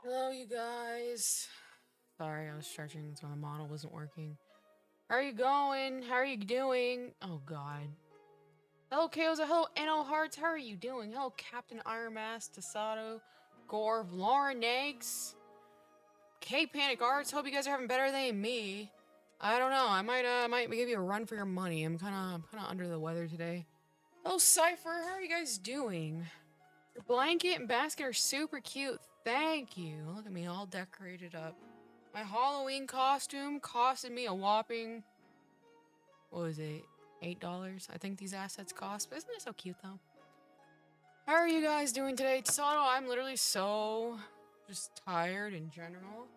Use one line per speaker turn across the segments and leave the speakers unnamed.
Hello, you guys. Sorry, I was stretching, so my model wasn't working. How are you going? How are you doing? Oh, God. Hello, Chaos. Hello, NO Hearts. How are you doing? Hello, Captain Iron Mask, Tasato, Gorv, Lauren Eggs, K Panic Arts. Hope you guys are having better than me. I don't know. I might give you a run for your money. I'm kind of under the weather today. Hello, Cypher. How are you guys doing? Your blanket and basket are super cute. Thank you. Look at me all decorated up. My Halloween costume costed me a whopping, what was it, $8? I think these assets cost, but isn't it so cute though? How are you guys doing today? Tasato, I'm literally so just tired in general.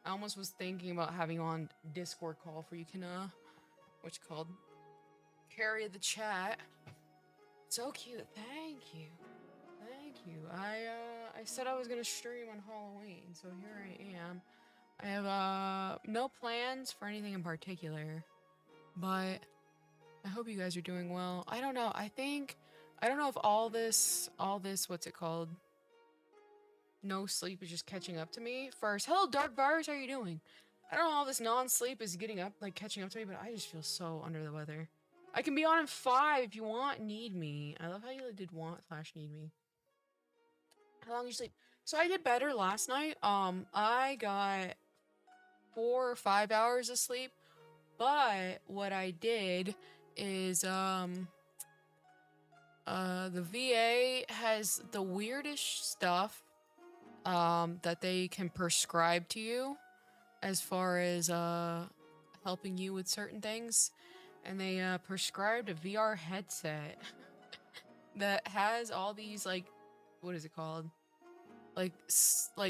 I almost was thinking about having on Discord call for you can, what's it called? Carry the chat. So cute. Thank you. Thank you. I said I was gonna stream on Halloween, so here I am. I have no plans for anything in particular, but I hope you guys are doing well. I don't know. I don't know if all this, what's it called? No sleep is just catching up to me. First, hello, Dark Virus. How are you doing? I don't know, all this non-sleep is getting up, like catching up to me, but I just feel so under the weather. I can be on in 5 if you want, need me. I love how you did want/need me. How long you sleep? So I did better last night. I got 4 or 5 hours of sleep, but what I did is the VA has the weirdest stuff that they can prescribe to you as far as helping you with certain things, and they prescribed a VR headset that has all these, like, what is it called? Like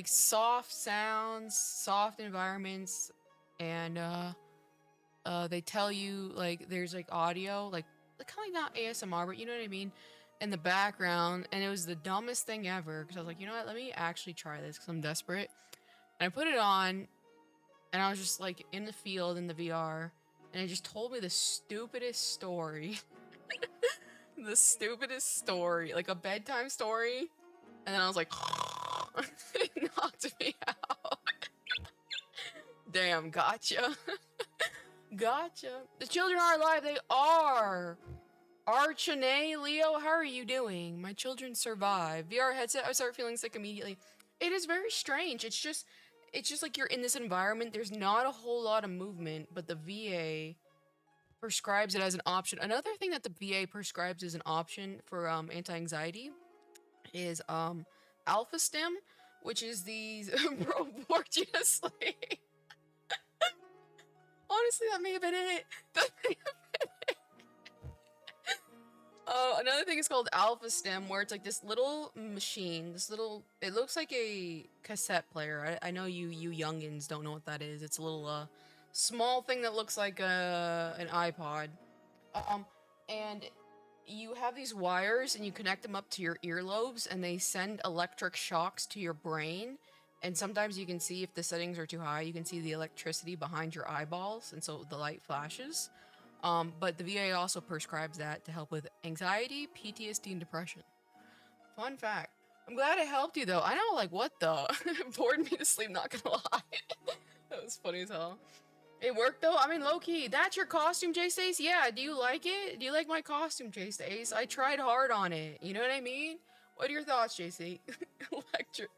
soft sounds, soft environments, and they tell you, like, there's like audio, like kind of like not ASMR, but you know what I mean, in the background. And it was the dumbest thing ever, because I was like, you know what, let me actually try this because I'm desperate. And I put it on, and I was just like in the field in the VR, and it just told me the stupidest story. The stupidest story, like a bedtime story. And then I was like, it knocked me out. Damn, gotcha. Gotcha. The children are alive. They are. Archane, Leo, how are you doing? My children survive. VR headset, I start feeling sick immediately. It is very strange. It's just like you're in this environment. There's not a whole lot of movement, but the VA prescribes it as an option. Another thing that the VA prescribes as an option for anti-anxiety is Alpha Stim, which is these bro you to sleep. Honestly, that may have been it. Another thing is called Alpha Stim, where it's like this little machine, it looks like a cassette player. I know you youngins don't know what that is. It's a little small thing that looks like an iPod. And you have these wires and you connect them up to your earlobes, and they send electric shocks to your brain. And sometimes you can see, if the settings are too high, you can see the electricity behind your eyeballs, and so the light flashes. But the VA also prescribes that to help with anxiety, PTSD, and depression. Fun fact. I'm glad it helped you, though. I know, like, what the? It bored me to sleep, not gonna lie. That was funny as hell. It worked, though? I mean, low-key. That's your costume, J-Stace? Yeah, do you like it? Do you like my costume, J-Stace? I tried hard on it. You know what I mean? What are your thoughts, JC? Electric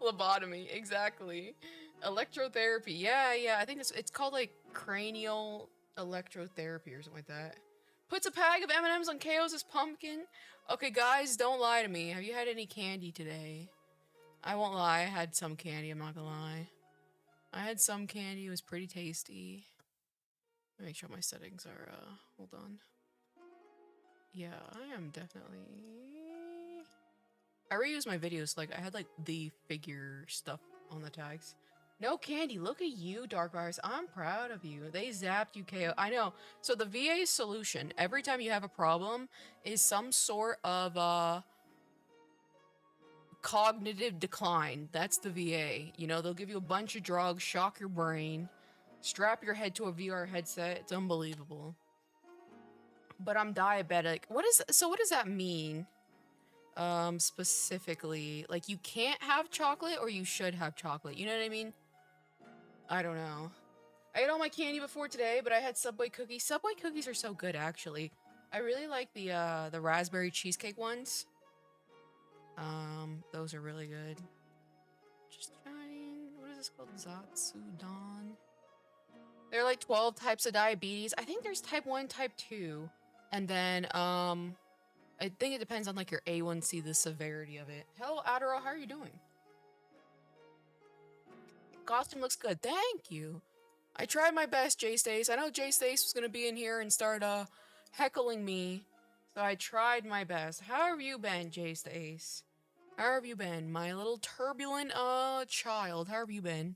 lobotomy, exactly. Electrotherapy. Yeah. I think it's called, like, cranial electrotherapy or something like that. Puts a bag of M&Ms on KO's pumpkin. Okay, guys, don't lie to me. Have you had any candy today? I won't lie, I had some candy, I'm not gonna lie. I had some candy, it was pretty tasty. Let me make sure my settings are, hold on. Yeah, I am definitely... I reused my videos, like, I had, like, the figure stuff on the tags. No candy, look at you, Dark Virus. I'm proud of you. They zapped you, KO. I know. So the VA solution, every time you have a problem, is some sort of, cognitive decline. That's the VA. You know, they'll give you a bunch of drugs, shock your brain, strap your head to a VR headset. It's unbelievable. But I'm diabetic. What does that mean? Specifically, like you can't have chocolate or you should have chocolate. You know what I mean? I don't know. I ate all my candy before today, but I had Subway cookies. Subway cookies are so good, actually. I really like the raspberry cheesecake ones. Those are really good. Just trying. What is this called? Zatsudan. There are like 12 types of diabetes. I think there's type 1, type 2. And then, I think it depends on like your A1C, the severity of it. Hello, Adderall, how are you doing? Costume looks good. Thank you. I tried my best, Jay Stace. I know Jay Stace was gonna be in here and start heckling me. So I tried my best. How have you been, Jay Stace? How have you been? My little turbulent child. How have you been?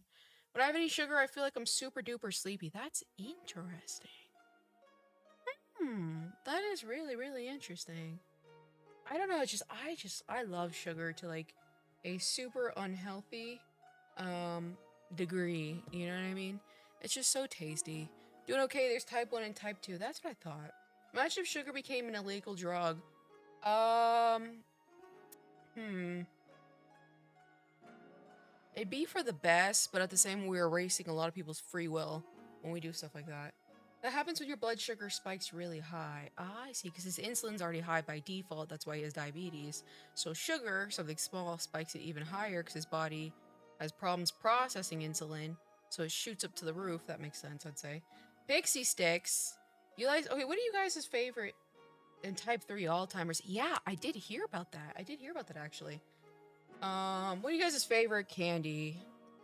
When I have any sugar, I feel like I'm super duper sleepy. That's interesting. That is really, really interesting. I don't know, it's just I love sugar to like a super unhealthy degree, you know what I mean? It's just so tasty. Doing okay, there's type 1 and type 2. That's what I thought. Imagine if sugar became an illegal drug. It'd be for the best, but at the same we're erasing a lot of people's free will when we do stuff like that. That happens when your blood sugar spikes really high. Ah, I see, because his insulin's already high by default. That's why he has diabetes. So sugar, something small, spikes it even higher because his body has problems processing insulin. So it shoots up to the roof. That makes sense, I'd say. Pixie sticks. You guys, okay, what are you guys' favorite in type 3 Alzheimer's? Yeah, I did hear about that. I did hear about that, actually. What are you guys' favorite candy?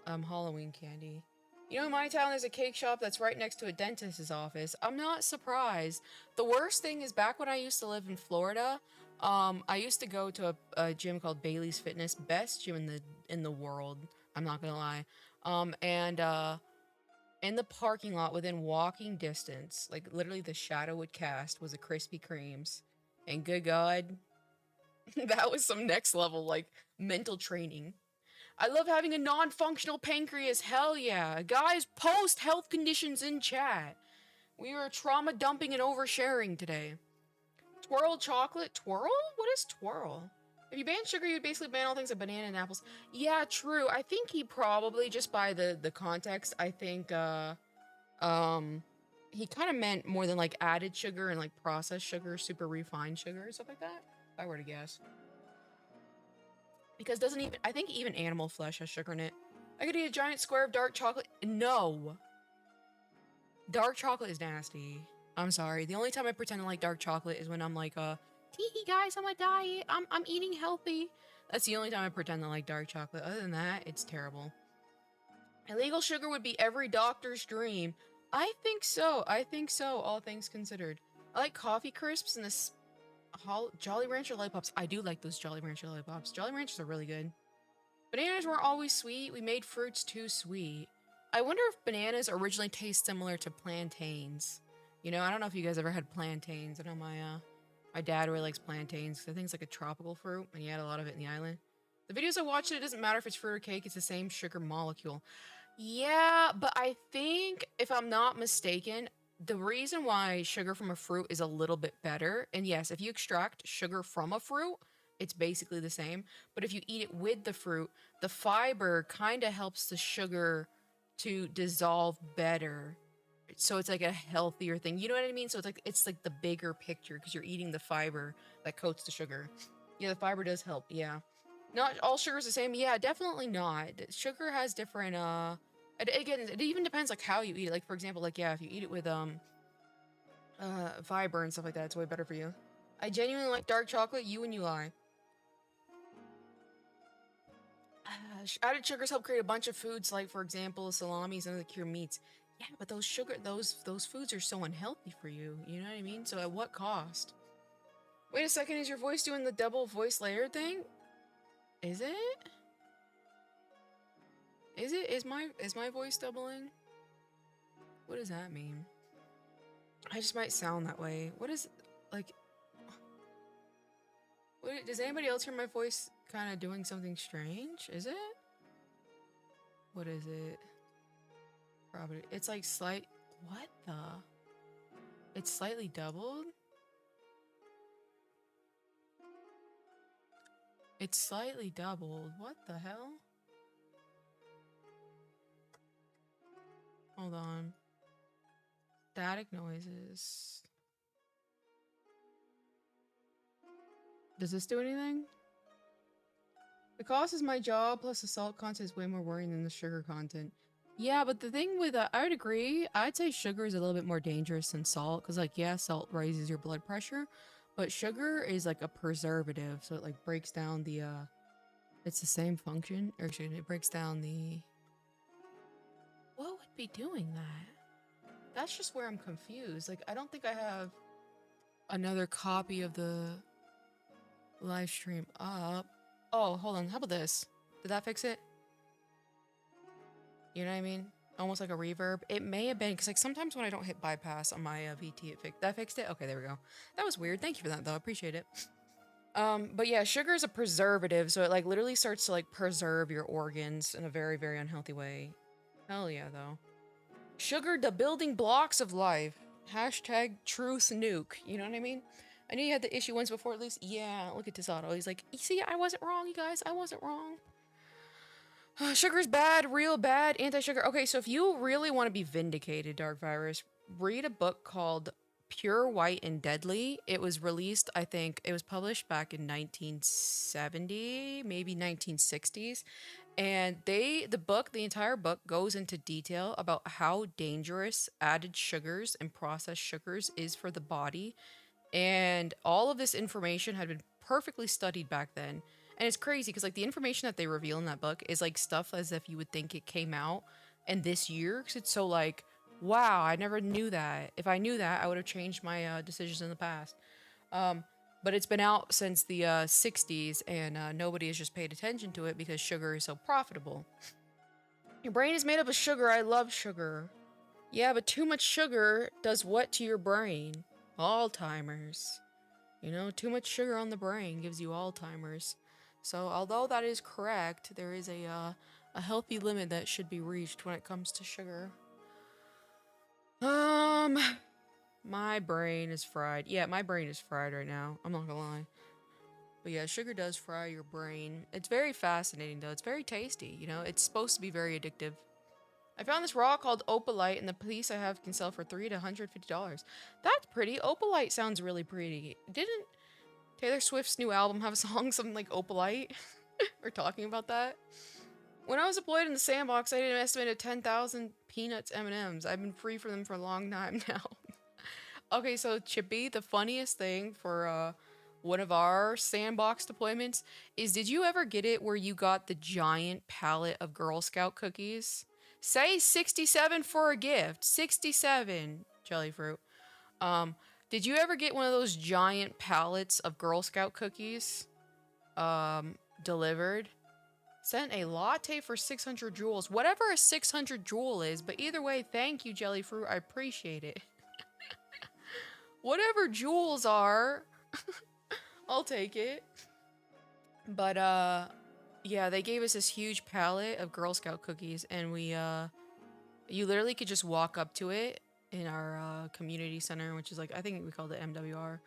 Halloween candy. You know, in my town, there's a cake shop that's right next to a dentist's office. I'm not surprised. The worst thing is back when I used to live in Florida, I used to go to a gym called Bailey's Fitness, best gym in the world. I'm not gonna lie. In the parking lot within walking distance, like literally the shadow would cast, was a Krispy Kreme's, and good God, that was some next level like mental training. I love having a non-functional pancreas. Hell yeah. Guys, post health conditions in chat. We are trauma dumping and oversharing today. Twirl chocolate? Twirl? What is twirl? If you ban sugar, you'd basically ban all things like banana and apples. Yeah, true. I think he probably, just by the context, I think, he kind of meant more than like added sugar and like processed sugar, super refined sugar, stuff like that. If I were to guess. Because I think even animal flesh has sugar in it. I could eat a giant square of dark chocolate. No. Dark chocolate is nasty. I'm sorry. The only time I pretend to like dark chocolate is when I'm like, tee guys, I'm on a diet. I'm eating healthy. That's the only time I pretend to like dark chocolate. Other than that, it's terrible. Illegal sugar would be every doctor's dream. I think so. All things considered. I like coffee crisps and this Jolly Rancher lollipops. I do like those Jolly Rancher lollipops. Jolly Ranchers are really good. Bananas weren't always sweet. We made fruits too sweet. I wonder if bananas originally taste similar to plantains. You know, I don't know if you guys ever had plantains. I know my dad really likes plantains because I think it's like a tropical fruit, and he had a lot of it in the island. The videos I watched, it doesn't matter if it's fruit or cake. It's the same sugar molecule. Yeah, but I think, if I'm not mistaken, the reason why sugar from a fruit is a little bit better, and yes, if you extract sugar from a fruit, it's basically the same, but if you eat it with the fruit, the fiber kind of helps the sugar to dissolve better. So it's like a healthier thing. You know what I mean? So it's like the bigger picture because you're eating the fiber that coats the sugar. Yeah, the fiber does help. Yeah. Not all sugar is the same. Yeah, definitely not. Sugar has different again, it even depends like how you eat it. Like for example, like yeah, if you eat it with fiber and stuff like that, it's way better for you. I genuinely like dark chocolate. You and you lie. Added sugars help create a bunch of foods, like for example, salamis and other cured meats. Yeah, but those foods are so unhealthy for you. You know what I mean? So at what cost? Wait a second, is your voice doing the double voice layer thing? Is it? Is my voice doubling? What does that mean? I just might sound that way. What is like? What, does anybody else hear my voice kind of doing something strange? Is it? What is it? Probably. It's like slight. What the? It's slightly doubled? It's slightly doubled. What the hell? Hold on. Static noises. Does this do anything? The cost is my job, plus the salt content is way more worrying than the sugar content. Yeah, but the thing with, I would agree, I'd say sugar is a little bit more dangerous than salt, because, like, yeah, salt raises your blood pressure, but sugar is, like, a preservative, so it, like, breaks down the, it's the same function, or excuse me, it breaks down the... What would be doing that? That's just where I'm confused. Like, I don't think I have another copy of the live stream up. Oh, hold on. How about this? Did that fix it? You know what I mean? Almost like a reverb. It may have been, because like sometimes when I don't hit bypass on my VT, that fixed it? Okay, there we go. That was weird. Thank you for that, though. I appreciate it. But yeah, sugar is a preservative, so it like literally starts to like preserve your organs in a very, very unhealthy way. Hell yeah, though. Sugar, the building blocks of life. Hashtag truth nuke. You know what I mean? I knew you had the issue once before, at least. Yeah, look at Tasato. He's like, you see, I wasn't wrong, you guys. I wasn't wrong. Sugar's bad, real bad, anti-sugar. Okay, so if you really want to be vindicated, Dark Virus, read a book called Pure, White, and Deadly. It was released, I think, it was published back in 1970, maybe 1960s. And the entire book goes into detail about how dangerous added sugars and processed sugars is for the body. And all of this information had been perfectly studied back then. And it's crazy because like the information that they reveal in that book is like stuff as if you would think it came out in this year. Because it's so like, wow, I never knew that. If I knew that, I would have changed my decisions in the past. But it's been out since the 60s and nobody has just paid attention to it because sugar is so profitable. Your brain is made up of sugar. I love sugar. Yeah, but too much sugar does what to your brain? Alzheimer's. You know, too much sugar on the brain gives you Alzheimer's. So, although that is correct, there is a healthy limit that should be reached when it comes to sugar. My brain is fried. Yeah, my brain is fried right now. I'm not gonna lie. But yeah, sugar does fry your brain. It's very fascinating, though. It's very tasty, you know? It's supposed to be very addictive. I found this raw called Opalite, and the piece I have can sell for $3 to $150. That's pretty. Opalite sounds really pretty. Didn't Taylor Swift's new album have a song, something like Opalite? We're talking about that. When I was deployed in the sandbox, I did an estimated 10,000 peanuts M&Ms. I've been free from them for a long time now. Okay, so Chippy, the funniest thing for one of our sandbox deployments is, did you ever get it where you got the giant pallet of Girl Scout cookies? Say 67 for a gift. 67, Jellyfruit. Did you ever get one of those giant pallets of Girl Scout cookies delivered? Sent a latte for 600 joules. Whatever a 600 joule is, but either way, thank you, Jellyfruit. I appreciate it. Whatever joules are, I'll take it. But, yeah, they gave us this huge pallet of Girl Scout cookies, and we, you literally could just walk up to it in our community center, which is like, I think we call it MWR.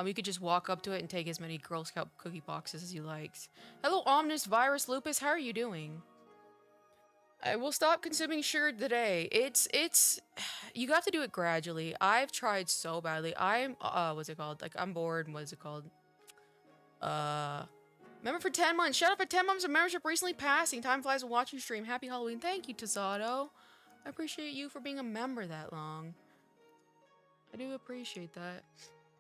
You could just walk up to it and take as many Girl Scout cookie boxes as you liked. Hello, Omnis Virus Lupus, how are you doing? I will stop consuming sugar today. It's, you have to do it gradually. I've tried so badly. I'm, what's it called? Like, I'm bored. What is it called? Member for 10 months. Shout out for 10 months of membership recently passing. Time flies when watching stream. Happy Halloween. Thank you, Tasato. I appreciate you for being a member that long. I do appreciate that.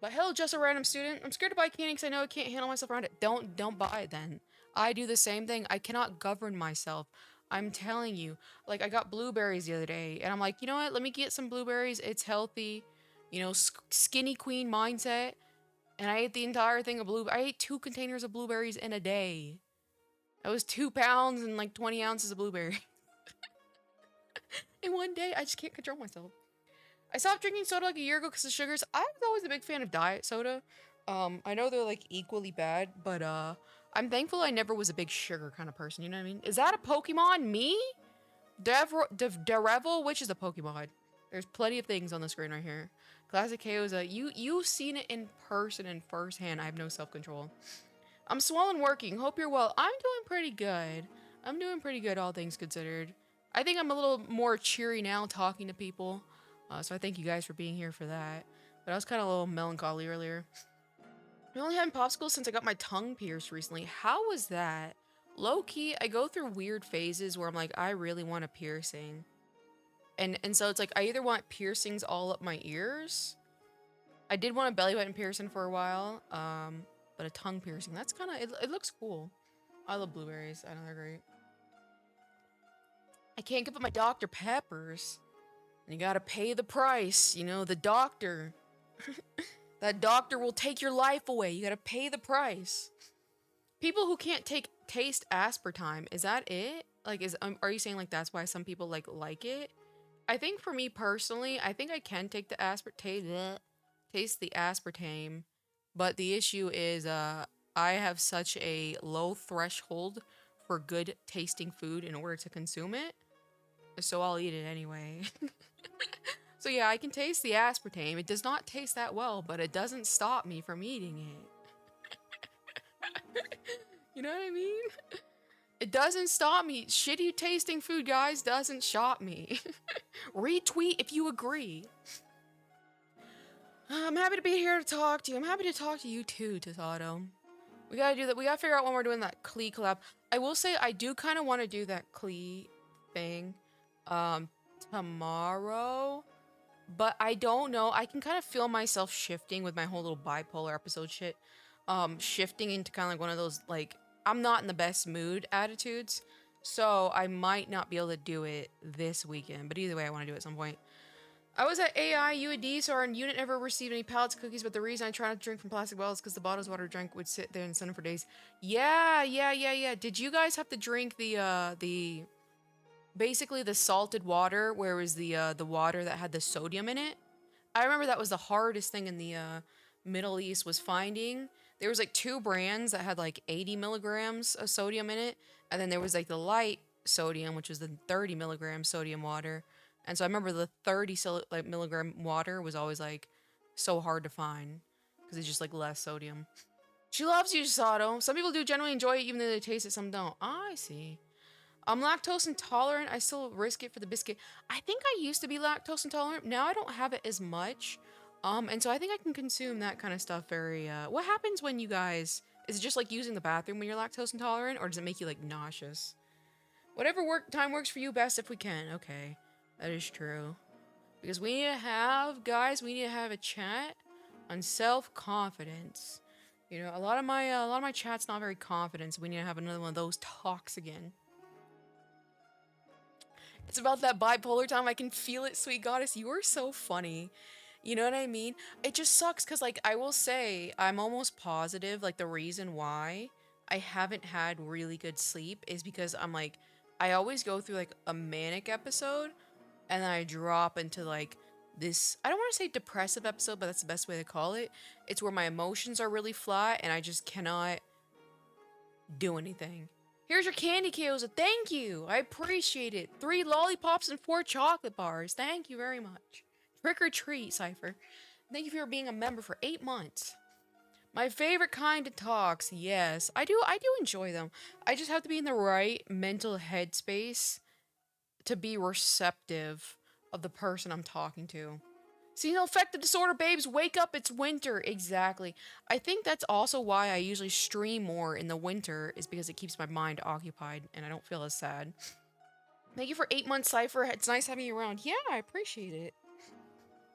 But hell, just a random student. I'm scared to buy candy because I know I can't handle myself around it. Don't buy it then. I do the same thing. I cannot govern myself. I'm telling you. Like, I got blueberries the other day, and I'm like, you know what? Let me get some blueberries. It's healthy. You know, skinny queen mindset. And I ate the entire thing of I ate 2 containers of blueberries in a day. That was 2 pounds and like 20 ounces of blueberry. In one day, I just can't control myself. I stopped drinking soda like a year ago because of sugars. I was always a big fan of diet soda. I know they're like equally bad, but I'm thankful I never was a big sugar kind of person, you know what I mean? Is that a Pokemon? Me? Derevel? Which is a Pokemon? There's plenty of things on the screen right here. Classic KO's you've seen it in person and firsthand. I have no self-control. I'm swollen working. Hope you're well. I'm doing pretty good. I'm doing pretty good, all things considered. I think I'm a little more cheery now talking to people. So I thank you guys for being here for that. But I was kind of a little melancholy earlier. I only had popsicles since I got my tongue pierced recently. How was that? Low key, I go through weird phases where I'm like, I really want a piercing. And so it's like, I either want piercings all up my ears. I did want a belly button piercing for a while. But a tongue piercing, that's kind of, it looks cool. I love blueberries. I know they're great. I can't give up my Dr. Peppers. And you gotta pay the price. You know, the doctor. That doctor will take your life away. You gotta pay the price. People who can't taste aspartame, is that it? Like, are you saying like that's why some people like it? I think for me personally, I think I can take the taste the aspartame, but the issue is I have such a low threshold for good tasting food in order to consume it, so I'll eat it anyway. So yeah, I can taste the aspartame. It does not taste that well, but it doesn't stop me from eating it. You know what I mean? It doesn't stop me. Shitty tasting food, guys, doesn't stop me. Retweet if you agree. I'm happy to be here to talk to you. I'm happy to talk to you too, Tasato. We gotta do that. We gotta figure out when we're doing that Klee collab. I will say I do kind of want to do that Klee thing tomorrow. But I don't know. I can kind of feel myself shifting with my whole little bipolar episode shit. Shifting into kind of like one of those, like, I'm not in the best mood attitudes. So I might not be able to do it this weekend. But either way, I want to do it at some point. I was at AI UAD, so our unit never received any pallets of cookies. But the reason I try not to drink from plastic bottles is because the bottles of water drank would sit there in the sun for days. Yeah. Did you guys have to drink basically the salted water, where it was the water that had the sodium in it? I remember that was the hardest thing in the Middle East, was finding. There was like 2 brands that had like 80 milligrams of sodium in it, and then there was like the light sodium, which was the 30 milligram sodium water. And so I remember the 30 milligram water was always like so hard to find because it's just like less sodium. She loves you, Sato. Some people do generally enjoy it even though they taste it, some don't. I see. I'm lactose intolerant. I still risk it for the biscuit. I think I used to be lactose intolerant. Now I don't have it as much. And so I think I can consume that kind of stuff very, what happens when you guys, is it just like using the bathroom when you're lactose intolerant, or does it make you like nauseous? Whatever time works for you best if we can. Okay. That is true. Because we need to have, guys, we need to have a chat on self-confidence. You know, a lot of my chat's not very confident, so we need to have another one of those talks again. It's about that bipolar time. I can feel it, sweet goddess. You are so funny. You know what I mean? It just sucks because, like, I will say, I'm almost positive, like, the reason why I haven't had really good sleep is because I'm, like, I always go through, like, a manic episode, and then I drop into, like, this, I don't want to say depressive episode, but that's the best way to call it. It's where my emotions are really flat, and I just cannot do anything. Here's your candy, Kyoza. Thank you. I appreciate it. 3 lollipops and 4 chocolate bars. Thank you very much. Trick or treat, Cypher. Thank you for being a member for 8 months. My favorite kind of talks. Yes, I do enjoy them. I just have to be in the right mental headspace to be receptive of the person I'm talking to. Seasonal affective disorder, babes, wake up, it's winter. Exactly. I think that's also why I usually stream more in the winter, is because it keeps my mind occupied and I don't feel as sad. Thank you for 8 months, Cypher. It's nice having you around. Yeah, I appreciate it.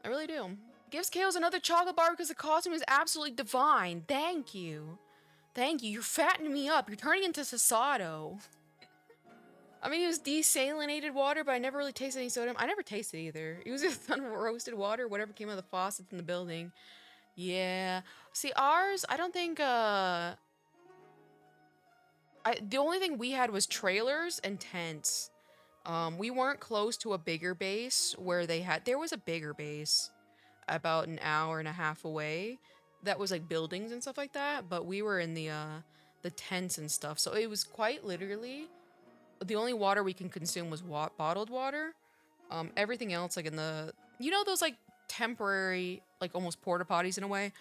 I really do. Gives Chaos another chocolate bar because the costume is absolutely divine. Thank you. Thank you. You're fattening me up. You're turning into Sasato. I mean, it was desalinated water, but I never really tasted any sodium. I never tasted either. It was just unroasted water, whatever came out of the faucets in the building. Yeah. See, ours, I don't think, the only thing we had was trailers and tents. We weren't close to a bigger base where there was a bigger base about an hour and a half away that was like buildings and stuff like that, but we were in the tents and stuff. So it was quite literally, the only water we can consume was bottled water. Everything else, like in the, you know, those like temporary, like almost porta potties in a way,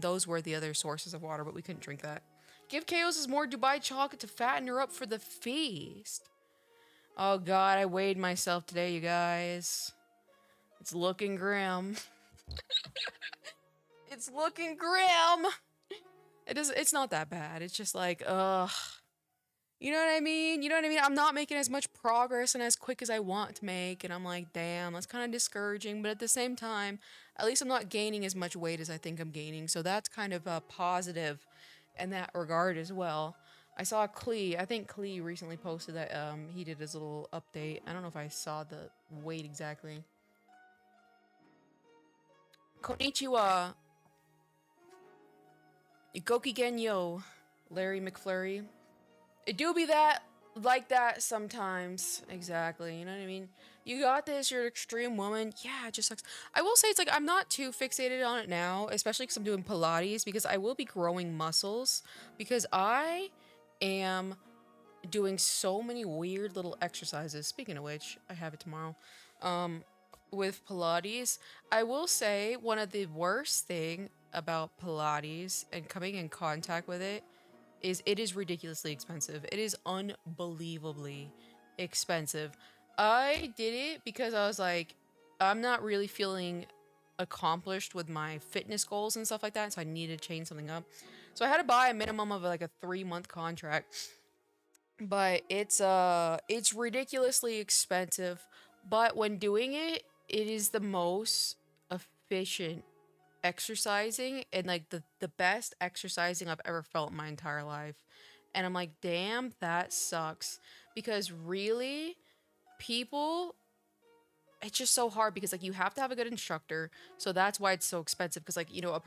those were the other sources of water, but we couldn't drink that. Give Chaos more Dubai chocolate to fatten her up for the feast. Oh god, I weighed myself today, you guys. It's looking grim. It's looking grim. It's not that bad. It's just like, ugh. You know what I mean? You know what I mean? I'm not making as much progress and as quick as I want to make, and I'm like, damn, that's kind of discouraging. But at the same time, at least I'm not gaining as much weight as I think I'm gaining, so that's kind of a positive in that regard as well. I saw Klee. I think Klee recently posted that he did his little update. I don't know if I saw the weight exactly. Konnichiwa. Goki Genyo. Larry McFlurry. It do be that, like that sometimes. Exactly, you know what I mean? You got this, you're an extreme woman. Yeah, it just sucks. I will say it's like, I'm not too fixated on it now, especially because I'm doing Pilates, because I will be growing muscles, because I am doing so many weird little exercises. Speaking of which, I have it tomorrow. With Pilates, I will say one of the worst thing about Pilates and coming in contact with it is ridiculously expensive. It is unbelievably expensive. I did it because I was like, I'm not really feeling accomplished with my fitness goals and stuff like that, so I needed to change something up. So I had to buy a minimum of like a 3-month contract. But it's ridiculously expensive. But when doing it, it is the most efficient exercising and like the best exercising I've ever felt in my entire life. And I'm like, damn, that sucks. Because really, people, it's just so hard because like you have to have a good instructor. So that's why it's so expensive. Because like, you know,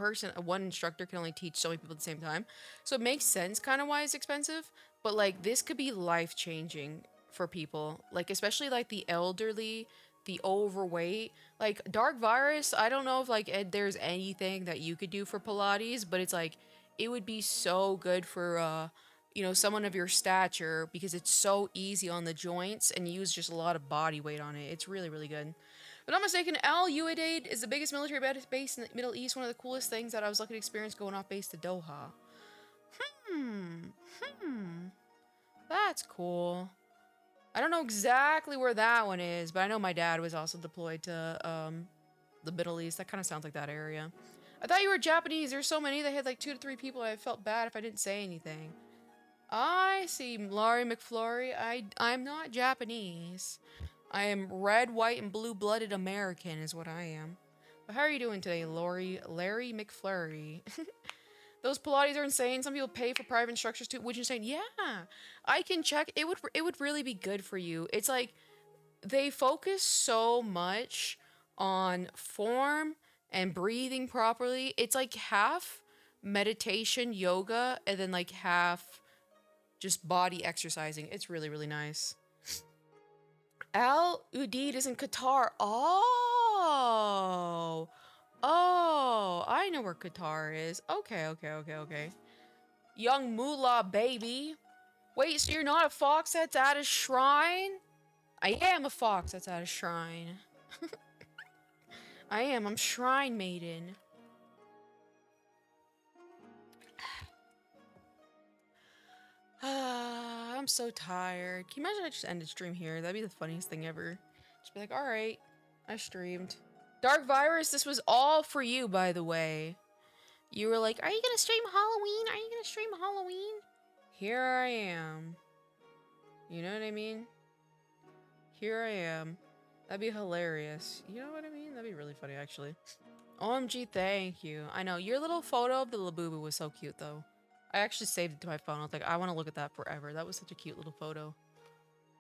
one instructor can only teach so many people at the same time. So it makes sense kind of why it's expensive. But like this could be life changing for people. Like especially like the elderly, the overweight, like Dark Virus. I don't know if like there's anything that you could do for Pilates, but it's like it would be so good for you know, someone of your stature because it's so easy on the joints and you use just a lot of body weight on it. It's really, really good. If I'm not mistaken, Al Udeid is the biggest military base in the Middle East. One of the coolest things that I was lucky to experience going off base to Doha. That's cool. I don't know exactly where that one is, but I know my dad was also deployed to the Middle East. That kind of sounds like that area. I thought you were Japanese. There's so many. They had like 2 to 3 people. I felt bad if I didn't say anything. I see, Larry McFlurry. I'm not Japanese. I am red, white, and blue-blooded American is what I am. But how are you doing today, Larry McFlurry? Those Pilates are insane. Some people pay for private instructors too, which is insane. Yeah, I can check. It would really be good for you. It's like they focus so much on form and breathing properly. It's like half meditation, yoga, and then like half just body exercising. It's really, really nice. Al Udeid is in Qatar. Oh, I know where Qatar is. Okay. Young Moolah, baby. Wait, so you're not a fox that's at a shrine? I am a fox that's at a shrine. I'm Shrine Maiden. I'm so tired. Can you imagine I just ended stream here? That'd be the funniest thing ever. Just be like, alright, I streamed. Dark Virus, this was all for you, by the way. You were like, are you gonna stream Halloween? Are you gonna stream Halloween? Here I am. You know what I mean? Here I am. That'd be hilarious. You know what I mean? That'd be really funny, actually. OMG, thank you. I know, your little photo of the Labubu was so cute, though. I actually saved it to my phone. I was like, I want to look at that forever. That was such a cute little photo.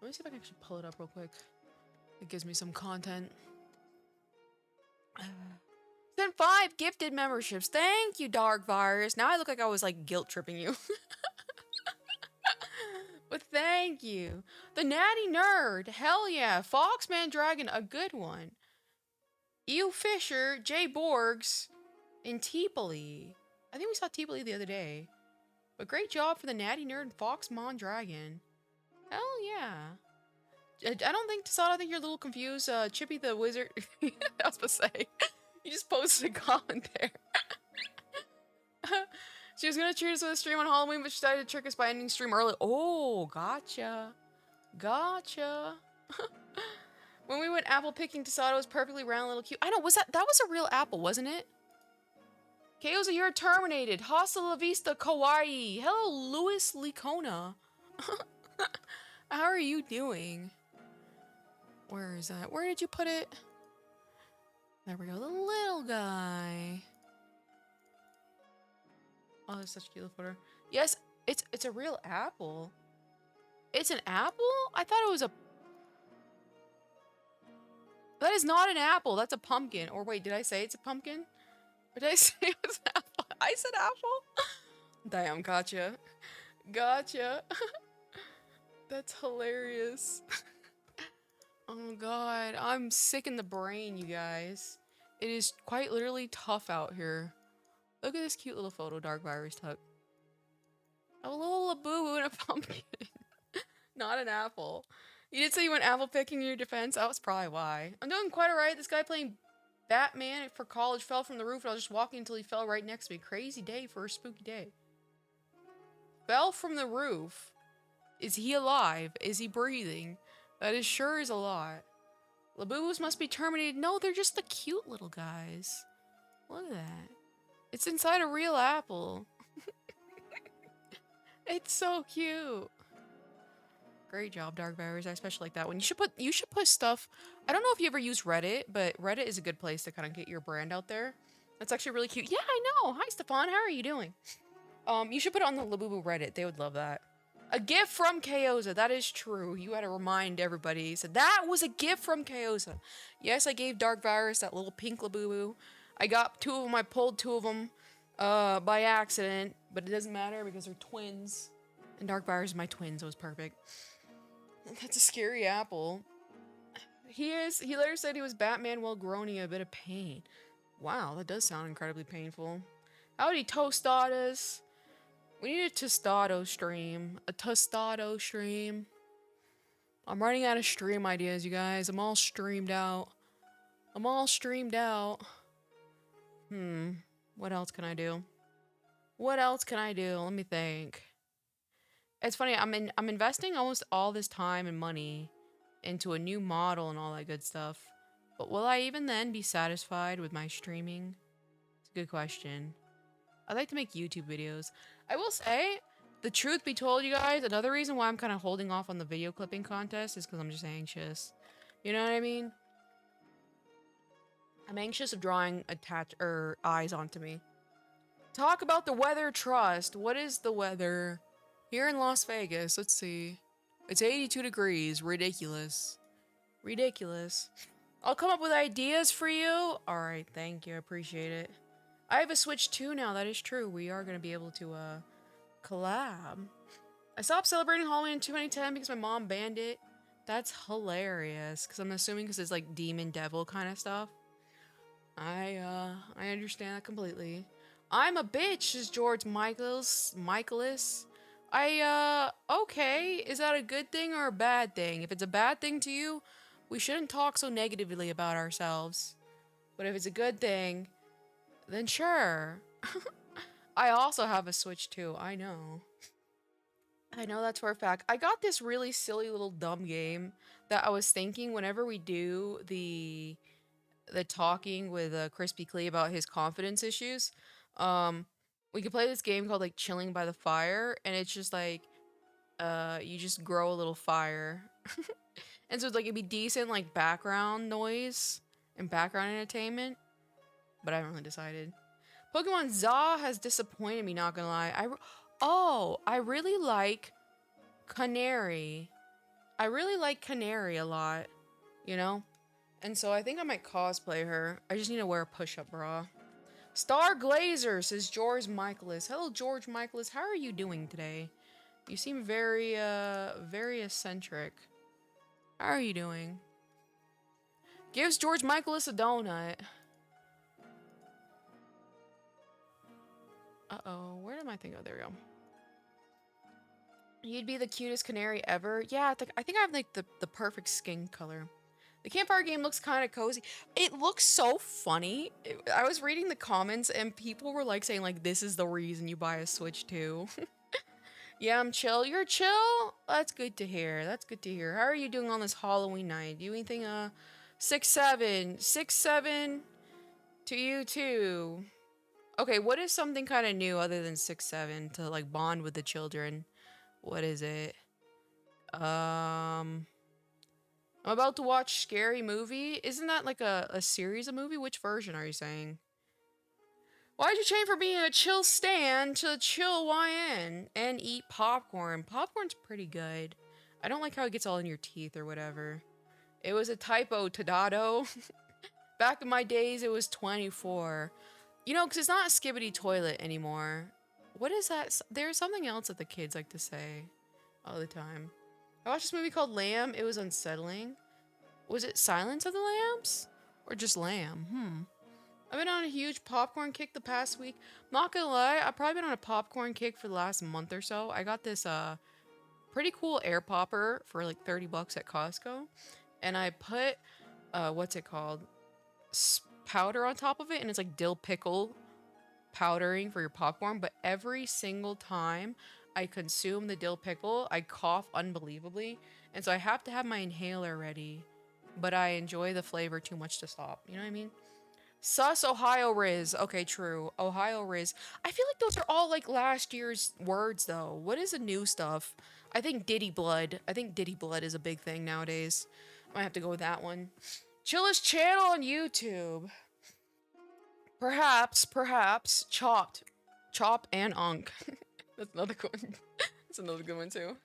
Let me see if I can actually pull it up real quick. It gives me some content. Sent 5 gifted memberships. Thank you, Dark Virus. Now I look like I was like guilt tripping you. But thank you. The Natty Nerd. Hell yeah. Foxman Dragon, a good one. Ew Fisher, Jay Borgs, and Teepoli. I think we saw Teepoli the other day. But great job for the Natty Nerd and Foxmon Dragon. Hell yeah. I don't think, Tasada, I think you're a little confused. Chippy the Wizard. I was supposed to say. You just posted a comment there. She was gonna treat us with a stream on Halloween, but she decided to trick us by ending stream early. Oh, gotcha. Gotcha. When we went apple picking, Tasada was perfectly round, little cute. I know, that was a real apple, wasn't it? Kaosa, you're terminated. Hasta la vista, kawaii. Hello, Louis Licona. How are you doing? Where is that? Where did you put it? There we go, the little guy. Oh, that's such a cute little photo. Yes, it's a real apple. It's an apple? I thought it was a... That is not an apple. That's a pumpkin. Or wait, did I say it's a pumpkin? Or did I say it was an apple? I said apple? Damn, gotcha. Gotcha. That's hilarious. Oh god, I'm sick in the brain, you guys. It is quite literally tough out here. Look at this cute little photo Dark Virus took. A little Labubu and a pumpkin. Not an apple. You did say you went apple picking in your defense. That was probably why. I'm doing quite alright. This guy playing Batman for college fell from the roof and I was just walking until he fell right next to me. Crazy day for a spooky day. Fell from the roof. Is he alive? Is he breathing? That is sure is a lot. Labubus must be terminated. No, they're just the cute little guys. Look at that. It's inside a real apple. It's so cute. Great job, Dark Virus. I especially like that one. You should put stuff. I don't know if you ever use Reddit, but Reddit is a good place to kind of get your brand out there. That's actually really cute. Yeah, I know. Hi, Stefan. How are you doing? You should put it on the Labubu Reddit. They would love that. A gift from Kaosa. That is true. You had to remind everybody. So that was a gift from Kaosa. Yes, I gave Dark Virus that little pink Labubu. I got 2 of them. I pulled 2 of them by accident, but it doesn't matter because they're twins. And Dark Virus is my twin, so it's perfect. That's a scary apple. He later said he was Batman while groaning in a bit of pain. Wow, that does sound incredibly painful. Howdy, Tostadas. We need a Tostado stream. A Tostado stream. I'm running out of stream ideas, you guys. I'm all streamed out. I'm all streamed out. What else can I do? What else can I do? Let me think. It's funny, I'm investing almost all this time and money into a new model and all that good stuff. But will I even then be satisfied with my streaming? It's a good question. I'd like to make YouTube videos. I will say, the truth be told, you guys, another reason why I'm kind of holding off on the video clipping contest is because I'm just anxious. You know what I mean? I'm anxious of drawing eyes onto me. Talk about the weather trust. What is the weather? Here in Las Vegas, let's see. It's 82 degrees. Ridiculous. Ridiculous. I'll come up with ideas for you. Alright, thank you. I appreciate it. I have a Switch 2 now. That is true. We are going to be able to, collab. I stopped celebrating Halloween in 2010 because my mom banned it. That's hilarious. Because I'm assuming because it's like demon devil kind of stuff. I understand that completely. I'm a bitch, is George Michaelis. Okay, is that a good thing or a bad thing? If it's a bad thing to you, we shouldn't talk so negatively about ourselves. But if it's a good thing, then sure. I also have a Switch too, I know. I know that's for a fact. I got this really silly little dumb game that I was thinking whenever we do the talking with Crispy Clee about his confidence issues. We could play this game called like Chilling by the Fire, and it's just like you just grow a little fire. And so it's like it'd be decent like background noise and background entertainment. But I haven't really decided. Pokemon Za has disappointed me, not gonna lie. I really like Canary. I really like Canary a lot, you know? And so I think I might cosplay her. I just need to wear a push-up bra. Star Glazer, says George Michaelis. Hello, George Michaelis. How are you doing today? You seem very, very eccentric. How are you doing? Gives George Michaelis a donut. Uh-oh, where did my thing go? There we go. You'd be the cutest canary ever. Yeah, I think I have like the perfect skin color. The campfire game looks kind of cozy. It looks so funny. I was reading the comments and people were like saying like, this is the reason you buy a Switch 2. Yeah, I'm chill. You're chill? That's good to hear. That's good to hear. How are you doing on this Halloween night? Do anything, 6-7. 6-7 to you too. Okay, what is something kind of new other than 6-7 to like bond with the children? What is it? I'm about to watch Scary Movie. Isn't that like a series of movie? Which version are you saying? Why'd you change from being a chill stan to chill YN and eat popcorn? Popcorn's pretty good. I don't like how it gets all in your teeth or whatever. It was a typo, Tadado. Back in my days, it was 24. You know, because it's not a skibbity toilet anymore. What is that? There's something else that the kids like to say all the time. I watched this movie called Lamb. It was unsettling. Was it Silence of the Lambs? Or just Lamb? I've been on a huge popcorn kick the past week. Not gonna lie, I've probably been on a popcorn kick for the last month or so. I got this pretty cool air popper for like 30 bucks at Costco. And I put, what's it called? Powder on top of it. And it's like dill pickle powdering for your popcorn. But every single time I consume the dill pickle, I cough unbelievably. And so I have to have my inhaler ready. But I enjoy the flavor too much to stop. You know what I mean? Sus Ohio Riz. Okay, true. Ohio Riz. I feel like those are all like last year's words though. What is the new stuff? I think Diddy Blood. I think Diddy Blood is a big thing nowadays. I might have to go with that one. Chillest channel on YouTube. Perhaps Chopped. Chop and Unk. That's another good one. That's another good one too.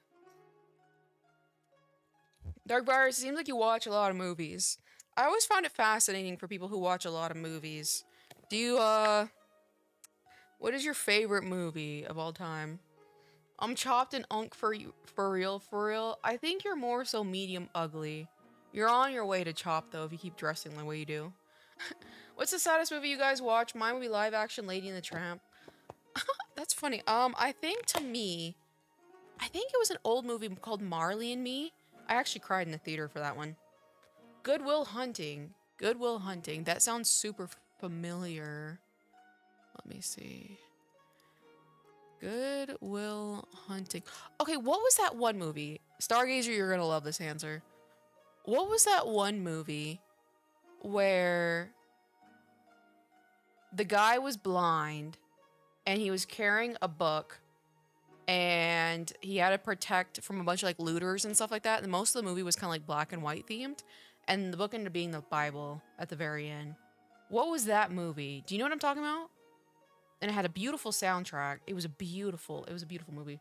Dark Virus, it seems like you watch a lot of movies. I always found it fascinating for people who watch a lot of movies. Do you, what is your favorite movie of all time? I'm Chopped and Unk for you, for real. I think you're more so medium ugly. You're on your way to Chop, though, if you keep dressing the way you do. What's the saddest movie you guys watch? Mine would be live action Lady and the Tramp. That's funny. I think to me, I think it was an old movie called Marley and Me. I actually cried in the theater for that one. Good Will Hunting. That sounds super familiar. Let me see. Good Will Hunting. Okay, what was that one movie? Stargazer, you're gonna love this answer. What was that one movie where the guy was blind and he was carrying a book and he had to protect from a bunch of like looters and stuff like that, and most of the movie was kind of like black and white themed, and the book ended up being the Bible at the very end. What was that movie? Do you know what I'm talking about? And it had a beautiful soundtrack. It was a beautiful movie.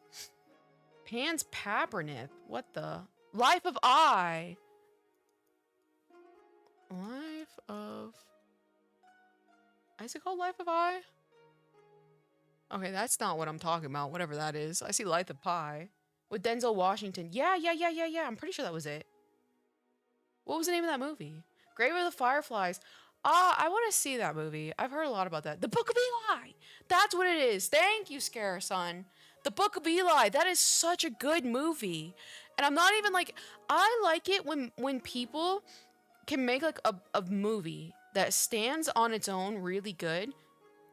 Pan's Papernip. What the? Life of I. Is it called Life of I? Okay, that's not what I'm talking about, whatever that is. I see Life of Pi. With Denzel Washington. Yeah. I'm pretty sure that was it. What was the name of that movie? Grave of the Fireflies. I want to see that movie. I've heard a lot about that. The Book of Eli. That's what it is. Thank you, Scare Son. The Book of Eli. That is such a good movie. And I'm not even like, I like it when people can make like a movie that stands on its own really good,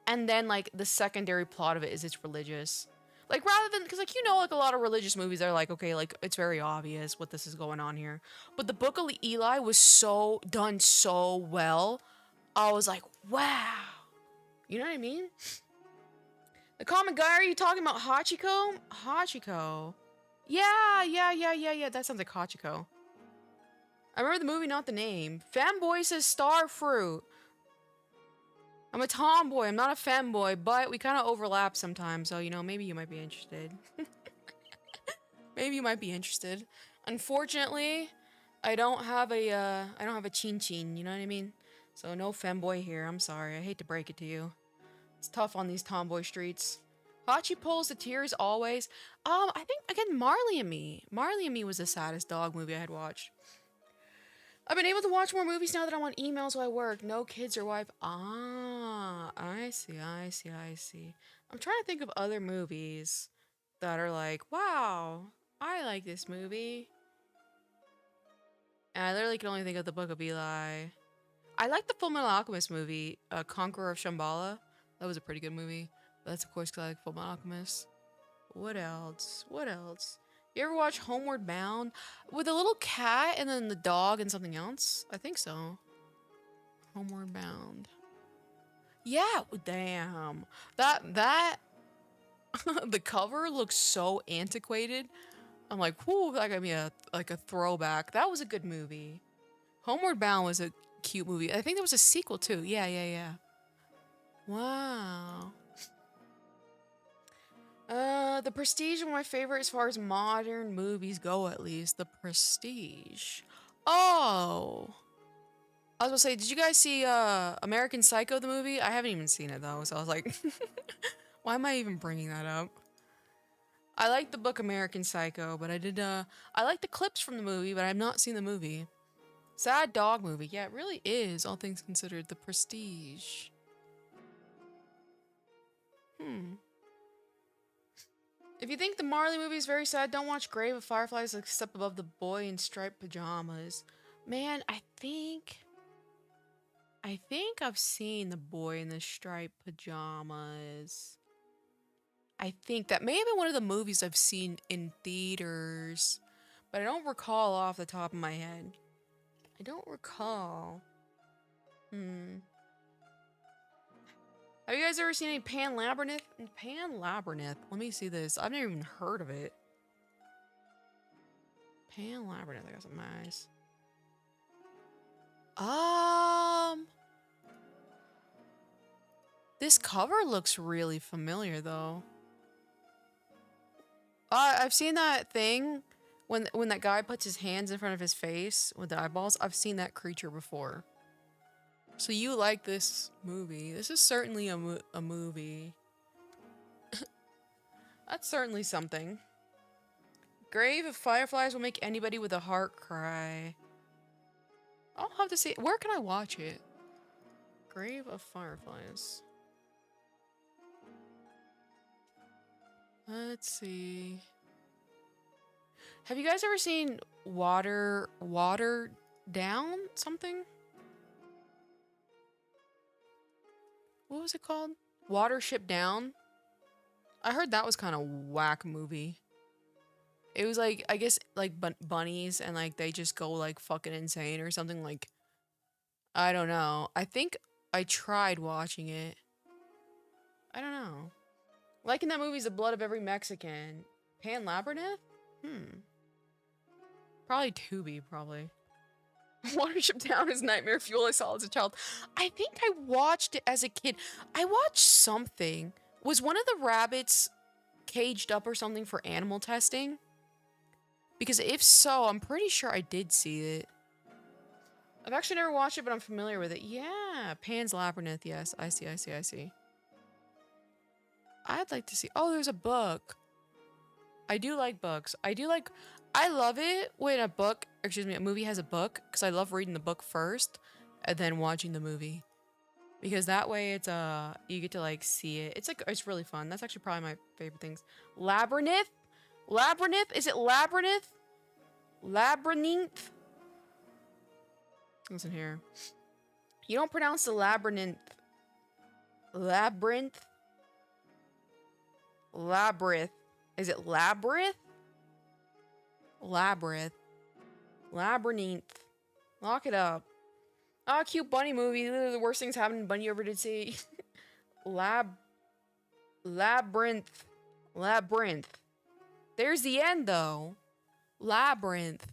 and then like the secondary plot of it is it's religious. Like rather than, because like, you know, like a lot of religious movies are like, okay, like it's very obvious what this is going on here. But the Book of Eli was done so well. I was like, wow. You know what I mean? The comic guy, are you talking about Hachiko? Hachiko. Yeah. That sounds like Hachiko. I remember the movie, not the name. Fanboy says star fruit. I'm a tomboy. I'm not a femboy, but we kind of overlap sometimes. So, you know, maybe you might be interested. Maybe you might be interested. Unfortunately, I don't have a chin chin. You know what I mean? So no femboy here. I'm sorry. I hate to break it to you. It's tough on these tomboy streets. Hachi pulls the tears always. I think again, Marley and Me. Marley and Me was the saddest dog movie I had watched. I've been able to watch more movies now that I'm on emails while I work. No kids or wife. I see. I'm trying to think of other movies that are like, wow, I like this movie. And I literally can only think of the Book of Eli. I like the Full Metal Alchemist movie, Conqueror of Shambhala. That was a pretty good movie. That's of course because I like Full Metal Alchemist. What else? What else? You ever watch Homeward Bound? With a little cat and then the dog and something else? I think so. Homeward Bound. Yeah, damn. That the cover looks so antiquated. I'm like, whoo, that got me a throwback. That was a good movie. Homeward Bound was a cute movie. I think there was a sequel too. Yeah. Wow. The Prestige is one of my favorite as far as modern movies go, at least. The Prestige. Oh. I was gonna say, did you guys see American Psycho, the movie? I haven't even seen it though, so I was like, why am I even bringing that up? I like the book American Psycho, but I like the clips from the movie, but I've not seen the movie. Sad dog movie. Yeah, it really is, all things considered. The Prestige. If you think the Marley movie is very sad, don't watch Grave of Fireflies except above the boy in striped pajamas. Man, I think I've seen the boy in the striped pajamas. I think that may have been one of the movies I've seen in theaters, but I don't recall off the top of my head. I don't recall. Have you guys ever seen any Pan Labyrinth? Pan Labyrinth. Let me see this. I've never even heard of it. Pan Labyrinth. I got some eyes. This cover looks really familiar though. I've seen that thing when that guy puts his hands in front of his face with the eyeballs. I've seen that creature before. So you like this movie. This is certainly a movie. That's certainly something. Grave of Fireflies will make anybody with a heart cry. I'll have to see. Where can I watch it? Grave of Fireflies. Let's see. Have you guys ever seen Water Down something? What was it called? Watership Down? I heard that was kind of whack movie. It was like, I guess, like bunnies and like they just go like fucking insane or something. Like, I don't know. I think I tried watching it. I don't know. Like in that movie's The Blood of Every Mexican. Pan Labyrinth? Probably Tubi, probably. Watership Down is nightmare fuel I saw as a child. I think I watched it as a kid. I watched something. Was one of the rabbits caged up or something for animal testing? Because if so, I'm pretty sure I did see it. I've actually never watched it, but I'm familiar with it. Yeah, Pan's Labyrinth. Yes, I see. I'd like to see. Oh, there's a book. I do like books. I love it when a movie has a book, because I love reading the book first and then watching the movie. Because that way it's you get to like see it. It's really fun. That's actually probably my favorite things. Labyrinth? Labyrinth? Is it Labyrinth? Labyrinth? Listen here. You don't pronounce the labyrinth. Labyrinth? Labyrinth. Is it labyrinth? Labyrinth. Labyrinth. Lock it up. Ah, cute bunny movie. Literally the worst things happened to bunny you ever did see. Labyrinth. Labyrinth. There's the end though. Labyrinth.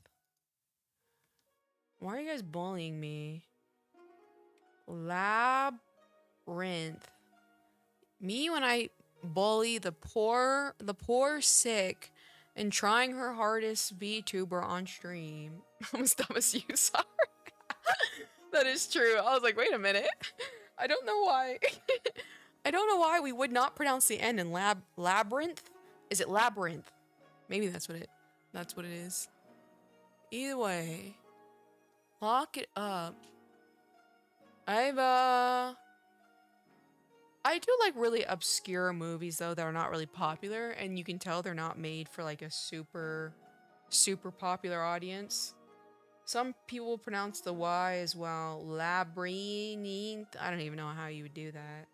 Why are you guys bullying me? Labyrinth. Me when I bully the poor sick and trying her hardest VTuber on stream. I'm as dumb as you, sorry. That is true. I was like, wait a minute. I don't know why. I don't know why we would not pronounce the end in labyrinth. Is it labyrinth? Maybe that's what it is. Either way. Lock it up. I do like really obscure movies though that are not really popular, and you can tell they're not made for like a super popular audience. Some people pronounce the Y as well. Labyrinth. I don't even know how you would do that.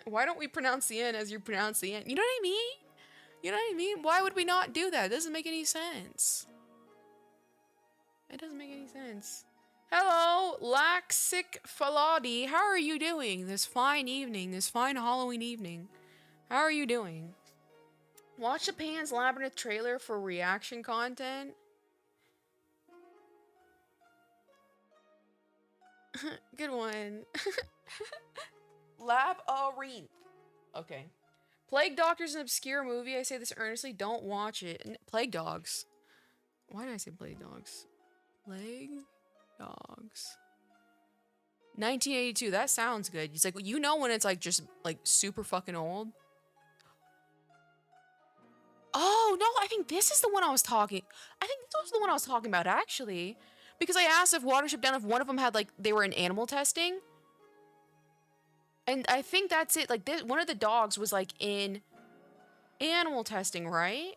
Why don't we pronounce the N as you pronounce the N? You know what I mean? You know what I mean? Why would we not do that? It doesn't make any sense. It doesn't make any sense. Hello, Laxic Faladi. How are you doing this fine evening, this fine Halloween evening? How are you doing? Watch the Pan's Labyrinth trailer for reaction content. Good one. Labyrinth. Okay. Plague Doctor's an obscure movie. I say this earnestly. Don't watch it. Plague Dogs. Why did I say Plague Dogs? Plague Dogs. 1982. That sounds good. It's like, you know when it's like just like super fucking old? Oh, no, I think this is the one I was talking. I think this was the one I was talking about, actually. Because I asked if Watership Down, if one of them had, like, they were in animal testing. And I think that's it. Like, this, one of the dogs was, like, in animal testing, right?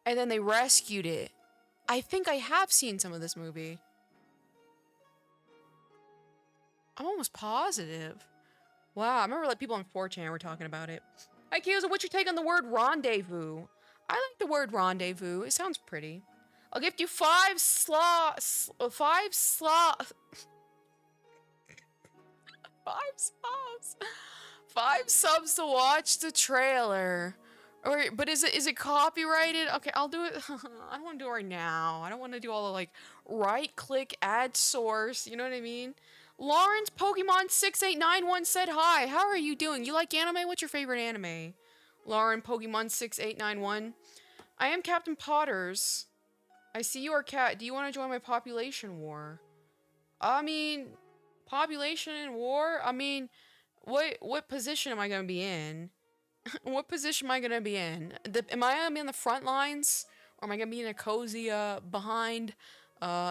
And then they rescued it. I think I have seen some of this movie. I'm almost positive. Wow, I remember, like, people on 4chan were talking about it. Hi, Kyozo, what's your take on the word rendezvous? I like the word rendezvous. It sounds pretty. I'll gift you 5 slots to watch the trailer. Or, but is it copyrighted? Okay, I'll do it. I don't want to do it right now. I don't want to do all the like right click add source. You know what I mean? Lawrence Pokemon 6891 said hi. How are you doing? You like anime? What's your favorite anime? Lauren Pokemon 6891. I am Captain Potters. I see you are cat. Do you want to join my population war? I mean, population and war? I mean, what position am I going to be in? What position am I going to be in? Am I going to be on the front lines? Or am I going to be in a cozy, behind,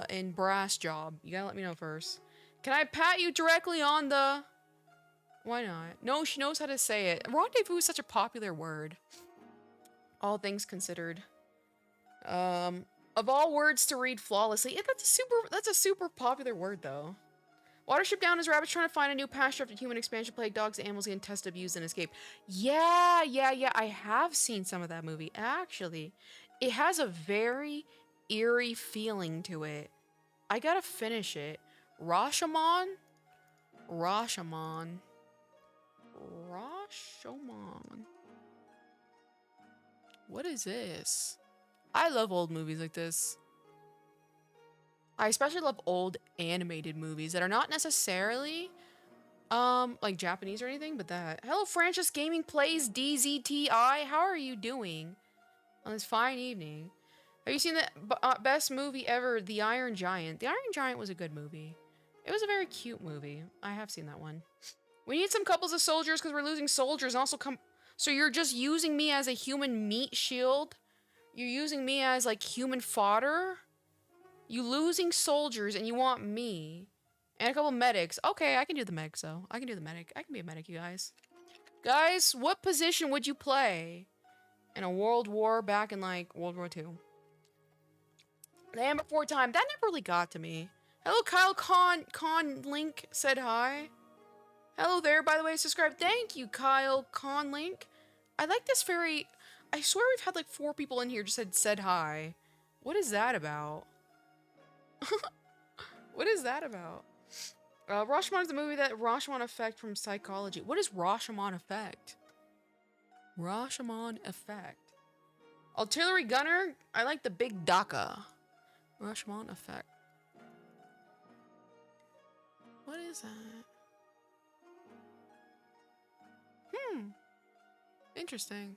in brass job? You gotta let me know first. Can I pat you directly on the... Why not? No, she knows how to say it. Rendezvous is such a popular word. All things considered. Of all words to read flawlessly, yeah, that's a super popular word though. Watership Down is rabbits trying to find a new pasture after human expansion plague dogs, animals, and test abused and escape. Yeah, I have seen some of that movie. Actually, it has a very eerie feeling to it. I gotta finish it. Rashomon? Rashomon. What is this? I love old movies like this. I especially love old animated movies that are not necessarily, like Japanese or anything, but that. Hello, Francis Gaming Plays DZTI. How are you doing on this fine evening? Have you seen the best movie ever, The Iron Giant? The Iron Giant was a good movie. It was a very cute movie. I have seen that one. We need some couples of soldiers because we're losing soldiers. And also so you're just using me as a human meat shield? You're using me as, like, human fodder? You losing soldiers and you want me. And a couple medics. Okay, I can do the medics, though. I can do the medic. I can be a medic, you guys. Guys, what position would you play in a world war back in, like, World War II? The Amber 4 time. That never really got to me. Hello, Kyle Conlink said hi. Hello there, by the way, subscribe. Thank you, Kyle Conlink. I like this very... I swear we've had like 4 people in here just said hi. What is that about? What is that about? Rashomon is the movie that Rashomon effect from psychology. What is Rashomon effect? Rashomon effect. Artillery gunner? I like the big Daka. Rashomon effect. What is that? Interesting.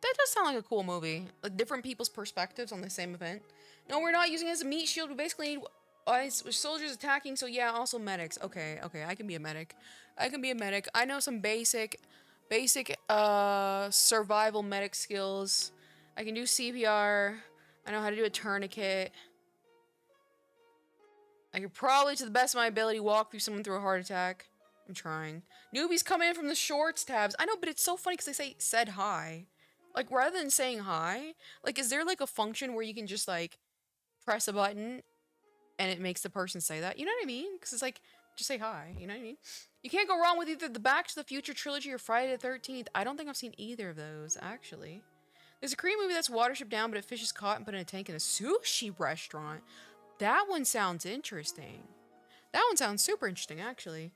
That does sound like a cool movie. Like different people's perspectives on the same event. No, we're not using it as a meat shield. We basically need soldiers attacking, so yeah, also medics. Okay, I can be a medic. I know some basic survival medic skills. I can do CPR. I know how to do a tourniquet. I could probably, to the best of my ability, walk through someone through a heart attack. I'm trying. Newbies come in from the shorts tabs. I know, but it's so funny because they say, said hi. Like, rather than saying hi, like, is there like a function where you can just like press a button and it makes the person say that? You know what I mean? Because it's like, just say hi. You know what I mean? You can't go wrong with either the Back to the Future trilogy or Friday the 13th. I don't think I've seen either of those, actually. There's a Korean movie that's watership down, but a fish is caught and put in a tank in a sushi restaurant. That one sounds interesting. That one sounds super interesting, actually.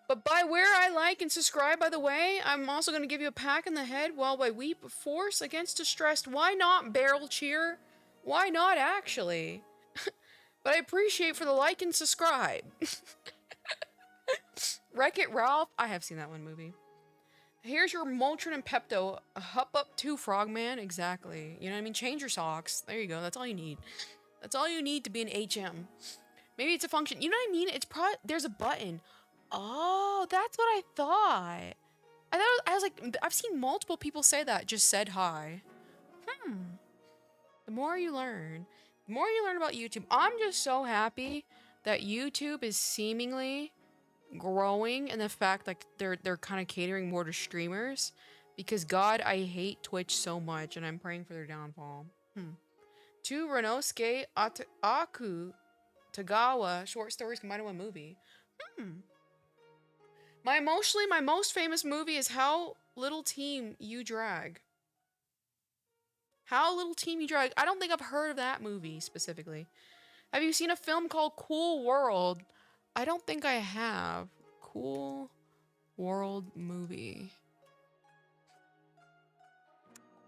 But by where I like and subscribe, by the way, I'm also going to give you a pack in the head while I weep force against distressed. Why not barrel cheer? Why not, actually? But I appreciate for the like and subscribe. Wreck-It Ralph. I have seen that one movie. Here's your Motrin and Pepto. Hup up to Frogman. Exactly. You know what I mean? Change your socks. There you go. That's all you need. That's all you need to be an HM. Maybe it's a function. You know what I mean? It's there's a button. Oh, that's what I thought. I was like, I've seen multiple people say that. Just said hi. The more you learn. The more you learn about YouTube. I'm just so happy that YouTube is seemingly growing, and the fact like they're kind of catering more to streamers, because God, I hate Twitch so much, and I'm praying for their downfall. Two Renosuke Aku Tagawa short stories combined in one movie. My most famous movie is How Little Team You Drag. How Little Team You Drag. I don't think I've heard of that movie specifically. Have you seen a film called Cool World? I don't think I have. Cool World movie.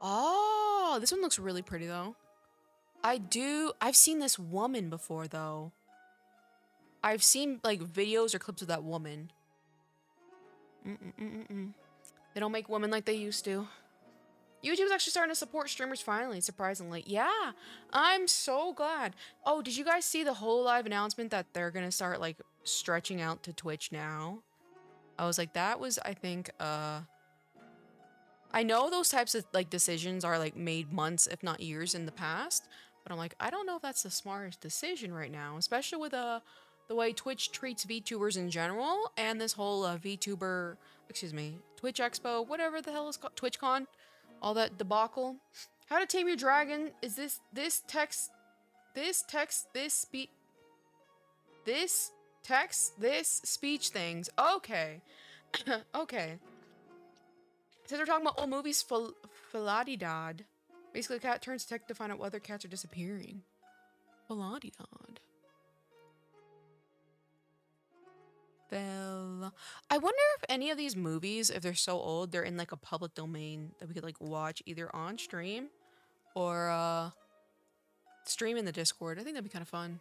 Oh, this one looks really pretty though. I've seen this woman before though. I've seen like videos or clips of that woman. They don't make women like they used to. YouTube's actually starting to support streamers finally, surprisingly. Yeah, I'm so glad. Oh, did you guys see the whole live announcement that they're gonna start like stretching out to Twitch now? I was like, that was, I think, I know those types of like decisions are like made months, if not years in the past, but I'm like, I don't know if that's the smartest decision right now, especially with the way Twitch treats VTubers in general, and this whole VTuber, Twitch Expo, whatever the hell is called, TwitchCon. All that debacle. How to Tame Your Dragon is this text speech things. Okay. Okay. So they're talking about old movies Faladidad. Basically a cat turns detective to find out whether cats are disappearing. Faladidad. I wonder if any of these movies, if they're so old, they're in like a public domain that we could like watch either on stream or stream in the Discord. I think that'd be kind of fun.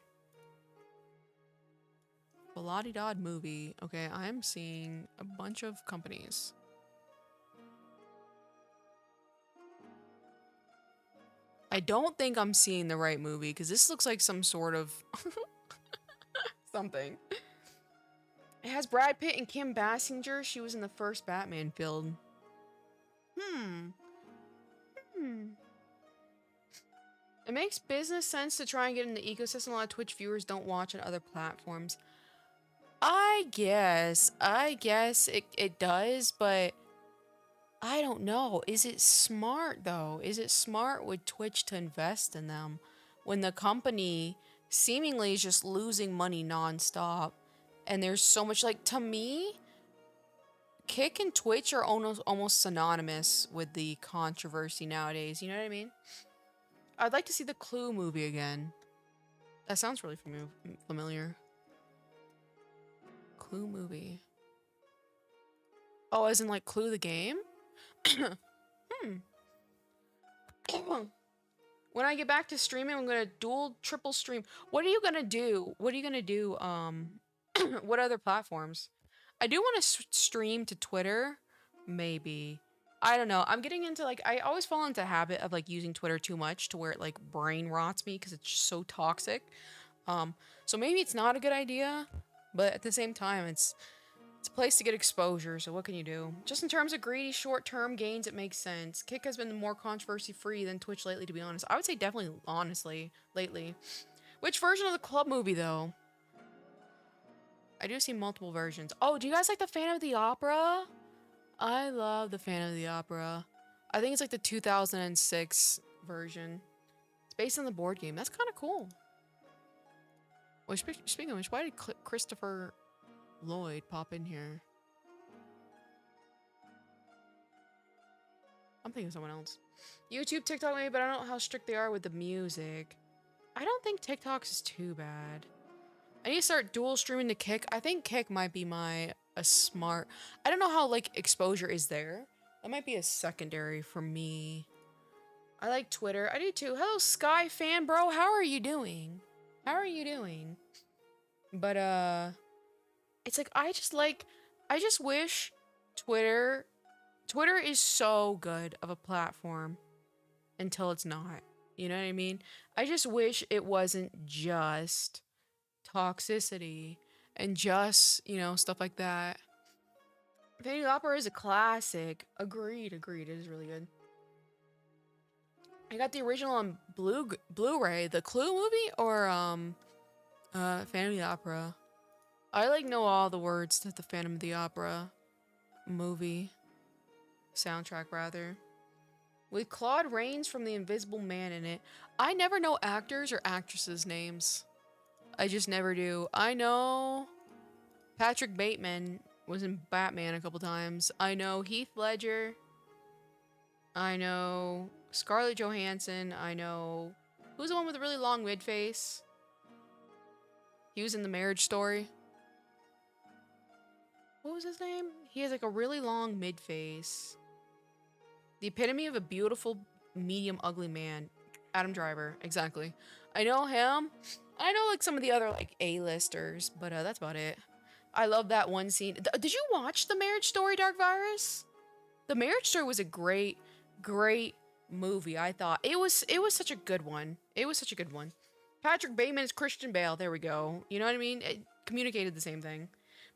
Blah-di-dod movie. Okay, I'm seeing a bunch of companies. I don't think I'm seeing the right movie because this looks like some sort of something. It has Brad Pitt and Kim Basinger. She was in the first Batman film. It makes business sense to try and get in the ecosystem. A lot of Twitch viewers don't watch on other platforms. I guess it does, but I don't know. Is it smart though? Is it smart with Twitch to invest in them when the company seemingly is just losing money nonstop? And there's so much, like, to me, Kick and Twitch are almost synonymous with the controversy nowadays. You know what I mean? I'd like to see the Clue movie again. That sounds really familiar. Clue movie. Oh, as in like Clue the game? When I get back to streaming, I'm gonna triple stream. What are you gonna do? What are you gonna do? What other platforms? I do want to stream to Twitter, maybe. I don't know. I'm getting into like, I always fall into a habit of like using Twitter too much to where it like brain rots me because it's just so toxic. So maybe it's not a good idea, but at the same time, it's a place to get exposure. So what can you do? Just in terms of greedy short-term gains, it makes sense. Kick has been more controversy-free than Twitch lately, to be honest. I would say definitely, honestly, lately. Which version of the club movie though? I do see multiple versions. Oh, do you guys like the Phantom of the Opera? I love the Phantom of the Opera. I think it's like the 2006 version. It's based on the board game. That's kind of cool. Well, speaking of which, why did Christopher Lloyd pop in here? I'm thinking of someone else. YouTube, TikTok maybe, but I don't know how strict they are with the music. I don't think TikTok's is too bad. I need to start dual streaming to Kick. I think Kick might be a smart... I don't know how, like, exposure is there. That might be a secondary for me. I like Twitter. I do too. Hello, Sky fan, bro. How are you doing? How are you doing? But, it's like, I just wish Twitter is so good of a platform until it's not. You know what I mean? I just wish it wasn't just toxicity and just, you know, stuff like that. Phantom of the Opera is a classic. Agreed. It is really good. I got the original on Blu-ray, the Clue movie, or Phantom of the Opera. I like know all the words to the Phantom of the Opera movie soundtrack rather. With Claude Rains from The Invisible Man in it. I never know actors or actresses' names. I just never do. I know Patrick Bateman was in Batman a couple times. I know Heath Ledger. I know Scarlett Johansson. I know... Who's the one with the really long mid-face? He was in The Marriage Story. What was his name? He has like a really long mid-face. The epitome of a beautiful, medium, ugly man. Adam Driver. Exactly. I know him. I know like some of the other like A-listers, but that's about it. I love that one scene. Did you watch The Marriage Story, Dark Virus? The Marriage Story was a great movie, I thought. It was such a good one. It was such a good one. Patrick Bateman is Christian Bale. There we go. You know what I mean? It communicated the same thing.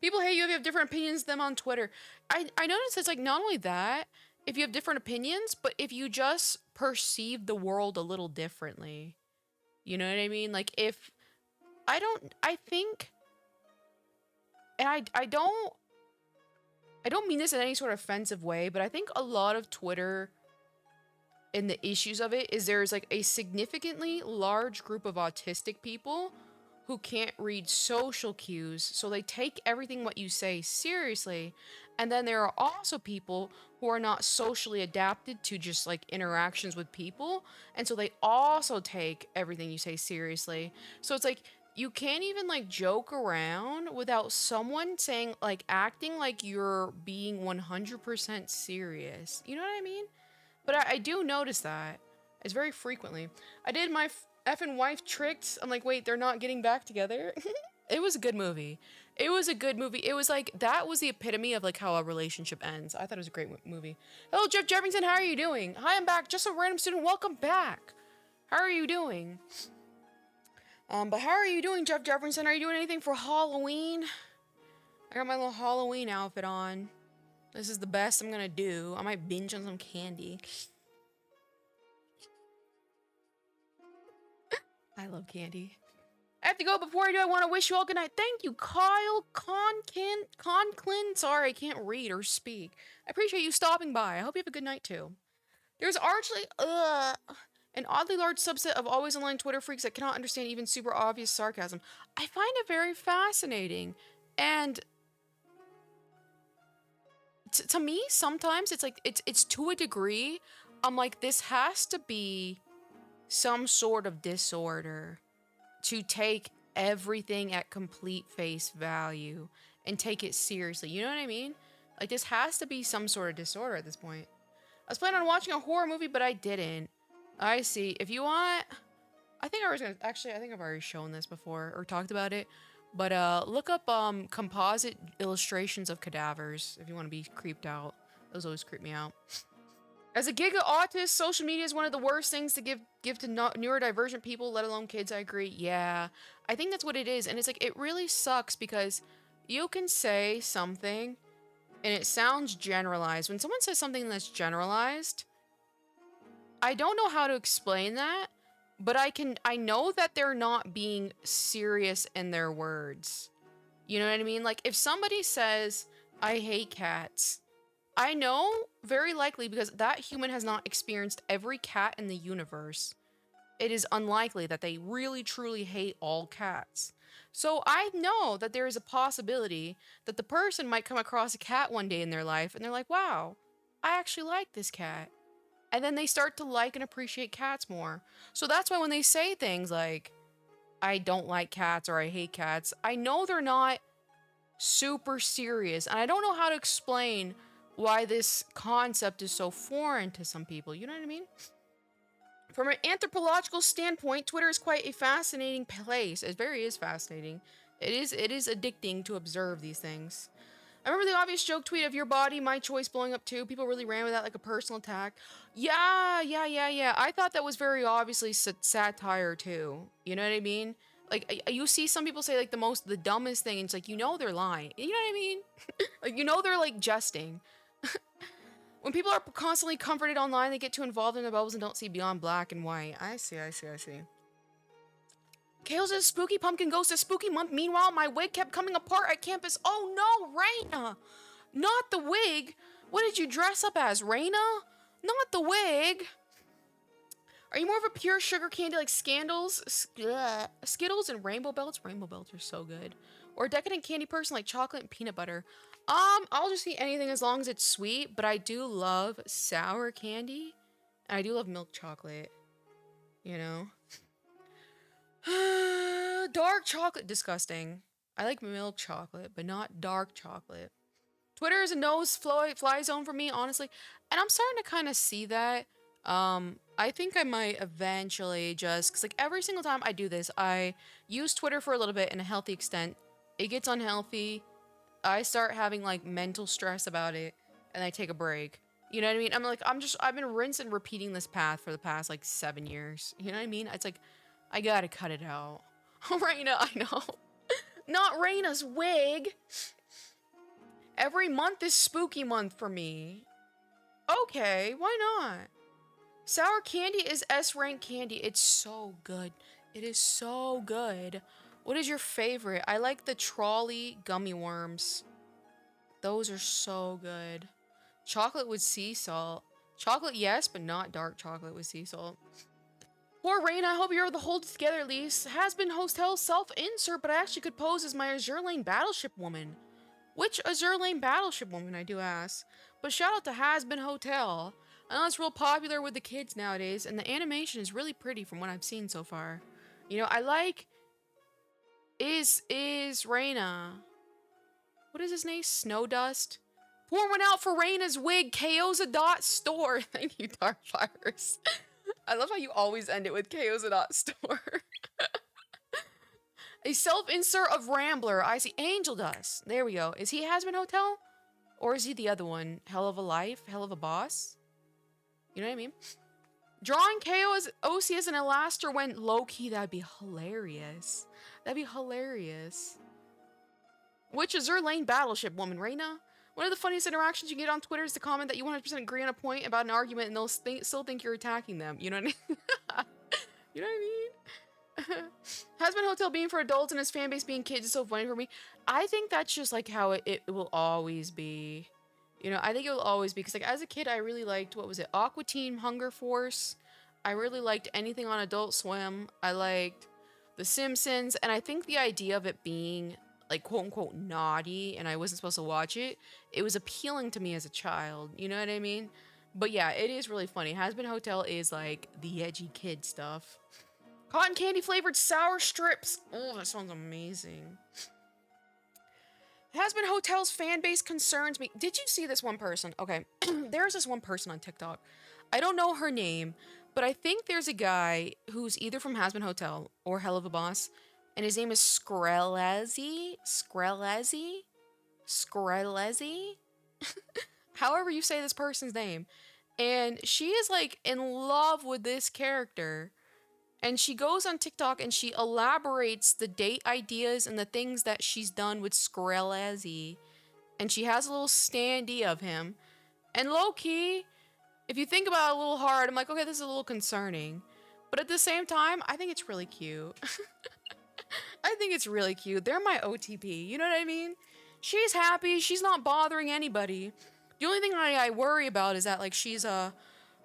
People hate you if you have different opinions than them on Twitter. I noticed it's like not only that, if you have different opinions, but if you just perceive the world a little differently. You know what I mean? Like if I think, and I don't mean this in any sort of offensive way, but I think a lot of Twitter and the issues of it is there's like a significantly large group of autistic people who can't read social cues, so they take everything what you say seriously. And then there are also people who are not socially adapted to just like interactions with people, and so they also take everything you say seriously. So it's like you can't even like joke around without someone saying like acting like you're being 100% serious. You know what I mean? But I do notice that. It's very frequently. I did my effing wife tricked. I'm like, wait, they're not getting back together? It was a good movie. It was a good movie. It was like, that was the epitome of like how a relationship ends. I thought it was a great movie. Hello, Jeff Jefferson. How are you doing? Hi, I'm back. Just a random student. Welcome back. How are you doing? But how are you doing, Jeff Jefferson? Are you doing anything for Halloween? I got my little Halloween outfit on. This is the best I'm gonna do. I might binge on some candy. I love candy. I have to go. Before I do, I want to wish you all good night. Thank you, Kyle Conklin. Sorry, I can't read or speak. I appreciate you stopping by. I hope you have a good night, too. There's actually, an oddly large subset of always online Twitter freaks that cannot understand even super obvious sarcasm. I find it very fascinating. And to me, sometimes it's like, it's to a degree, I'm like, this has to be some sort of disorder to take everything at complete face value and take it seriously. You know what I mean? Like, this has to be some sort of disorder at this point. I was planning on watching a horror movie, but I didn't. I see. If you want... I think I was gonna... Actually, I think I've already shown this before or talked about it. But look up composite illustrations of cadavers if you want to be creeped out. Those always creep me out. As a giga autist, social media is one of the worst things to give to neurodivergent people, let alone kids. I agree. Yeah, I think that's what it is. And it's like, it really sucks because you can say something and it sounds generalized. When someone says something that's generalized, I don't know how to explain that, but I know that they're not being serious in their words. You know what I mean? Like, if somebody says, I hate cats, I know Very likely because that human has not experienced every cat in the universe. It is unlikely that they really truly hate all cats. So I know that there is a possibility that the person might come across a cat one day in their life and they're like, wow, I actually like this cat. And then they start to like and appreciate cats more. So that's why when they say things like, I don't like cats or I hate cats, I know they're not super serious. And I don't know how to explain why this concept is so foreign to some people. You know what I mean? From an anthropological standpoint, Twitter is quite a fascinating place. It very is fascinating. It is addicting to observe these things. I remember the obvious joke tweet of your body, my choice blowing up too. People really ran with that like a personal attack. Yeah. I thought that was very obviously satire too. You know what I mean? Like you see some people say like the dumbest thing and it's like, you know, they're lying. You know what I mean? Like, you know, they're like jesting. When people are constantly comforted online, they get too involved in the bubbles and don't see beyond black and white. I see. Kale says spooky pumpkin ghost is spooky month. Meanwhile, my wig kept coming apart at campus. Oh no, Raina! Not the wig! What did you dress up as, Raina? Not the wig! Are you more of a pure sugar candy like Skittles and Rainbow Belts? Rainbow Belts are so good. Or a decadent candy person like chocolate and peanut butter? I'll just eat anything as long as it's sweet, but I do love sour candy. And I do love milk chocolate. You know? Dark chocolate, disgusting. I like milk chocolate, but not dark chocolate. Twitter is a fly zone for me, honestly. And I'm starting to kind of see that. I think I might eventually just, because like every single time I do this, I use Twitter for a little bit in a healthy extent. It gets unhealthy. I start having like mental stress about it, and I take a break. You know what I mean? I've been rinsing and repeating this path for the past like 7 years. You know what I mean? It's like, I gotta cut it out. Raina, I know. Not Raina's wig. Every month is spooky month for me. Okay, why not? Sour candy is S-rank candy. It's so good. It is so good. What is your favorite? I like the trolley gummy worms. Those are so good. Chocolate with sea salt. Chocolate, yes, but not dark chocolate with sea salt. Poor Rain, I hope you're able to hold it together at least. Has been Hostel self-insert, but I actually could pose as my Azure Lane Battleship Woman. Which Azure Lane Battleship Woman, I do ask. But shout out to Has Been Hotel. I know it's real popular with the kids nowadays, and the animation is really pretty from what I've seen so far. You know, I like... Is Raina. What is his name? Snowdust? Pour one out for Raina's wig. Store. Thank you, Dark Virus. I love how you always end it with Store. A self-insert of Rambler. I see Angel Dust. There we go. Is he Has Been Hotel? Or is he the other one? Hell of a Life? Hell of a Boss? You know what I mean? Drawing KO as OC as an Elaster when low-key, that'd be hilarious. That'd be hilarious. Which Azure Lane Battleship Woman, Reina? One of the funniest interactions you get on Twitter is the comment that you 100% agree on a point about an argument and they'll still think you're attacking them. You know what I mean? You know what I mean? Has Been Hotel being for adults and his fan base being kids is so funny for me. I think that's just like how it will always be. You know, I think it will always be. Because like as a kid, I really liked, what was it? Aqua Teen Hunger Force. I really liked anything on Adult Swim. I liked The Simpsons. And I think the idea of it being like quote unquote naughty and I wasn't supposed to watch it, it was appealing to me as a child. You know what I mean? But yeah, it is really funny. Has Been Hotel is like the edgy kid stuff. Cotton candy flavored sour strips. Oh, that sounds amazing. Has Been Hotel's fan base concerns me. Did you see this one person? Okay, there's this one person on TikTok. I don't know her name, but I think there's a guy who's either from Has Been Hotel or Hell of a Boss, and his name is Skrelezi? However you say this person's name. And she is like in love with this character. And she goes on TikTok and she elaborates the date ideas and the things that she's done with Skrelezi. And she has a little standee of him. And low-key, if you think about it a little hard, I'm like, okay, this is a little concerning. But at the same time, I think it's really cute. I think it's really cute. They're my OTP, you know what I mean? She's happy, she's not bothering anybody. The only thing I worry about is that, like, she's,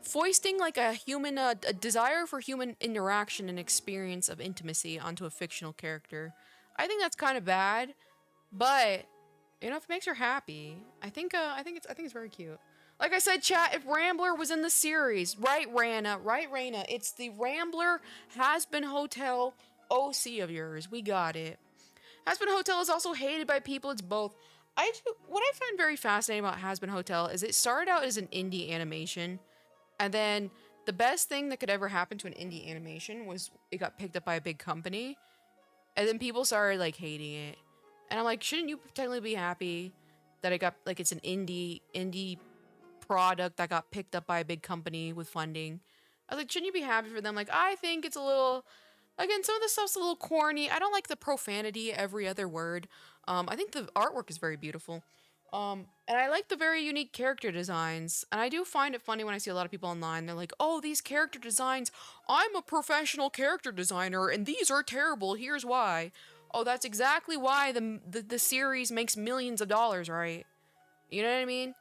foisting, like, a human, a desire for human interaction and experience of intimacy onto a fictional character. I think that's kind of bad, but, you know, if it makes her happy, I think it's very cute. Like I said, chat, if Rambler was in the series, right, Raina, it's the Rambler Has-Been Hotel OC of yours. We got it. Has-Been Hotel is also hated by people. It's both. What I find very fascinating about Has-Been Hotel is it started out as an indie animation, and then the best thing that could ever happen to an indie animation was it got picked up by a big company, and then people started, like, hating it. And I'm like, shouldn't you technically be happy that it got, like, it's an indie product that got picked up by a big company with funding? I was like, shouldn't you be happy for them? Like, I think it's a little, again, some of the stuff's a little corny. I don't like the profanity every other word. I think the artwork is very beautiful. And I like the very unique character designs. And I do find it funny when I see a lot of people online. They're like, oh, these character designs, I'm a professional character designer, and these are terrible. Here's why. Oh, that's exactly why the series makes millions of dollars, right? You know what I mean?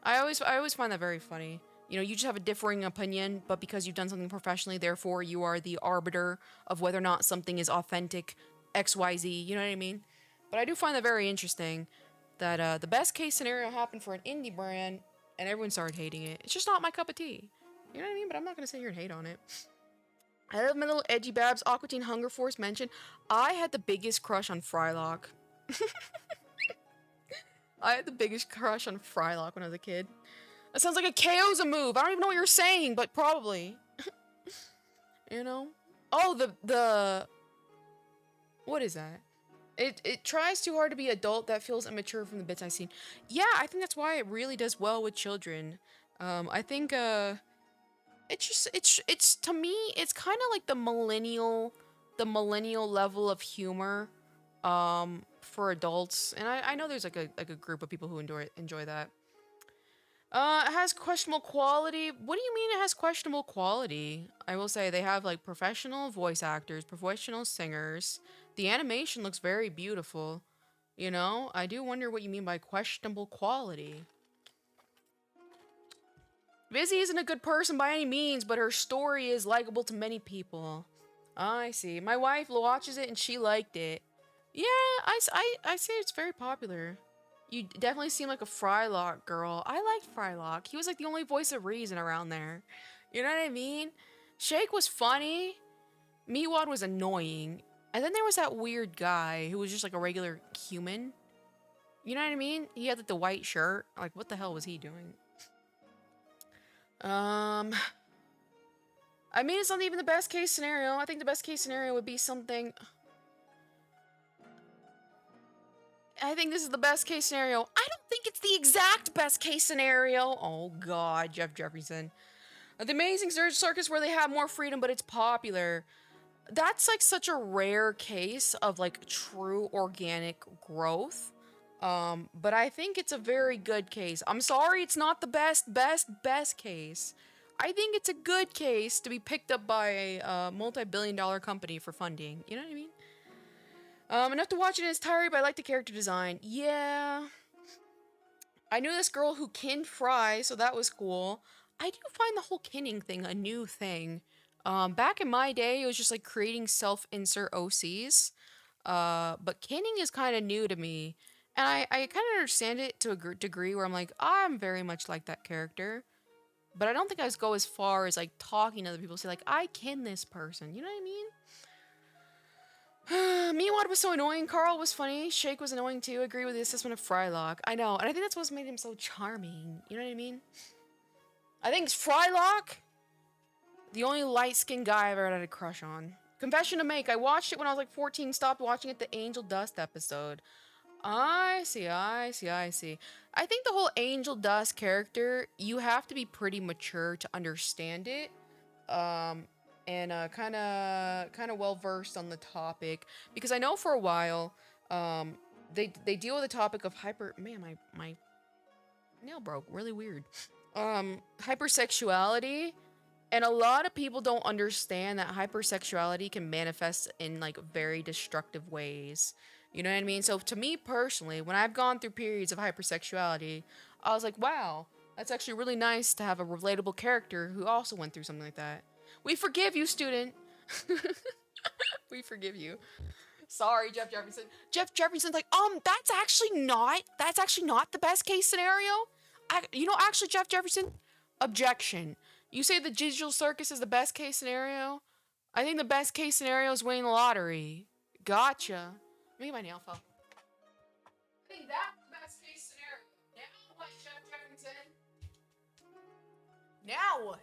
I always find that very funny. You know, you just have a differing opinion, but because you've done something professionally, therefore you are the arbiter of whether or not something is authentic, XYZ, you know what I mean? But I do find that very interesting that the best case scenario happened for an indie brand and everyone started hating it. It's just not my cup of tea. You know what I mean? But I'm not going to sit here and hate on it. I love my little edgy babs. Aqua Teen Hunger Force mentioned. I had the biggest crush on Frylock. I had the biggest crush on Frylock when I was a kid. That sounds like a KO's move. I don't even know what you're saying, but probably. You know? Oh, the... What is that? It tries too hard to be adult. That feels immature from the bits I've seen. Yeah, I think that's why it really does well with children. I think, it's to me, it's kind of like the millennial level of humor, for adults. And I know there's like a group of people who enjoy that. It has questionable quality. What do you mean it has questionable quality? I will say they have, like, professional voice actors, professional singers. The animation looks very beautiful. You know? I do wonder what you mean by questionable quality. Vizzy isn't a good person by any means, but her story is likable to many people. I see. My wife watches it and she liked it. Yeah, I say it's very popular. You definitely seem like a Frylock girl. I liked Frylock. He was like the only voice of reason around there. You know what I mean? Shake was funny. Miwad was annoying. And then there was that weird guy who was just like a regular human. You know what I mean? He had like the white shirt. Like, what the hell was he doing? I mean, it's not even the best case scenario. I think the best case scenario would be something... I think this is the best case scenario. I don't think it's the exact best case scenario. Oh god, Jeff Jefferson. The Amazing Circus where they have more freedom, but it's popular. That's like such a rare case of like true organic growth. But I think it's a very good case. I'm sorry it's not the best case. I think it's a good case to be picked up by a multi-billion-dollar company for funding. You know what I mean? Enough to watch it in its entirety, but I like the character design. Yeah. I knew this girl who kinned Fry, so that was cool. I do find the whole kinning thing a new thing. Back in my day, it was just like creating self-insert OCs. But kinning is kind of new to me. And I kind of understand it to a degree where I'm like, I'm very much like that character. But I don't think I would go as far as like talking to other people, say like, I kin this person. You know what I mean? Miwad was so annoying. Carl was funny. Shake was annoying too. Agree with the assessment of Frylock. I know, and I think that's what's made him so charming. You know what I mean? I think Frylock, the only light-skinned guy I've ever had a crush on. Confession to make, I watched it when I was like 14, stopped watching it the Angel Dust episode. I see. I think the whole Angel Dust character, you have to be pretty mature to understand it. And kind of well versed on the topic, because I know for a while they deal with the topic of my nail broke really weird, hypersexuality, and a lot of people don't understand that hypersexuality can manifest in like very destructive ways. You know what I mean? So to me personally, when I've gone through periods of hypersexuality, I was like, wow, that's actually really nice to have a relatable character who also went through something like that. We forgive you, student. We forgive you. Sorry, Jeff Jefferson. Jeff Jefferson's like, that's actually not the best case scenario. Actually, Jeff Jefferson, objection. You say the digital circus is the best case scenario? I think the best case scenario is winning the lottery. Gotcha. Maybe my nail fell. I think that's the best case scenario. Now what, Jeff Jefferson? Now what?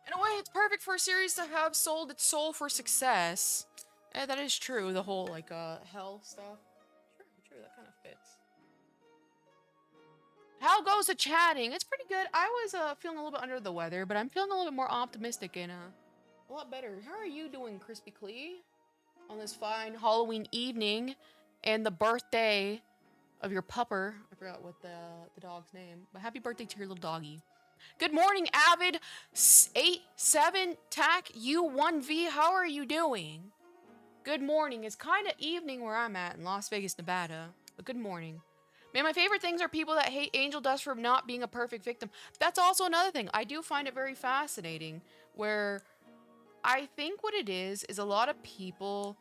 In a way, it's perfect for a series to have sold its soul for success. Yeah, that is true. The whole, like, hell stuff. True, that kind of fits. How goes the chatting? It's pretty good. I was, feeling a little bit under the weather, but I'm feeling a little bit more optimistic and, a lot better. How are you doing, Crispy Clee? On this fine Halloween evening and the birthday of your pupper. I forgot what the dog's name, but happy birthday to your little doggy. Good morning, Avid 87 TAC U1V. How are you doing? Good morning. It's kind of evening where I'm at in Las Vegas, Nevada, but good morning. Man, my favorite things are people that hate Angel Dust for not being a perfect victim. That's also another thing. I do find it very fascinating where I think what it is a lot of people,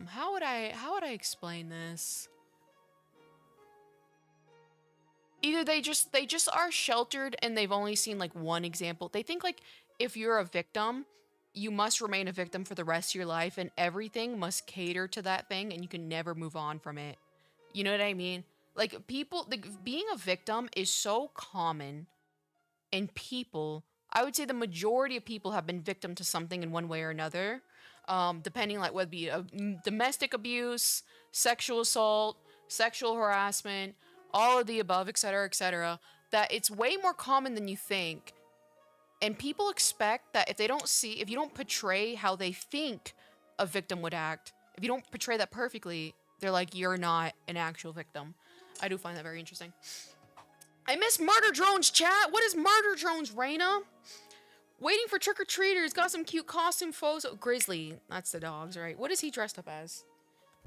how would I explain this? Either they just are sheltered and they've only seen like one example. They think like if you're a victim, you must remain a victim for the rest of your life and everything must cater to that thing and you can never move on from it. You know what I mean? Like people, being a victim is so common in people. I would say the majority of people have been victim to something in one way or another, depending like whether it be domestic abuse, sexual assault, sexual harassment, all of the above, etc., that it's way more common than you think. And people expect that if you don't portray how they think a victim would act, if you don't portray that perfectly, they're like, you're not an actual victim. I do find that very interesting. I miss Murder Drones, chat. What is Murder Drones, Raina? Waiting for trick-or-treaters. Got some cute costume photos. Oh, Grizzly. That's the dogs, right? What is he dressed up as?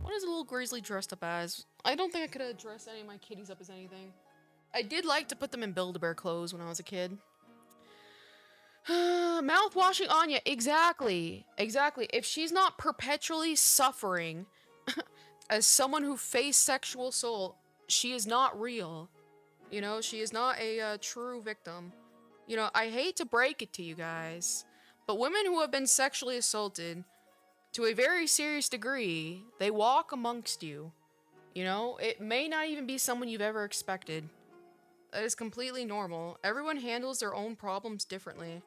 What is a little Grizzly dressed up as? I don't think I could have dressed any of my kitties up as anything. I did like to put them in Build-A-Bear clothes when I was a kid. Mouth-washing Anya. Exactly. Exactly. If she's not perpetually suffering as someone who faced sexual assault, she is not real. You know, she is not a true victim. You know, I hate to break it to you guys, but women who have been sexually assaulted to a very serious degree, they walk amongst you. You know, it may not even be someone you've ever expected. That is completely normal. Everyone handles their own problems differently.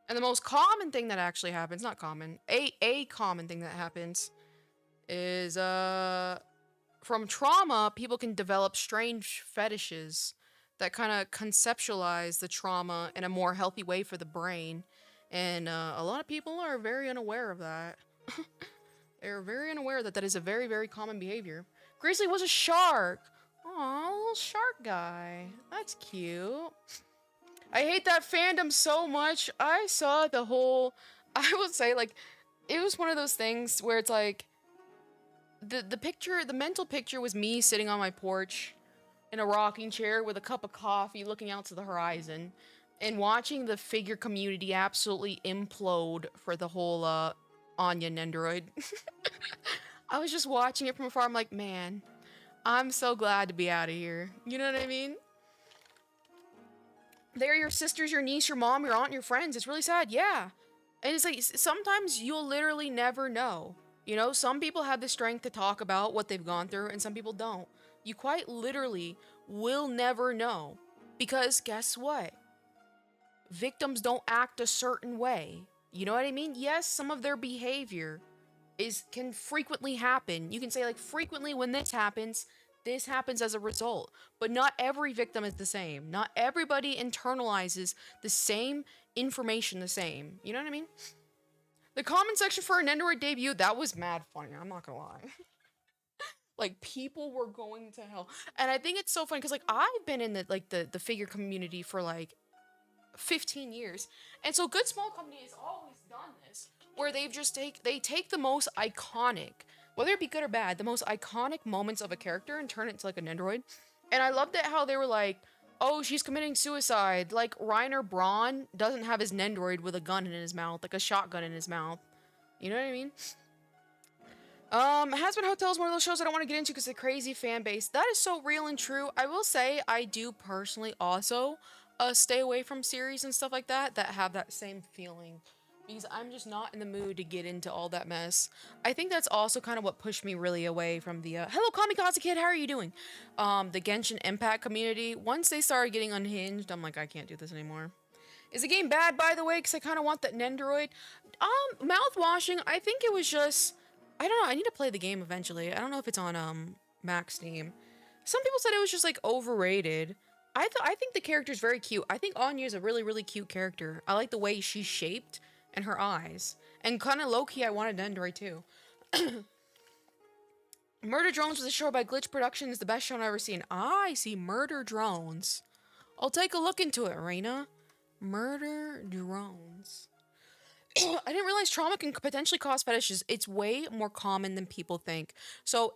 And the most common thing that actually happens, not common, a common thing that happens is, from trauma, people can develop strange fetishes that kind of conceptualize the trauma in a more healthy way for the brain. And a lot of people are very unaware of that. They're very unaware that that is a very, very common behavior. Grizzly was a shark. Aw, little shark guy. That's cute. I hate that fandom so much. I saw the whole... I would say, like, it was one of those things where it's like... The mental picture was me sitting on my porch in a rocking chair with a cup of coffee looking out to the horizon and watching the figure community absolutely implode for the whole Anya Nendoroid. I was just watching it from afar. I'm like, man, I'm so glad to be out of here. You know what I mean? They're your sisters, your niece, your mom, your aunt, your friends. It's really sad. Yeah. And it's like, sometimes you'll literally never know. You know, some people have the strength to talk about what they've gone through and some people don't. You quite literally will never know. Because guess what? Victims don't act a certain way. You know what I mean? Yes, some of their behavior can frequently happen. You can say, like, frequently when this happens as a result. But not every victim is the same. Not everybody internalizes the same information the same. You know what I mean? The comment section for an Nendoroid debut, that was mad funny. I'm not gonna lie. Like, people were going to hell. And I think it's so funny because, like, I've been in the figure community for, like, 15 years. And so Good Small Company has always done this, where they take the most iconic, whether it be good or bad, the most iconic moments of a character and turn it into, like, a Nendoroid. And I loved it how they were like, oh, she's committing suicide. Like, Reiner Braun doesn't have his Nendoroid with a gun in his mouth, like a shotgun in his mouth. You know what I mean? Hazbin Hotel is one of those shows I don't want to get into because of the crazy fan base. That is so real and true. I will say I do personally also stay away from series and stuff like that have that same feeling. Because I'm just not in the mood to get into all that mess. I think that's also kind of what pushed me really away from the, hello Kamikaze Kid, how are you doing? The Genshin Impact community. Once they started getting unhinged, I'm like, I can't do this anymore. Is the game bad, by the way? Because I kind of want that Nendoroid. Mouthwashing, I think it was just... I don't know, I need to play the game eventually. I don't know if it's on, Max Steam. Some people said it was just, like, overrated. I think the character's very cute. I think Anya is a really, really cute character. I like the way she's shaped and her eyes. And kind of low-key, I wanted Nendoroid, too. Murder Drones was a show by Glitch Productions, the best show I've ever seen. I see Murder Drones. I'll take a look into it, Reina. Murder Drones. I didn't realize trauma can potentially cause fetishes. It's way more common than people think. So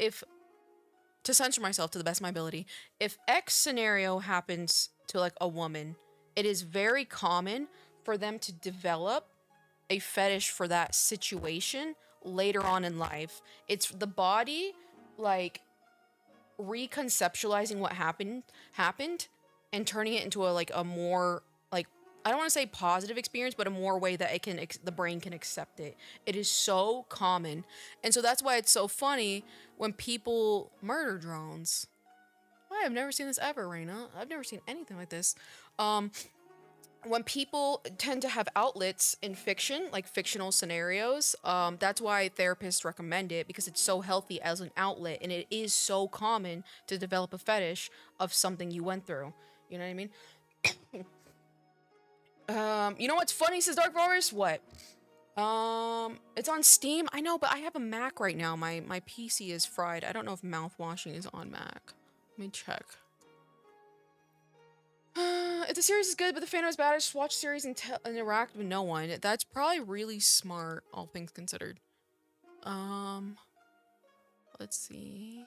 to censor myself to the best of my ability, if X scenario happens to like a woman, it is very common for them to develop a fetish for that situation later on in life. It's the body like reconceptualizing what happened and turning it into a more like, I don't want to say positive experience, but a more way that it can the brain can accept it. It is so common. And so that's why it's so funny when people murder drones. I have never seen this ever, Reina. I've never seen anything like this. When people tend to have outlets in fiction, like fictional scenarios, that's why therapists recommend it, because it's so healthy as an outlet, and it is so common to develop a fetish of something you went through. You know what I mean? You know what's funny, says Dark Forest? What? It's on Steam. I know, but I have a Mac right now. My PC is fried. I don't know if mouthwashing is on Mac. Let me check. If the series is good, but the fandom is bad, just watch the series and interact with no one. That's probably really smart, all things considered. Let's see.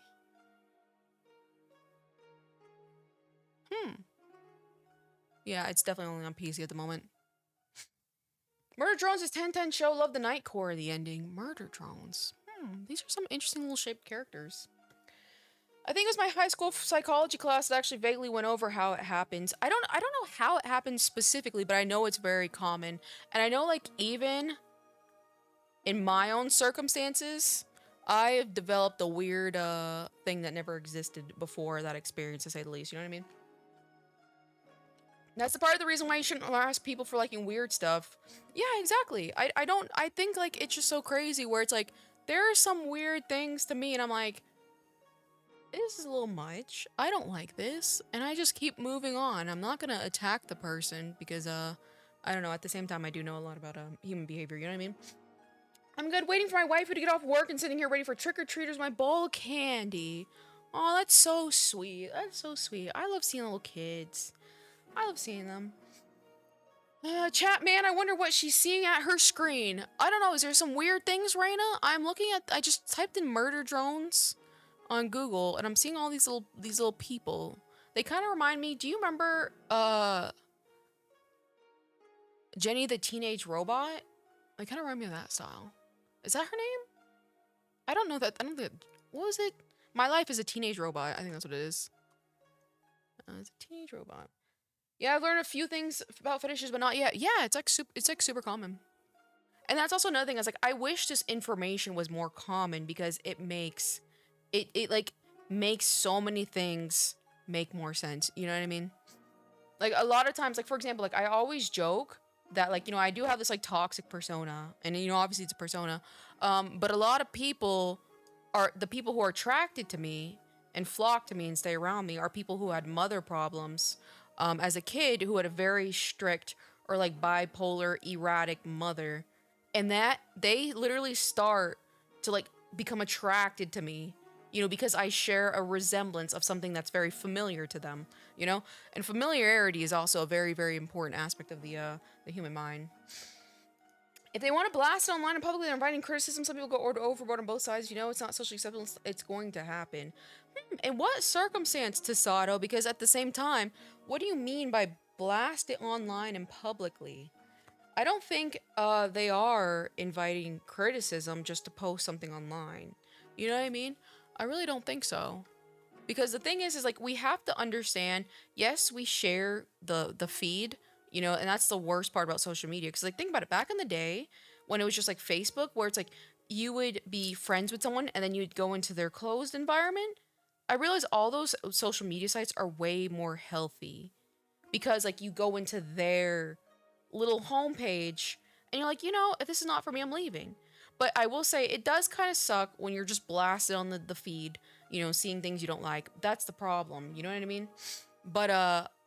Yeah, it's definitely only on PC at the moment. Murder Drones is 10/10 show. Love the night core of the ending. Murder Drones. These are some interesting little shaped characters. I think it was my high school psychology class that actually vaguely went over how it happens. I don't know how it happens specifically, but I know it's very common. And I know, like, even in my own circumstances, I have developed a weird thing that never existed before that experience, to say the least. You know what I mean? That's the part of the reason why you shouldn't ask people for liking weird stuff. Yeah, exactly. I think, like, it's just so crazy where it's like, there are some weird things to me, and I'm like, this is a little much. I don't like this. And I just keep moving on. I'm not gonna attack the person because, I don't know, at the same time, I do know a lot about, human behavior, you know what I mean? I'm good, waiting for my waifu to get off work and sitting here ready for trick-or-treaters, my bowl of candy. Oh, that's so sweet. That's so sweet. I love seeing little kids. I love seeing them. Chat, man, I wonder what she's seeing at her screen. I don't know, is there some weird things, Reina? I just typed in murder drones on Google, and I'm seeing all these little people. They kind of remind me, do you remember, Jenny the Teenage Robot? They kind of remind me of that style. Is that her name? I don't know that, what was it? My Life is a Teenage Robot, I think that's what it is. It's a teenage robot. Yeah, I've learned a few things about fetishes, but not yet. Yeah, it's like super common. And that's also another thing. I was like, I wish this information was more common because it makes so many things make more sense. You know what I mean? Like, a lot of times, like, for example, like, I always joke that, like, you know, I do have this, like, toxic persona. And, you know, obviously it's a persona. But a lot of people the people who are attracted to me and flock to me and stay around me are people who had mother problems. As a kid who had a very strict or like bipolar, erratic mother. And that they literally start to like become attracted to me, you know, because I share a resemblance of something that's very familiar to them, you know? And familiarity is also a very, very important aspect of the human mind. If they want to blast it online and publicly, they're inviting criticism. Some people go overboard on both sides. You know, it's not socially acceptable. It's going to happen. In what circumstance, Tasato? Because at the same time, what do you mean by blast it online and publicly? I don't think they are inviting criticism just to post something online. You know what I mean? I really don't think so. Because the thing is like we have to understand, yes, we share the feed, you know, and that's the worst part about social media. Because like think about it, back in the day when it was just like Facebook, where it's like you would be friends with someone and then you'd go into their closed environment. I realize all those social media sites are way more healthy because like you go into their little homepage and you're like, you know, if this is not for me, I'm leaving. But I will say it does kind of suck when you're just blasted on the feed, you know, seeing things you don't like. That's the problem. You know what I mean? But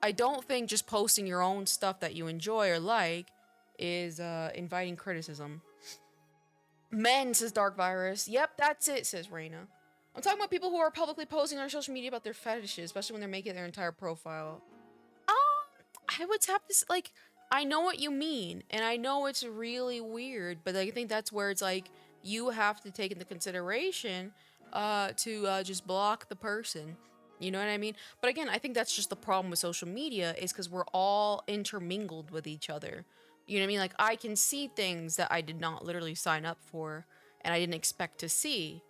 I don't think just posting your own stuff that you enjoy or like is inviting criticism. Men, says Dark Virus. Yep, that's it, says Reina. I'm talking about people who are publicly posting on social media about their fetishes, especially when they're making their entire profile. I would tap this, like, I know what you mean, and I know it's really weird, but I think that's where it's like, you have to take into consideration to just block the person. You know what I mean? But again, I think that's just the problem with social media is because we're all intermingled with each other. You know what I mean? Like, I can see things that I did not literally sign up for and I didn't expect to see.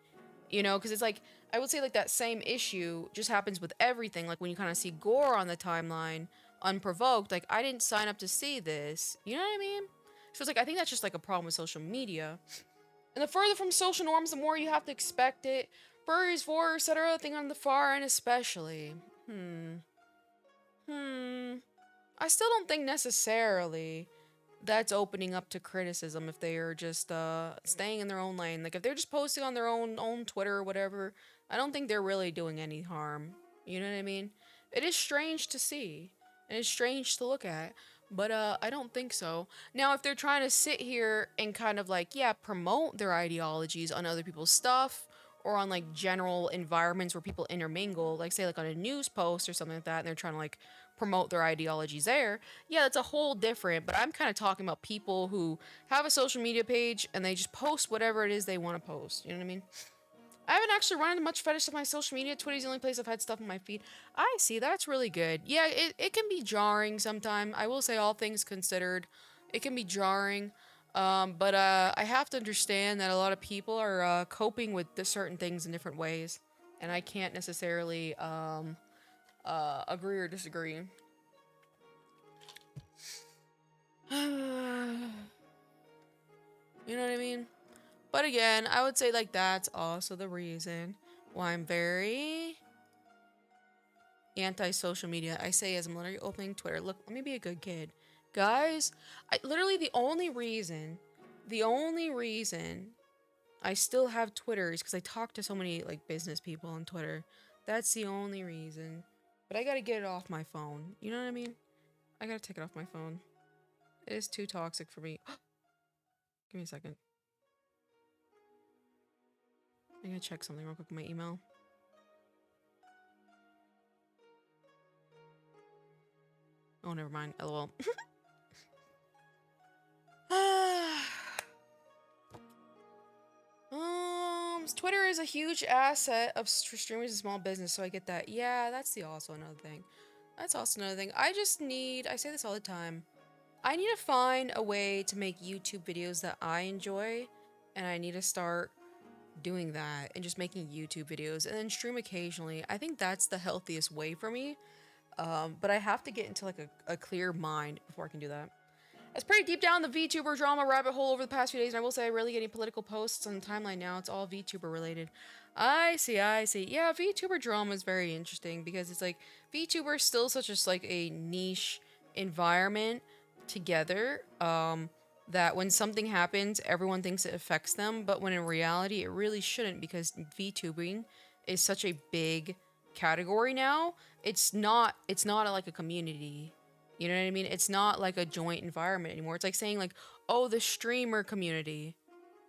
You know, because it's like, I would say like that same issue just happens with everything. Like when you kind of see gore on the timeline unprovoked, like I didn't sign up to see this. You know what I mean? So it's like, I think that's just like a problem with social media. And the further from social norms, the more you have to expect it. Furries, vor, etc. Thing on the far end especially. I still don't think necessarily that's opening up to criticism if they are just staying in their own lane. Like if they're just posting on their own Twitter or whatever, I don't think they're really doing any harm. You know what I mean? It is strange to see and it's strange to look at, but I don't think so. Now if they're trying to sit here and kind of like, yeah, promote their ideologies on other people's stuff or on like general environments where people intermingle, like say like on a news post or something like that, and they're trying to like promote their ideologies there, yeah, that's a whole different. But I'm kind of talking about people who have a social media page and they just post whatever it is they want to post. You know what I mean? I haven't actually run into much fetish of my social media. Twitter's the only place I've had stuff in my feed. I see, that's really good. Yeah, it can be jarring sometimes. I will say, all things considered, it can be jarring. But I have to understand that a lot of people are coping with certain things in different ways. And I can't necessarily agree or disagree. You know what I mean? But again, I would say like that's also the reason why I'm very anti-social media. I say as I'm literally opening Twitter, look, let me be a good kid. Guys, literally the only reason I still have Twitter is because I talk to so many like business people on Twitter. That's the only reason. But I gotta get it off my phone. You know what I mean? I gotta take it off my phone. It is too toxic for me. Give me a second. I'm gonna check something real quick in my email. Oh, never mind. LOL. Twitter is a huge asset of streamers and small business, so I get that. Yeah, that's also another thing. That's also another thing. I say this all the time. I need to find a way to make YouTube videos that I enjoy, and I need to start doing that and just making YouTube videos and then stream occasionally. I think that's the healthiest way for me. But I have to get into like a clear mind before I can do that. It's pretty deep down the VTuber drama rabbit hole over the past few days, and I will say I rarely get any political posts on the timeline now. It's all VTuber related. I see. Yeah, VTuber drama is very interesting because it's like VTuber is still such a niche environment together. That when something happens, everyone thinks it affects them, but when in reality, it really shouldn't because VTubing is such a big category now. It's not like a community. You know what I mean? It's not like a joint environment anymore. It's like saying like, oh, the streamer community.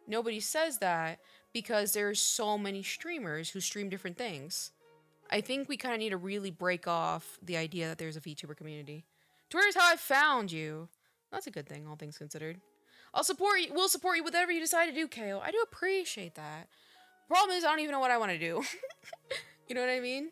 Nobody says that because there's so many streamers who stream different things. I think we kind of need to really break off the idea that there's a VTuber community. Twitter's how I found you. That's a good thing, all things considered. I'll support you. We'll support you with whatever you decide to do, KO. I do appreciate that. Problem is, I don't even know what I want to do. You know what I mean?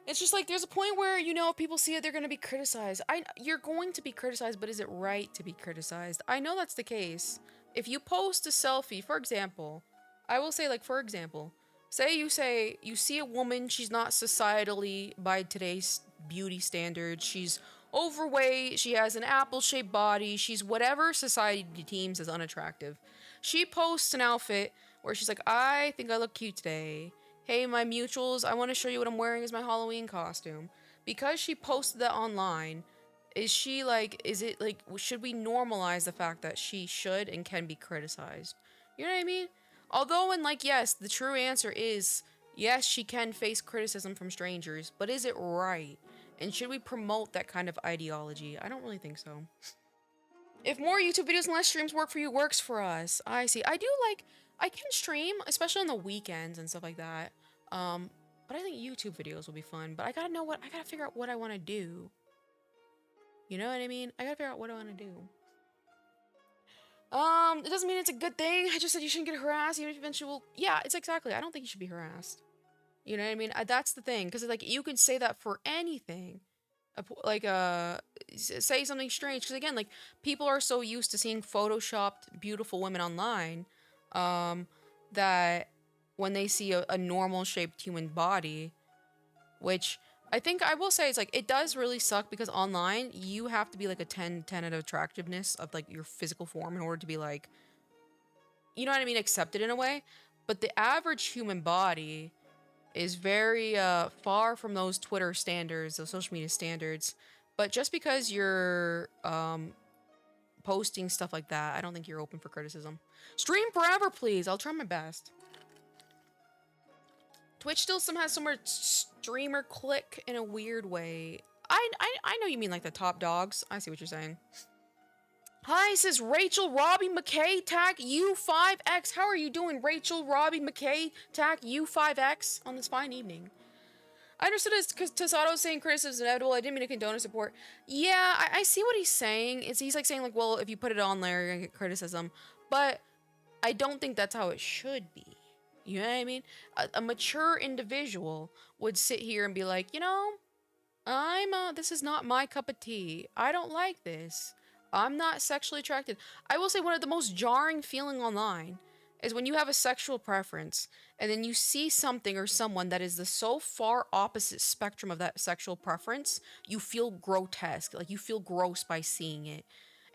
It's just like there's a point where, you know, if people see it, they're going to be criticized. You're going to be criticized, but is it right to be criticized? I know that's the case. If you post a selfie, for example, I will say, like, for example, say you see a woman, she's not societally by today's beauty standards, she's overweight, she has an apple-shaped body, she's whatever society deems as unattractive. She posts an outfit where she's like, I think I look cute today. Hey, my mutuals, I want to show you what I'm wearing as my Halloween costume. Because she posted that online, is it like, should we normalize the fact that she should and can be criticized? You know what I mean? Although, and like, yes, the true answer is, yes, she can face criticism from strangers, but is it right? And should we promote that kind of ideology? I don't really think so. If more YouTube videos and less streams work for you, works for us. I see. I can stream, especially on the weekends and stuff like that. But I think YouTube videos will be fun. But I gotta figure out what I want to do. You know what I mean? I gotta figure out what I want to do. It doesn't mean it's a good thing. I just said you shouldn't get harassed, even if eventually will. Yeah, it's exactly. I don't think you should be harassed. You know what I mean? That's the thing. Because, like, you could say that for anything. Say something strange. Because, again, like, people are so used to seeing photoshopped, beautiful women online, that when they see a normal-shaped human body, which I think I will say it's like, it does really suck because online, you have to be like a 10 out of attractiveness of like your physical form in order to be like, you know what I mean, accepted in a way. But the average human body is very far from those Twitter standards, those social media standards. But just because you're posting stuff like that, I don't think you're open for criticism. Stream forever, please. I'll try my best. Twitch still has some more streamer click in a weird way. I know you mean like the top dogs. I see what you're saying. Hi, says Rachel Robbie McKay, tag U5X. How are you doing, Rachel Robbie McKay, tag U5X on this fine evening? I understood it because Tasato's saying criticism is inevitable. I didn't mean to condone or support. Yeah, I see what he's saying. He's like saying like, well, if you put it on there, you're gonna get criticism. But I don't think that's how it should be. You know what I mean? A mature individual would sit here and be like, you know, this is not my cup of tea. I don't like this. I'm not sexually attracted. I will say one of the most jarring feeling online is when you have a sexual preference and then you see something or someone that is the so far opposite spectrum of that sexual preference, you feel grotesque. Like you feel gross by seeing it.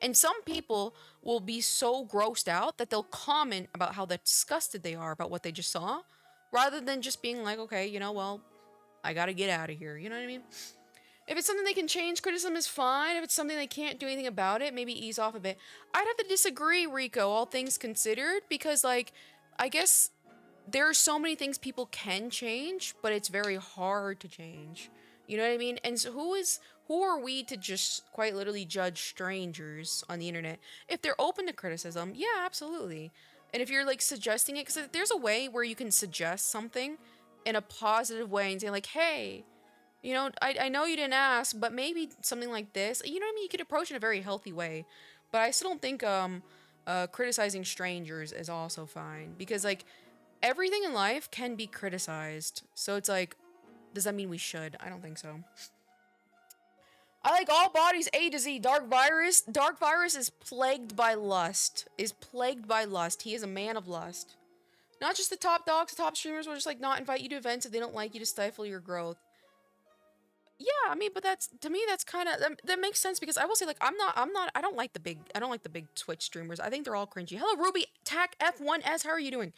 And some people will be so grossed out that they'll comment about how disgusted they are about what they just saw, rather than just being like, okay, you know, well, I gotta get out of here. You know what I mean? If it's something they can change, criticism is fine. If it's something they can't do anything about it, maybe ease off a bit. I'd have to disagree, Rico, all things considered, because, like, I guess there are so many things people can change, but it's very hard to change. You know what I mean? And so who are we to just quite literally judge strangers on the internet? If they're open to criticism, yeah, absolutely. And if you're like suggesting it, because there's a way where you can suggest something in a positive way and say like, hey, you know, I know you didn't ask, but maybe something like this, you know what I mean? You could approach it in a very healthy way. But I still don't think criticizing strangers is also fine, because like everything in life can be criticized. So it's like, does that mean we should? I don't think so. I like all bodies A to Z. Dark Virus. Dark Virus is plagued by lust. He is a man of lust. Not just the top dogs, the top streamers will just like not invite you to events if they don't like you to stifle your growth. Yeah, I mean, but that's, to me, that's kind of, that makes sense, because I will say, like, I don't like the big Twitch streamers. I think they're all cringy. Hello, Ruby, Tac F1S, how are you doing?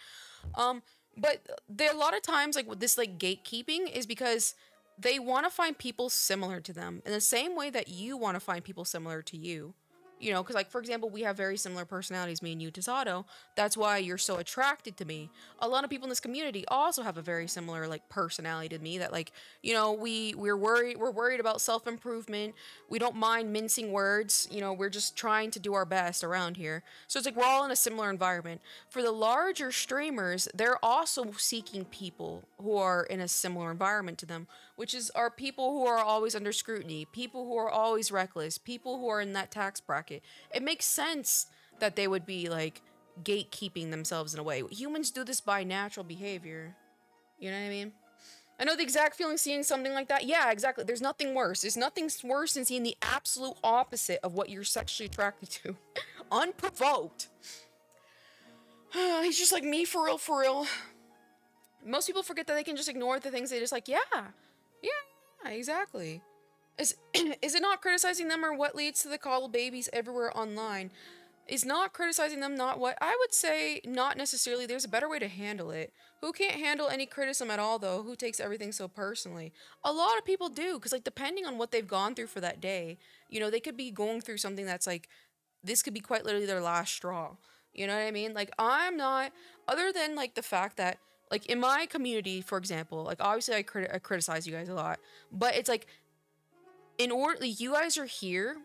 But there a lot of times, like, with this, like, gatekeeping is because they want to find people similar to them in the same way that you want to find people similar to you. You know, because, like, for example, we have very similar personalities, me and you, Tasato. That's why you're so attracted to me. A lot of people in this community also have a very similar, like, personality to me that, like, you know, we're worried about self-improvement. We don't mind mincing words. You know, we're just trying to do our best around here. So it's like we're all in a similar environment. For the larger streamers, they're also seeking people who are in a similar environment to them, which are people who are always under scrutiny, people who are always reckless, people who are in that tax bracket. It makes sense that they would be like gatekeeping themselves in a way. Humans do this by natural behavior. You know what I mean? I know the exact feeling seeing something like that. Yeah, exactly. There's nothing worse. There's nothing worse than seeing the absolute opposite of what you're sexually attracted to. Unprovoked. He's just like me for real, for real. Most people forget that they can just ignore the things they just like, yeah, exactly. Is it not criticizing them or what leads to the coddled babies everywhere online? Is not criticizing them not what? I would say not necessarily. There's a better way to handle it. Who can't handle any criticism at all, though? Who takes everything so personally? A lot of people do, because, like, depending on what they've gone through for that day, you know, they could be going through something that's, like, this could be quite literally their last straw. You know what I mean? Like, I'm not, other than, like, the fact that, like, in my community, for example, like, obviously I criticize you guys a lot, but it's, like, in order, like, you guys are here,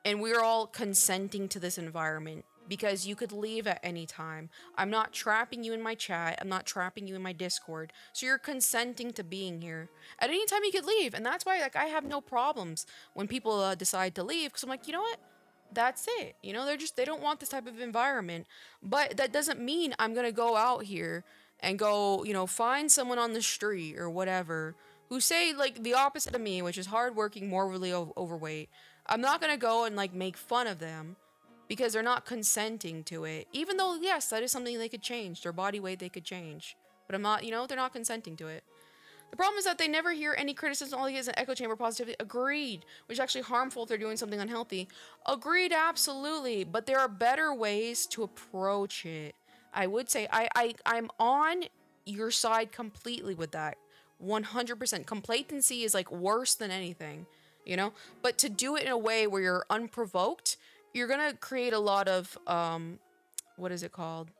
and we're all consenting to this environment because you could leave at any time. I'm not trapping you in my chat. I'm not trapping you in my Discord. So you're consenting to being here. At any time you could leave. And that's why, like, I have no problems when people decide to leave. Because I'm like, you know what? That's it. You know, they don't want this type of environment. But that doesn't mean I'm going to go out here and go, you know, find someone on the street or whatever who say, like, the opposite of me, which is hardworking, morbidly overweight. I'm not going to go and, like, make fun of them because they're not consenting to it. Even though, yes, that is something they could change. Their body weight they could change. But I'm not, you know, they're not consenting to it. The problem is that they never hear any criticism. All they get is an echo chamber positivity. Agreed. Which is actually harmful if they're doing something unhealthy. Agreed, absolutely. But there are better ways to approach it. I would say I'm on your side completely with that. 100%. Complacency is, like, worse than anything. You know, but to do it in a way where you're unprovoked, you're gonna create a lot of what is it called,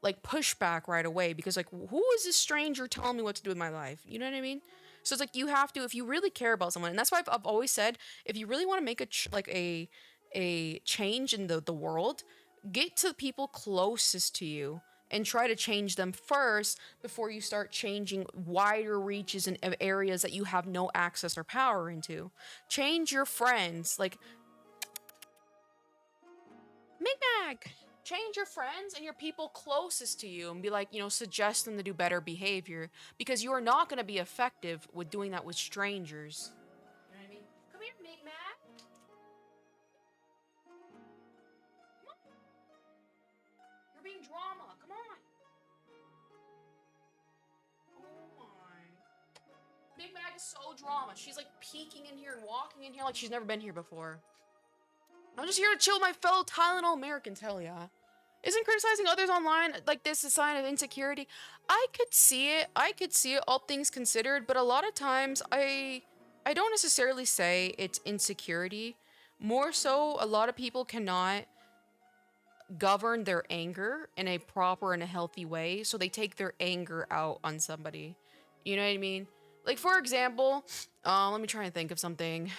like, pushback right away, because, like, who is this stranger telling me what to do with my life? You know what I mean? So it's like, you have to, if you really care about someone, and that's why I've always said, if you really want to make a change in the world, get to the people closest to you and try to change them first before you start changing wider reaches in areas that you have no access or power into. Change your friends, like, Mig. Change your friends and your people closest to you and be like, you know, suggest them to do better behavior, because you are not going to be effective with doing that with strangers. You know what I mean? Come here, Mig. You're being drama. Come on. Oh my. Big Mag is so drama. She's, like, peeking in here and walking in here like she's never been here before. I'm just here to chill with my fellow Tylenol Americans, hell yeah. Isn't criticizing others online like this a sign of insecurity? I could see it, all things considered, but a lot of times I don't necessarily say it's insecurity. More so, a lot of people cannot govern their anger in a proper and a healthy way, so they take their anger out on somebody. You know what I mean? Like, for example, let me try and think of something.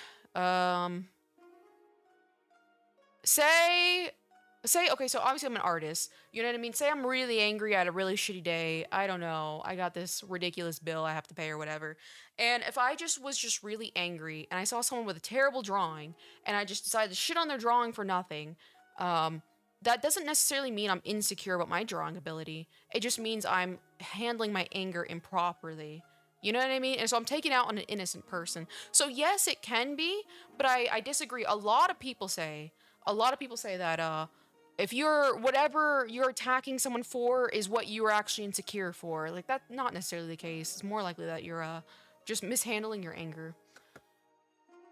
Say, okay, so obviously I'm an artist, you know what I mean? Say I'm really angry at a really shitty day, I don't know, I got this ridiculous bill I have to pay or whatever, and if I just was just really angry, and I saw someone with a terrible drawing, and I just decided to shit on their drawing for nothing, that doesn't necessarily mean I'm insecure about my drawing ability, it just means I'm handling my anger improperly. You know what I mean? And so I'm taking out on an innocent person. So yes, it can be, but I disagree. A lot of people say that if you're, whatever you're attacking someone for is what you are actually insecure for. Like, that's not necessarily the case. It's more likely that you're just mishandling your anger.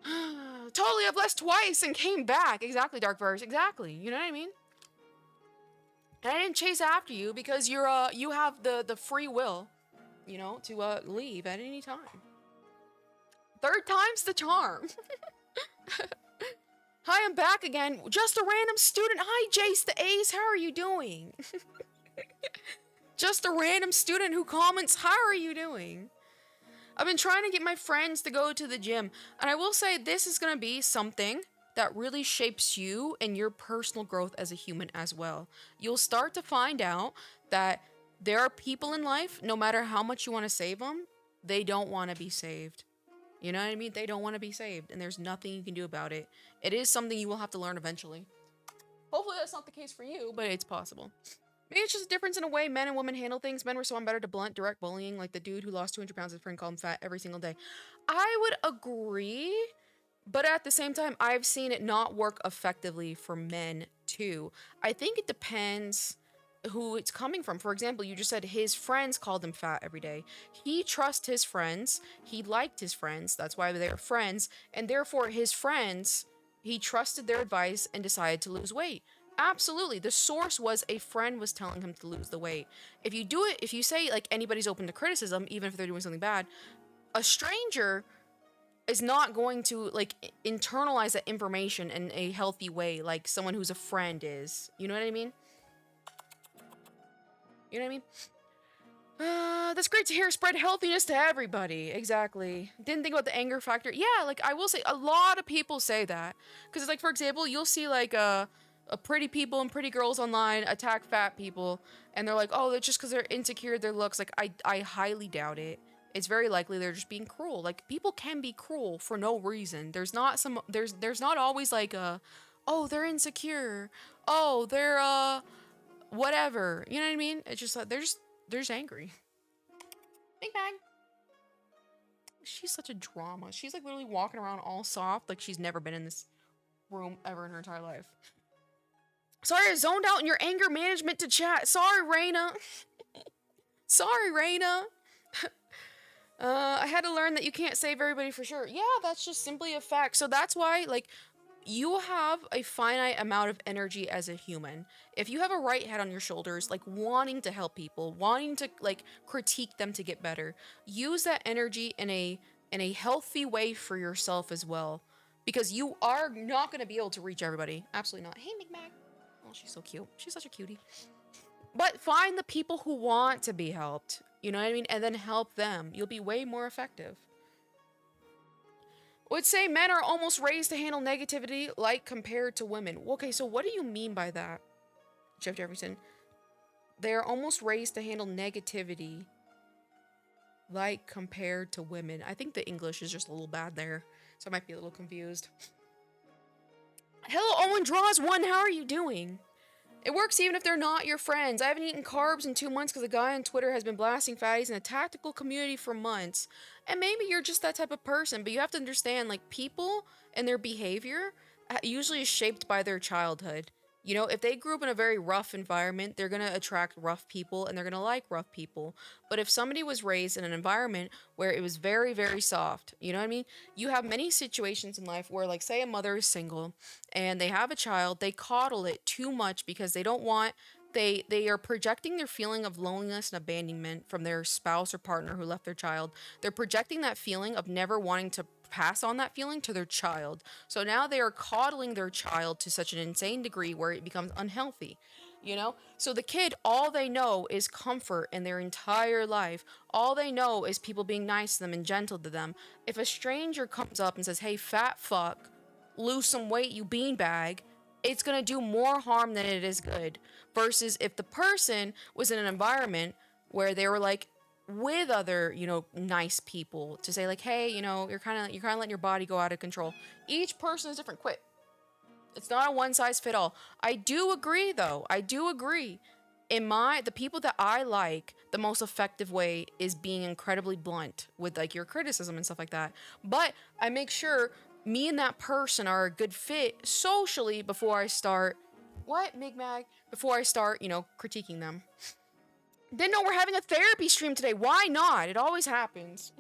Totally, I've left twice and came back. Exactly, Dark Verse. Exactly. You know what I mean? And I didn't chase after you because you have the free will, you know, to leave at any time. Third time's the charm. Hi, I'm back again. Just a random student. Hi, Jace the Ace. How are you doing? Just a random student who comments, how are you doing? I've been trying to get my friends to go to the gym. And I will say this is going to be something that really shapes you and your personal growth as a human as well. You'll start to find out that there are people in life, no matter how much you want to save them, they don't want to be saved. You know what I mean? They don't want to be saved, and there's nothing you can do about it. It is something you will have to learn eventually. Hopefully that's not the case for you, but it's possible. Maybe it's just a difference in a way men and women handle things. Men respond better to blunt, direct bullying, like the dude who lost 200 pounds, his friend called him fat every single day. I would agree, but at the same time, I've seen it not work effectively for men too. I think it depends who it's coming from. For example, you just said his friends called him fat every day. He trusts his friends. He liked his friends. That's why they were friends. And therefore, his friends, he trusted their advice and decided to lose weight. Absolutely. The source was a friend was telling him to lose the weight. If you do it, if you say like anybody's open to criticism, even if they're doing something bad, a stranger is not going to like internalize that information in a healthy way like someone who's a friend is. You know what I mean? You know what I mean? That's great to hear. Spread healthiness to everybody. Exactly. Didn't think about the anger factor. Yeah, like I will say a lot of people say that. Because it's like, for example, you'll see like pretty people and pretty girls online attack fat people. And they're like, oh, that's just because they're insecure with their looks. Like, I highly doubt it. It's very likely they're just being cruel. Like, people can be cruel for no reason. There's not always like oh, they're insecure. Oh, they're whatever. You know what I mean? It's just like they're just angry. Big Bang. She's such a drama. She's like literally walking around all soft, like she's never been in this room ever in her entire life. Sorry, I zoned out in your anger management to chat. Sorry, Raina. Sorry, Raina. I had to learn that you can't save everybody for sure. Yeah, that's just simply a fact. So that's why, like, you have a finite amount of energy as a human. If you have a right head on your shoulders, like wanting to help people, wanting to like critique them to get better, use that energy in a healthy way for yourself as well. Because you are not going to be able to reach everybody. Absolutely not. Hey, McMac. Oh, she's so cute. She's such a cutie. But find the people who want to be helped. You know what I mean? And then help them. You'll be way more effective. Would say men are almost raised to handle negativity like compared to women. Okay, so what do you mean by that, Jeff Jefferson? They are almost raised to handle negativity like compared to women. I think the English is just a little bad there, so I might be a little confused. Hello, Owen Draws 1, how are you doing? It works even if they're not your friends. I haven't eaten carbs in 2 months because a guy on Twitter has been blasting fatties in a tactical community for months. And maybe you're just that type of person, but you have to understand, like, people and their behavior usually is shaped by their childhood. You know, if they grew up in a very rough environment, they're going to attract rough people and they're going to like rough people. But if somebody was raised in an environment where it was very, very soft, you know what I mean? You have many situations in life where, like, say a mother is single and they have a child, they coddle it too much because they don't want they are projecting their feeling of loneliness and abandonment from their spouse or partner who left their child. They're projecting that feeling of never wanting to pass on that feeling to their child. So now they are coddling their child to such an insane degree where it becomes unhealthy. You know? So the kid, all they know is comfort in their entire life. All they know is people being nice to them and gentle to them. If a stranger comes up and says, hey, fat fuck, lose some weight, you beanbag, it's going to do more harm than it is good. Versus if the person was in an environment where they were like with other, you know, nice people to say like, hey, you know, you're kind of letting your body go out of control. Each person is different. Quit. It's not a one size fit all. I do agree though. I do agree. The people that I like, the most effective way is being incredibly blunt with like your criticism and stuff like that. But I make sure me and that person are a good fit socially before I start, before I start, you know, critiquing them. Didn't know we're having a therapy stream today. Why not? It always happens.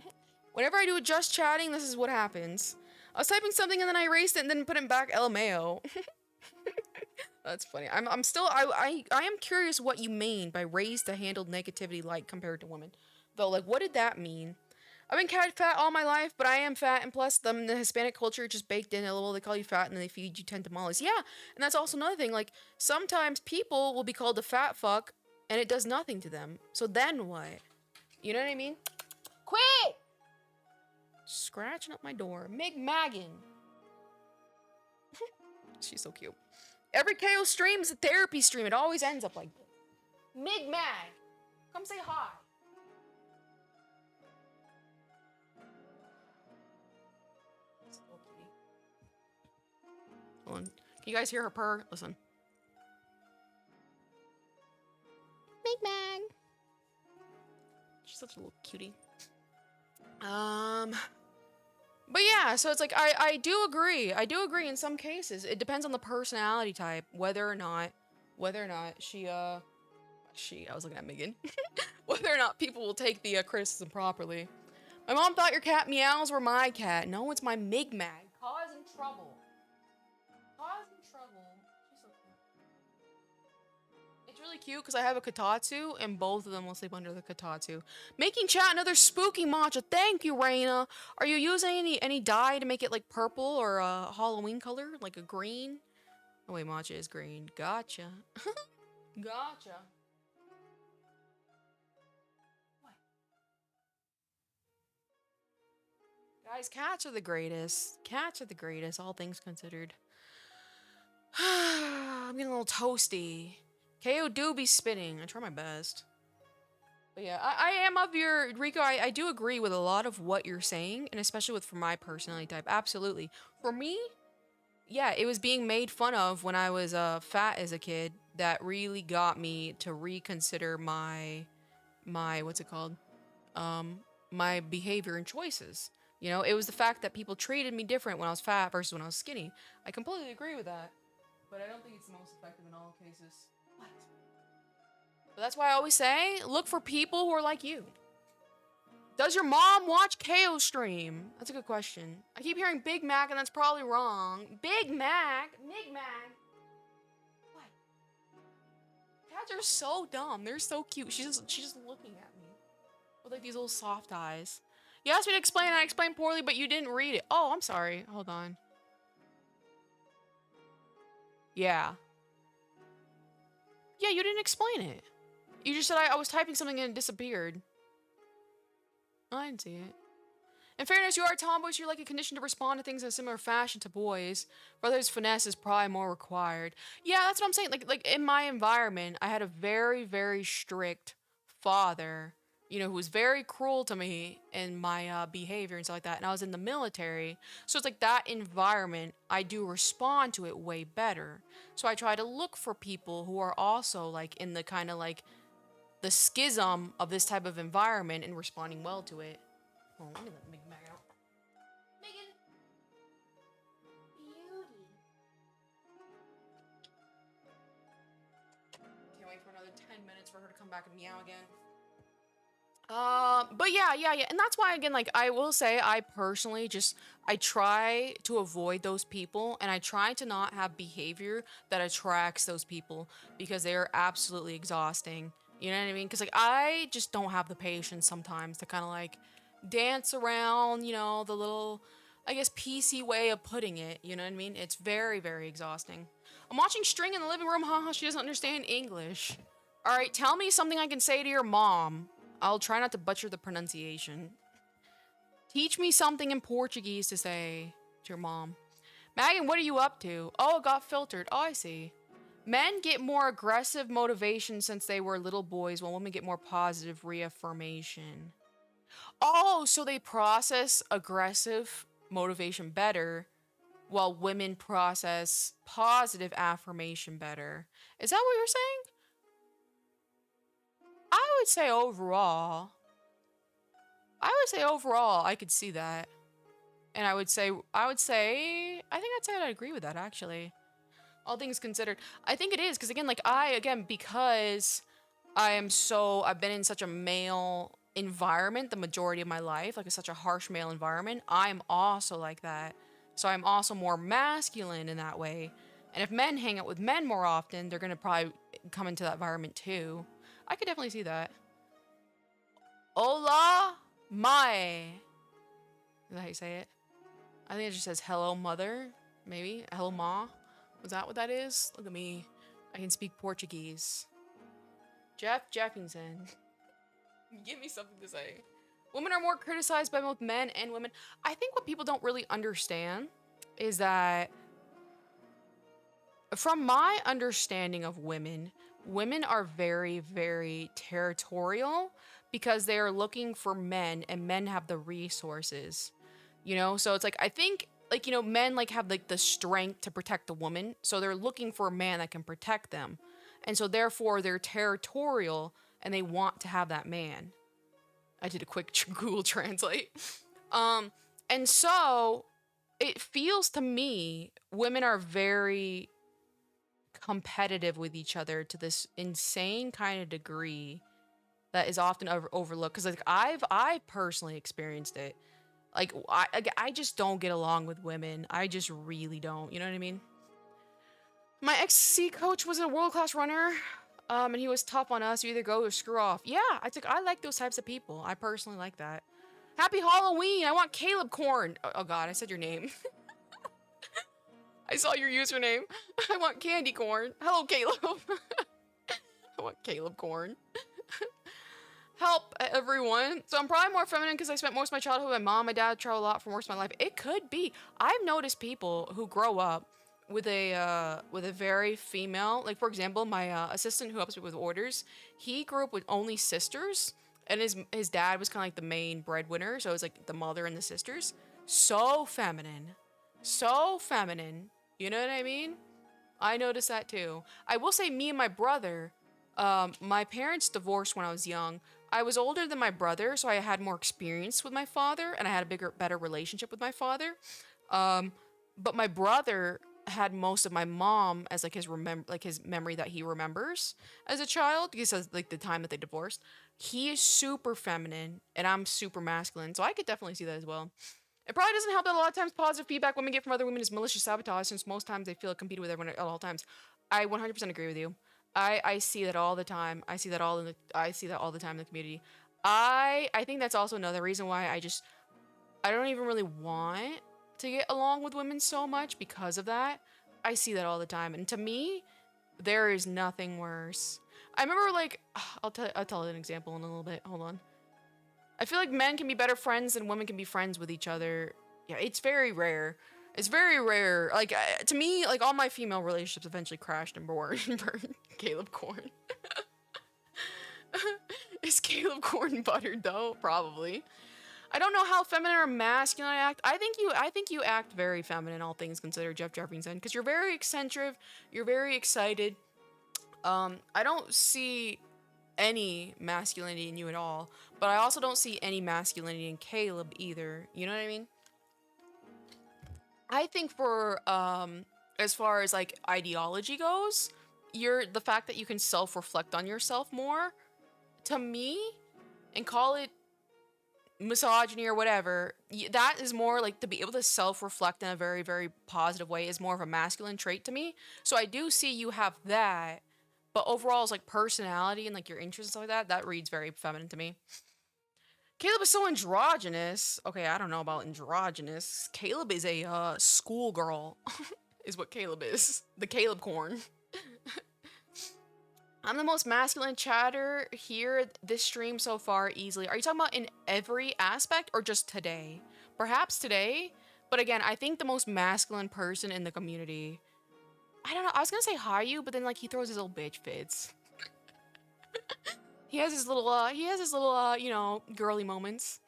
Whenever I do a just chatting, this is what happens. I was typing something and then I erased it and then put it back. LMAO. That's funny. I'm still, I am curious what you mean by raised to handle negativity like compared to women. Though, like, what did that mean? I've been cat fat all my life, but I am fat, and plus the Hispanic culture just baked in a little. They call you fat, and then they feed you 10 tamales. Yeah, and that's also another thing. Like, sometimes people will be called a fat fuck, and it does nothing to them. So then what? You know what I mean? Quit! Scratching up my door. Mig Maggin. She's so cute. Every KO stream is a therapy stream. It always ends up like this. Mig Mag. Come say hi. Hold on. Can you guys hear her purr? Listen. She's such a little cutie. But yeah, so it's like, I do agree. I do agree in some cases. It depends on the personality type, whether or not she, I was looking at Megan. Whether or not people will take the criticism properly. My mom thought your cat meows were my cat. No, it's my Migmag. Causing trouble. Causing trouble. She's so cute. It's really cute because I have a Kotatsu and both of them will sleep under the Kotatsu. Making chat another spooky matcha. Thank you, Raina. Are you using any dye to make it like purple or a Halloween color? Like a green? Oh wait, matcha is green. Gotcha. Gotcha. Guys, cats are the greatest. Cats are the greatest, all things considered. I'm getting a little toasty. KO do be spinning. I try my best. But yeah, I am of your... Rico, I do agree with a lot of what you're saying, and especially with for my personality type. Absolutely. For me, yeah, it was being made fun of when I was fat as a kid that really got me to reconsider my what's it called? My behavior and choices. You know, it was the fact that people treated me different when I was fat versus when I was skinny. I completely agree with that. But I don't think it's the most effective in all cases. What? But that's why I always say, look for people who are like you. Does your mom watch KO stream? That's a good question. I keep hearing Big Mac and that's probably wrong. Big Mac? Big Mac? What? Cats are so dumb. They're so cute. She's just looking at me. With like these little soft eyes. You asked me to explain and I explained poorly, but you didn't read it. Oh, I'm sorry. Hold on. Yeah. Yeah, you didn't explain it. You just said I was typing something and it disappeared. I didn't see it. In fairness, you are a tomboy, so you're like a condition to respond to things in a similar fashion to boys. Brothers' finesse is probably more required. Yeah, that's what I'm saying. Like in my environment, I had a very, very strict father, you know, who was very cruel to me in my behavior and stuff like that. And I was in the military. So it's like that environment, I do respond to it way better. So I try to look for people who are also like in the kind of like the schism of this type of environment and responding well to it. Oh, let me let Megan back out. Megan! Beauty. Can't wait for another 10 minutes for her to come back and meow again. But yeah. And that's why, again, like, I will say, I personally I try to avoid those people, and I try to not have behavior that attracts those people, because they are absolutely exhausting. You know what I mean? Because, like, I just don't have the patience sometimes to kind of, like, dance around, you know, the little, I guess, PC way of putting it. You know what I mean? It's very, very exhausting. I'm watching String in the living room. Haha, she doesn't understand English. Alright, tell me something I can say to your mom. I'll try not to butcher the pronunciation. Teach me something in Portuguese to say to your mom. Megan, what are you up to? Oh, it got filtered. Oh, I see. Men get more aggressive motivation since they were little boys, while women get more positive reaffirmation. Oh, so they process aggressive motivation better, while women process positive affirmation better. Is that what you're saying? I would say overall, I could see that. And I think I'd say I'd agree with that, actually. All things considered. I think it is, because again, like, because I've been in such a male environment the majority of my life, like such a harsh male environment, I'm also like that. So I'm also more masculine in that way. And if men hang out with men more often, they're going to probably come into that environment too. I could definitely see that. Hola, mae. Is that how you say it? I think it just says hello, mother. Maybe. Hello, ma. Was that what that is? Look at me. I can speak Portuguese. Jeff Jeffington. Give me something to say. Women are more criticized by both men and women. I think what people don't really understand is that, from my understanding of women, women are very, very territorial because they are looking for men, and men have the resources, you know? So it's like, I think, like, you know, men like have like the strength to protect a woman. So they're looking for a man that can protect them. And so therefore they're territorial and they want to have that man. I did a quick Google Translate. And so it feels to me women are very competitive with each other to this insane kind of degree that is often overlooked. Because like I personally experienced it. Like I just don't get along with women. I just really don't. You know what I mean? My ex-C coach was a world-class runner. And he was tough on us. You either go or screw off. Yeah, I like those types of people. I personally like that. Happy Halloween! I want Caleb Corn. Oh god, I said your name. I saw your username. I want candy corn. Hello, Caleb. I want Caleb Corn. Help, everyone. So I'm probably more feminine because I spent most of my childhood with my mom. My dad traveled a lot for most of my life. It could be. I've noticed people who grow up with a very female, like for example, my assistant who helps me with orders, he grew up with only sisters, and his dad was kind of like the main breadwinner, so it was like the mother and the sisters. So feminine. So feminine. You know what I mean? I noticed that too. I will say me and my brother, my parents divorced when I was young. I was older than my brother, so I had more experience with my father, and I had a better relationship with my father. But my brother had most of my mom as like his memory that he remembers as a child, because of like the time that they divorced. He is super feminine, and I'm super masculine, so I could definitely see that as well. It probably doesn't help that a lot of times positive feedback women get from other women is malicious sabotage, since most times they feel competed with everyone at all times. I 100% agree with you. I see that all the time. I see that all the time in the community. I think that's also another reason why I don't even really want to get along with women so much because of that. I see that all the time, and to me, there is nothing worse. I remember like I'll tell an example in a little bit. Hold on. I feel like men can be better friends than women can be friends with each other. Yeah, it's very rare. It's very rare. Like, to me, like, all my female relationships eventually crashed and burned. Caleb Corn. Is Caleb Corn buttered, though? Probably. I don't know how feminine or masculine I act. I think you act very feminine, all things considered, Jeff Jefferson, because you're very eccentric. You're very excited. I don't see any masculinity in you at all, but I also don't see any masculinity in Caleb either. You know what I mean? I think for as far as like ideology goes, the fact that you can self-reflect on yourself more, to me, and call it misogyny or whatever, that is more like to be able to self-reflect in a very, very positive way is more of a masculine trait to me. So I do see you have that. But overall, it's like personality and like your interests and stuff like that reads very feminine to me. Caleb is so androgynous. Okay, I don't know about androgynous. Caleb is a schoolgirl, is what Caleb is. The Caleb corn. I'm the most masculine chatter here this stream so far easily. Are you talking about in every aspect or just today? Perhaps today, but again, I think the most masculine person in the community, I don't know, I was gonna say Hayu, but then like he throws his little bitch fits. He has his little, you know, girly moments.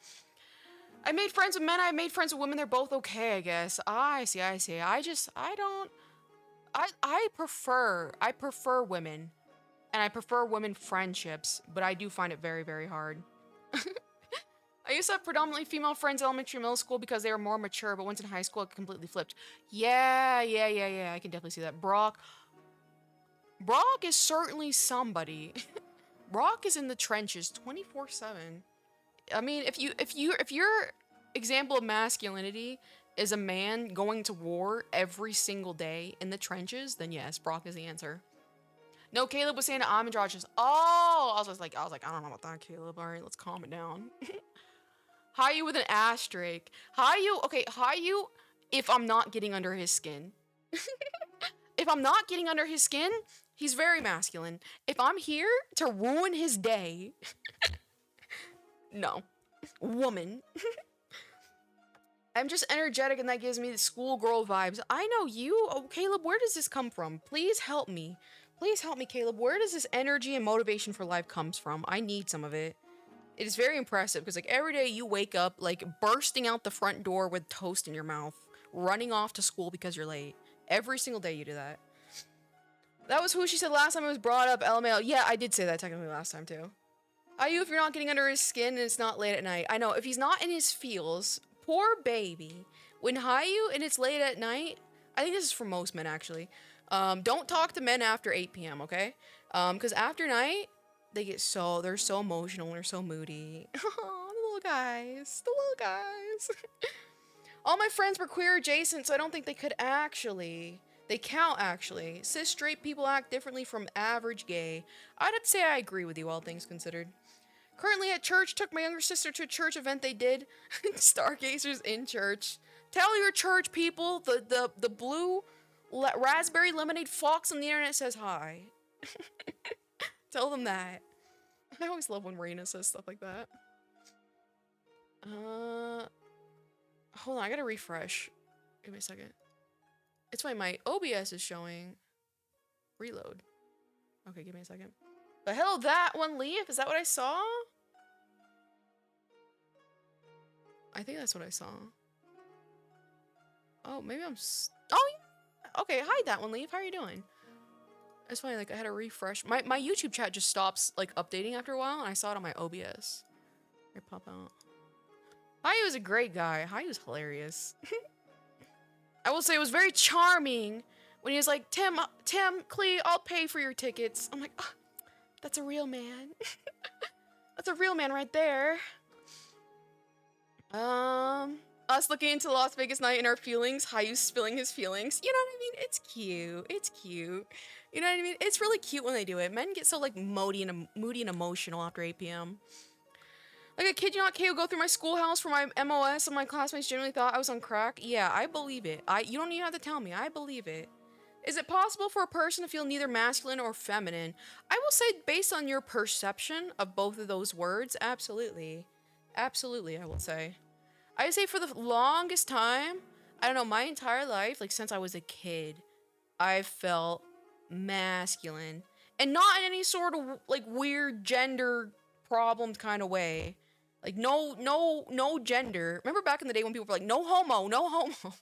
I made friends with men, I made friends with women, they're both okay, I guess. I see. I prefer women. And I prefer women friendships, but I do find it very, very hard. I used to have predominantly female friends in elementary and middle school because they were more mature, but once in high school, it completely flipped. Yeah, I can definitely see that. Brock is certainly somebody. Brock is in the trenches 24/7. I mean, if your example of masculinity is a man going to war every single day in the trenches, then yes, Brock is the answer. No, Caleb was saying I'm androgynous. Oh, I was like, I don't know about that, Caleb. All right, let's calm it down. Hayu with an asterisk. Hayu, if I'm not getting under his skin. If I'm not getting under his skin, he's very masculine. If I'm here to ruin his day, no. Woman. I'm just energetic and that gives me the schoolgirl vibes. I know you. Oh, Caleb, where does this come from? Please help me. Please help me, Caleb. Where does this energy and motivation for life comes from? I need some of it. It is very impressive because like every day you wake up like bursting out the front door with toast in your mouth, running off to school because you're late. Every single day you do that. That was who she said last time it was brought up, LMAO. Yeah, I did say that technically last time too. Hayu, if you're not getting under his skin and it's not late at night. I know, if he's not in his feels, poor baby. When Hayu and it's late at night, I think this is for most men actually. Don't talk to men after 8 p.m., okay? Because after night, they're so emotional and they're so moody. Oh, the little guys. The little guys. All my friends were queer adjacent, so I don't think they could actually. They count, actually. Cis straight people act differently from average gay. I'd have to say I agree with you, all things considered. Currently at church, took my younger sister to a church event they did. Stargazers in church. Tell your church people the blue raspberry lemonade fox on the internet says hi. Tell them that. I always love when Reina says stuff like that. Hold on, I gotta refresh. Give me a second. It's why my OBS is showing. Reload. Okay, give me a second. The hell that one leave? Is that what I saw? I think that's what I saw. Oh, maybe I'm oh, yeah. Okay, hi that one leave. How are you doing? It's funny, like I had to refresh. My YouTube chat just stops like updating after a while, and I saw it on my OBS. Here, pop out. Hayu was a great guy. Hayu was hilarious. I will say it was very charming when he was like, Tim, Clee, I'll pay for your tickets. I'm like, oh, that's a real man. That's a real man right there. Us looking into Las Vegas night in our feelings, Hayu spilling his feelings. You know what I mean? It's cute. It's cute. You know what I mean? It's really cute when they do it. Men get so like moody and emotional after 8 p.m. Like a kid you not KO go through my schoolhouse for my MOS and my classmates generally thought I was on crack. Yeah, I believe it. You don't even have to tell me. I believe it. Is it possible for a person to feel neither masculine or feminine? I will say based on your perception of both of those words, absolutely. Absolutely, I will say. I would say for the longest time, I don't know, my entire life, like since I was a kid, I felt masculine. And not in any sort of like weird gender problems kind of way. Like no gender. Remember back in the day when people were like, no homo, no homo.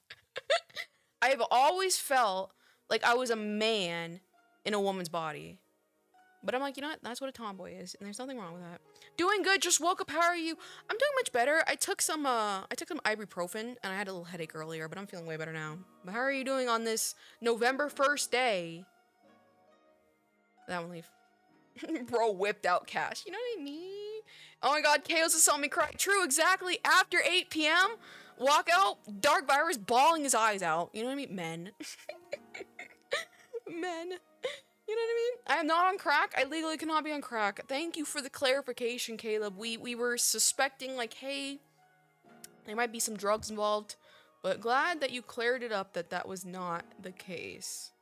I have always felt like I was a man in a woman's body. But I'm like, you know what? That's what a tomboy is, and there's nothing wrong with that. Doing good, just woke up. How are you? I'm doing much better. I took some ibuprofen, and I had a little headache earlier, but I'm feeling way better now. But how are you doing on this November 1st day? That one leave. Bro whipped out cash. You know what I mean? Oh my god, Chaos is selling me cry. True, exactly. After 8 p.m., walk out, Dark Virus bawling his eyes out. You know what I mean? Men. Men. You know what I mean? I am not on crack. I legally cannot be on crack. Thank you for the clarification, Caleb. We were suspecting, like, hey, there might be some drugs involved. But glad that you cleared it up that that was not the case.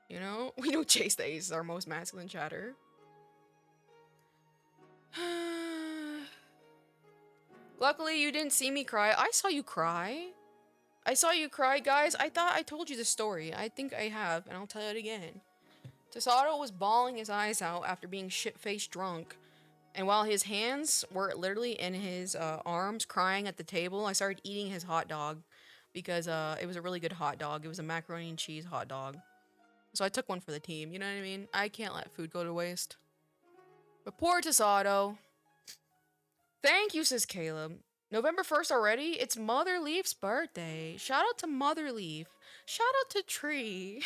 You know? We know Chase the Ace is our most masculine chatter. Luckily, you didn't see me cry. I saw you cry. I saw you cry, guys. I thought I told you the story. I think I have, and I'll tell it again. Tasato was bawling his eyes out after being shit-faced drunk. And while his hands were literally in his arms crying at the table, I started eating his hot dog. Because it was a really good hot dog. It was a macaroni and cheese hot dog. So I took one for the team, you know what I mean? I can't let food go to waste. But poor Tasato. Thank you, says Caleb. November 1st already? It's Mother Leaf's birthday. Shout out to Mother Leaf. Shout out to Tree.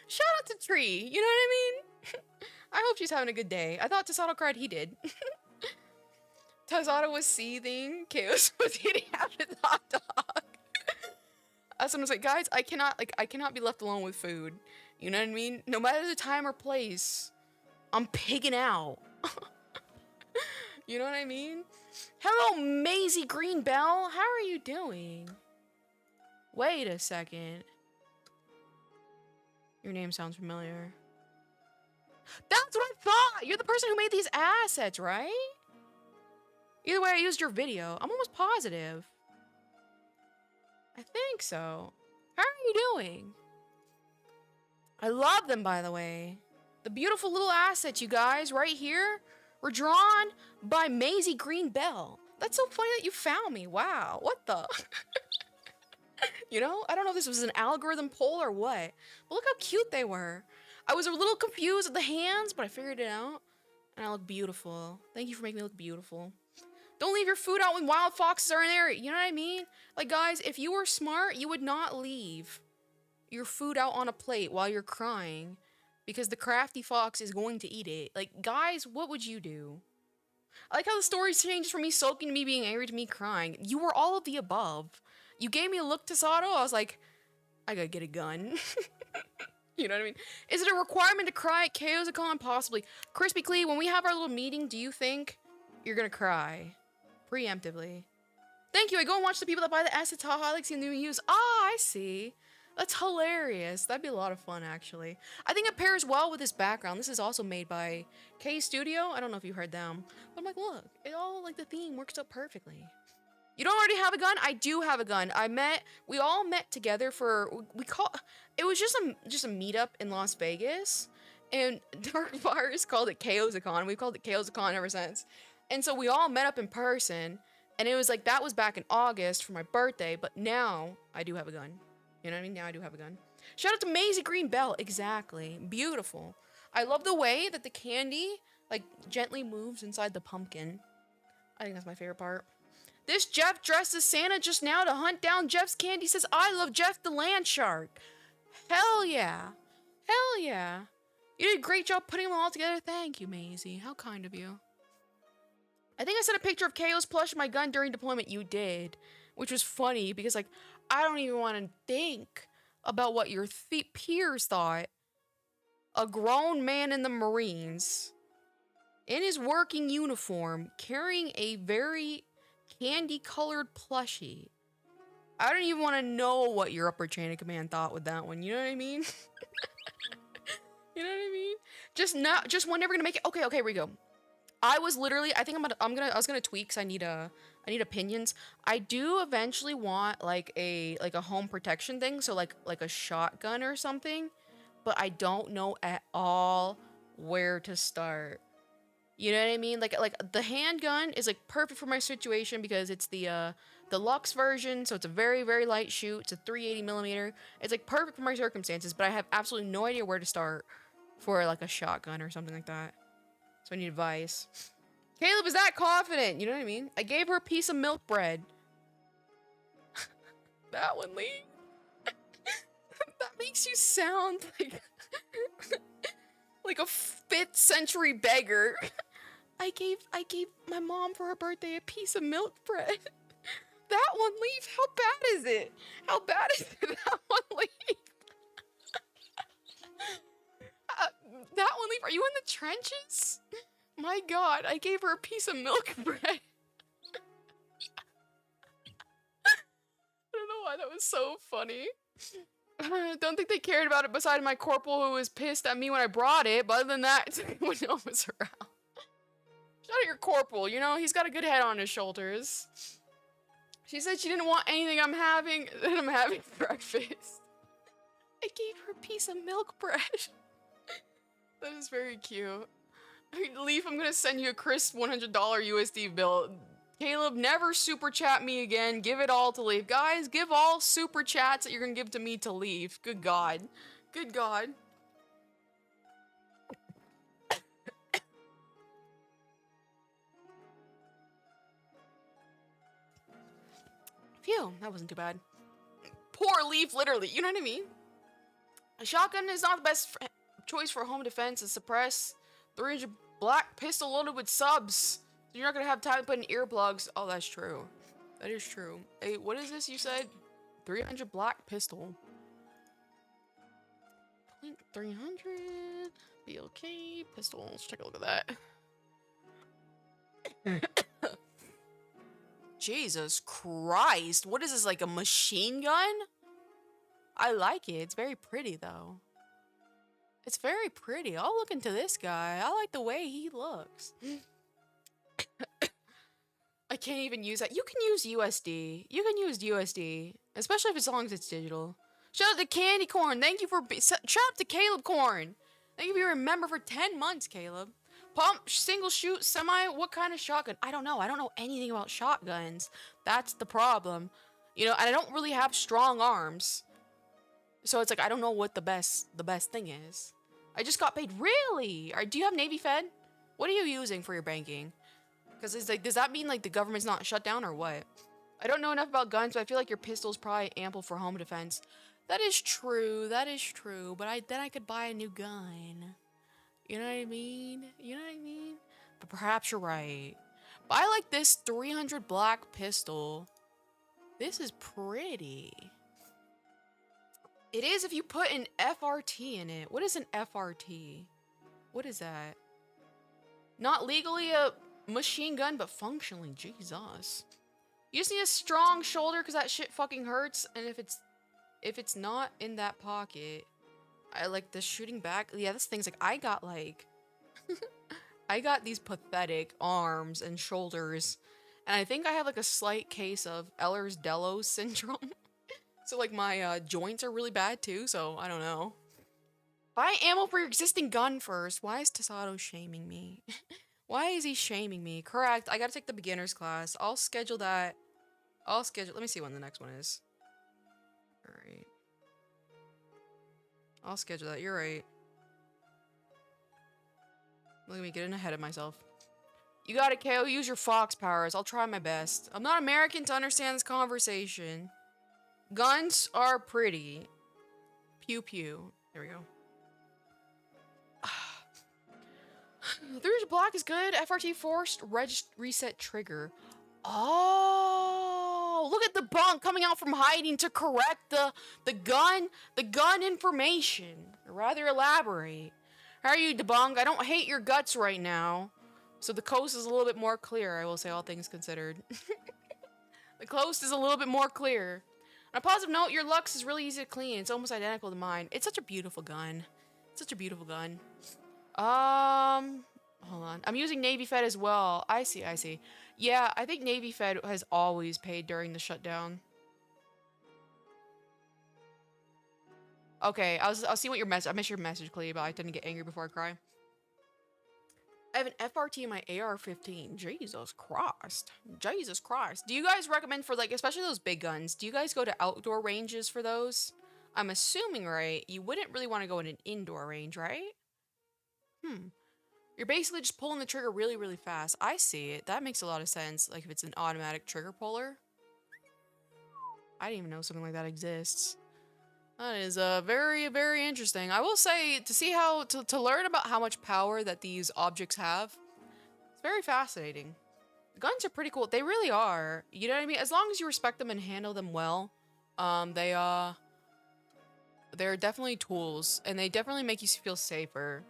Shout out to Tree. You know what I mean? I hope she's having a good day. I thought Tasato cried. He did. Tasato was seething. Chaos was eating half his hot dog. Someone's like, guys, I cannot be left alone with food. You know what I mean? No matter the time or place, I'm pigging out. You know what I mean? Hello, Maisie Green Bell. How are you doing? Wait a second. Your name sounds familiar. That's what I thought! You're the person who made these assets, right? Either way, I used your video. I'm almost positive. I think so. How are you doing? I love them, by the way. The beautiful little assets, you guys, right here, were drawn by Maisie Green Bell. That's so funny that you found me. Wow. What the? You know? I don't know if this was an algorithm poll or what. But look how cute they were. I was a little confused with the hands, but I figured it out. And I look beautiful. Thank you for making me look beautiful. Don't leave your food out when wild foxes are in there. You know what I mean? Like, guys, if you were smart, you would not leave your food out on a plate while you're crying because the crafty fox is going to eat it. Like, guys, what would you do? I like how the story changed from me sulking to me being angry to me crying. You were all of the above. You gave me a look, Tasato. I was like, I gotta get a gun. You know what I mean? Is it a requirement to cry at Chaosicon? Possibly. Crispy Clee, when we have our little meeting, do you think you're gonna cry? Preemptively. Thank you. I go and watch the people that buy the assets. Haha, I like seeing new use. Ah, I see. That's hilarious. That'd be a lot of fun, actually. I think it pairs well with this background. This is also made by K Studio. I don't know if you heard them. But I'm like, look, it all, like, the theme works out perfectly. You don't already have a gun? I do have a gun. We all met together for, it was just a meetup in Las Vegas. And Darkfire called it Chaosicon. We've called it Chaosicon ever since. And so we all met up in person. And it was like, that was back in August for my birthday. But now, I do have a gun. You know what I mean? Now I do have a gun. Shout out to Maisie Green Bell. Exactly. Beautiful. I love the way that the candy, like, gently moves inside the pumpkin. I think that's my favorite part. This Jeff dressed as Santa just now to hunt down Jeff's candy. Says, I love Jeff the Land Shark. Hell yeah. Hell yeah. You did a great job putting them all together. Thank you, Maisie. How kind of you. I think I sent a picture of Chaos plush in my gun during deployment. You did. Which was funny because, like, I don't even want to think about what your peers thought. A grown man in the Marines, in his working uniform, carrying a very candy-colored plushie. I don't even want to know what your upper chain of command thought with that one. You know what I mean? You know what I mean? Just we're never gonna make it. Okay, here we go. I was literally, I was gonna tweak because I need opinions. I do eventually want like a home protection thing, so like a shotgun or something, but I don't know at all where to start. You know what I mean? Like the handgun is like perfect for my situation because it's the Lux version, so it's a very, very light shoot. It's a 380 millimeter. It's like perfect for my circumstances, but I have absolutely no idea where to start for like a shotgun or something like that. So I need advice. Caleb is that confident, you know what I mean? I gave her a piece of milk bread. That one, Lee. That makes you sound like like a 5th century beggar. I gave my mom for her birthday a piece of milk bread. That one, Leaf, how bad is it? How bad is it, that one, Leaf? That one, Leaf, are you in the trenches? My god, I gave her a piece of milk bread. I don't know why that was so funny. Don't think they cared about it beside my corporal who was pissed at me when I brought it, but other than that, everyone else was around. Shout out your corporal, you know, he's got a good head on his shoulders. She said she didn't want anything I'm having breakfast. I gave her a piece of milk bread. That is very cute. Leaf, I'm gonna send you a crisp $100 USD bill. Caleb, never super chat me again. Give it all to Leaf. Guys, give all super chats that you're gonna give to me to Leaf. Good God. Good God. Phew, that wasn't too bad. Poor Leaf, literally. You know what I mean? A shotgun is not the best choice for home defense. A suppress 300 black pistol loaded with subs. So you're not gonna have time to put in earplugs. Oh, that's true. That is true. Hey, what is this you said? 300 black pistol. 300 BLK pistol. Let's take a look at that. Jesus Christ. What is this, like a machine gun? I like it. It's very pretty, though. It's very pretty. I'll look into this guy. I like the way he looks. I can't even use that. You can use USD. You can use USD. Especially if as long as it's digital. Shout out to Candy Corn. Thank you for... Shout out to Caleb Corn. Thank you for being a member for 10 months, Caleb. Pump, single shoot, semi, what kind of shotgun? I don't know. I don't know anything about shotguns. That's the problem. You know, and I don't really have strong arms. So it's like, I don't know what the best thing is. I just got paid. Really? Do you have Navy Fed? What are you using for your banking? Because it's like, does that mean like the government's not shut down or what? I don't know enough about guns, but I feel like your pistol's probably ample for home defense. That is true. That is true. But then I could buy a new gun. You know what I mean? You know what I mean? But perhaps you're right. But I like this 300 black pistol. This is pretty. It is if you put an FRT in it. What is an FRT? What is that? Not legally a machine gun, but functionally. Jesus. You just need a strong shoulder because that shit fucking hurts. And if it's not in that pocket, I like the shooting back. Yeah, this thing's like, I got like, I got these pathetic arms and shoulders. And I think I have like a slight case of Ehlers-Danlos syndrome. So like my joints are really bad too, so I don't know. Buy ammo for your existing gun first. Why is Tasato shaming me? Why is he shaming me? Correct, I gotta take the beginner's class. I'll schedule that. Let me see when the next one is. Alright. I'll schedule that, you're right. Look at me getting ahead of myself. You got it, KO. Use your fox powers. I'll try my best. I'm not American to understand this conversation. Guns are pretty. Pew pew. There we go. 300 block is good. FRT forced reset trigger. Oh, look at the bunk coming out from hiding to correct the gun information. Rather elaborate. How are you, debunk? I don't hate your guts right now. So the coast is a little bit more clear, I will say, all things considered. The coast is a little bit more clear. On a positive note, your Lux is really easy to clean. It's almost identical to mine. It's such a beautiful gun. Such a beautiful gun. Hold on. I'm using Navy Fed as well. I see. Yeah, I think Navy Fed has always paid during the shutdown. Okay, I'll see what your message. I missed your message, Clea, but I didn't get angry before I cry. I have an FRT in my AR-15. Jesus Christ. Jesus Christ. Do you guys recommend for, like, especially those big guns, do you guys go to outdoor ranges for those? I'm assuming, right, you wouldn't really want to go in an indoor range, right? You're basically just pulling the trigger really, really fast. I see it. That makes a lot of sense. Like, if it's an automatic trigger puller. I didn't even know something like that exists. That is very, very interesting. I will say, to see how, to learn about how much power that these objects have, it's very fascinating. The guns are pretty cool. They really are. You know what I mean? As long as you respect them and handle them well, they're definitely tools, and they definitely make you feel safer.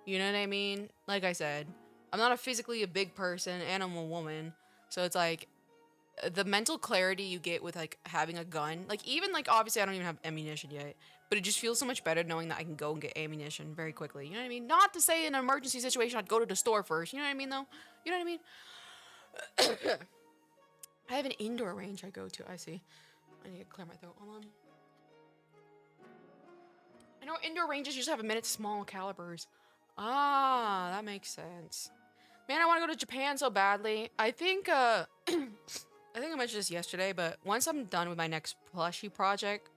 You know what I mean? Like I said, I'm not physically a big person, and I'm a woman, so it's like, the mental clarity you get with, like, having a gun, like, even, like, obviously I don't even have ammunition yet, but it just feels so much better knowing that I can go and get ammunition very quickly, you know what I mean? Not to say in an emergency situation I'd go to the store first, you know what I mean, though? You know what I mean? I have an indoor range I go to, I see. I need to clear my throat, hold on. I know indoor ranges just have a minute small calibers. Ah, that makes sense. Man, I want to go to Japan so badly. I think, I think I mentioned this yesterday, but once I'm done with my next plushie project,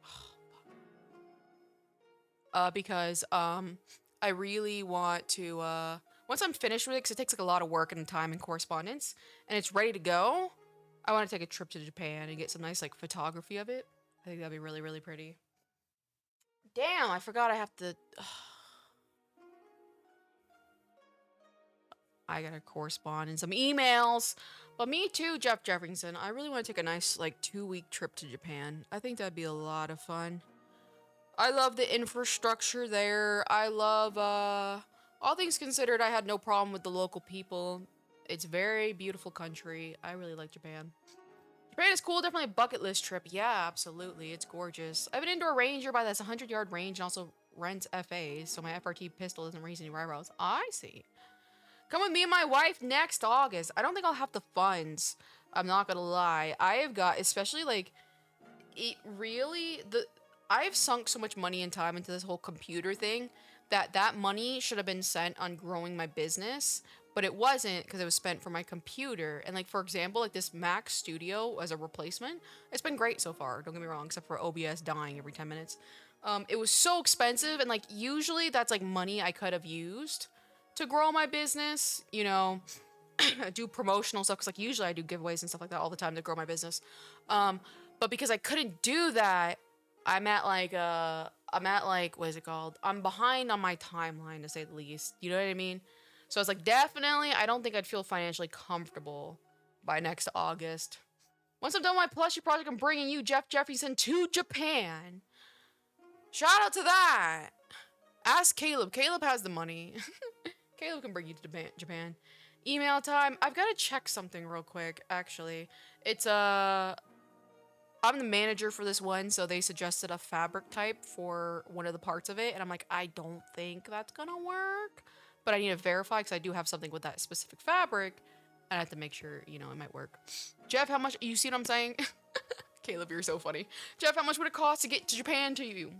because I really want to, once I'm finished with it, because it takes like a lot of work and time and correspondence, and it's ready to go, I want to take a trip to Japan and get some nice like photography of it. I think that'd be really, really pretty. Damn, I forgot I have to. I gotta correspond in some emails. But me too, Jeff Jefferson. I really want to take a nice, like, 2-week trip to Japan. I think that'd be a lot of fun. I love the infrastructure there. I love, all things considered, I had no problem with the local people. It's a very beautiful country. I really like Japan. Japan is cool, definitely a bucket list trip. Yeah, absolutely. It's gorgeous. I have an indoor ranger by this 100-yard range and also rents FAs, so my FRT pistol doesn't raise any eyebrows. I see. Come with me and my wife next August. I don't think I'll have the funds. I'm not gonna lie. I have got, especially like, it really, I've sunk so much money and time into this whole computer thing that money should have been spent on growing my business, but it wasn't because it was spent for my computer. And like, for example, like this Mac Studio as a replacement, it's been great so far. Don't get me wrong, except for OBS dying every 10 minutes. It was so expensive, and like usually that's like money I could have used to grow my business, you know, do promotional stuff, because like usually I do giveaways and stuff like that all the time to grow my business. But because I couldn't do that, I'm at like what is it called? I'm behind on my timeline, to say the least. You know what I mean? So it's like, definitely I don't think I'd feel financially comfortable by next August. Once I'm done with my plushie project, I'm bringing you, Jeff Jefferson, to Japan. Shout out to that. Ask Caleb. Caleb has the money. Caleb can bring you to Japan. Email time. I've got to check something real quick, actually. It's, I'm the manager for this one, so they suggested a fabric type for one of the parts of it, and I'm like, I don't think that's gonna work. But I need to verify, because I do have something with that specific fabric, and I have to make sure, you know, it might work. Jeff, how much, you see what I'm saying? Caleb, you're so funny. Jeff, how much would it cost to get to Japan to you?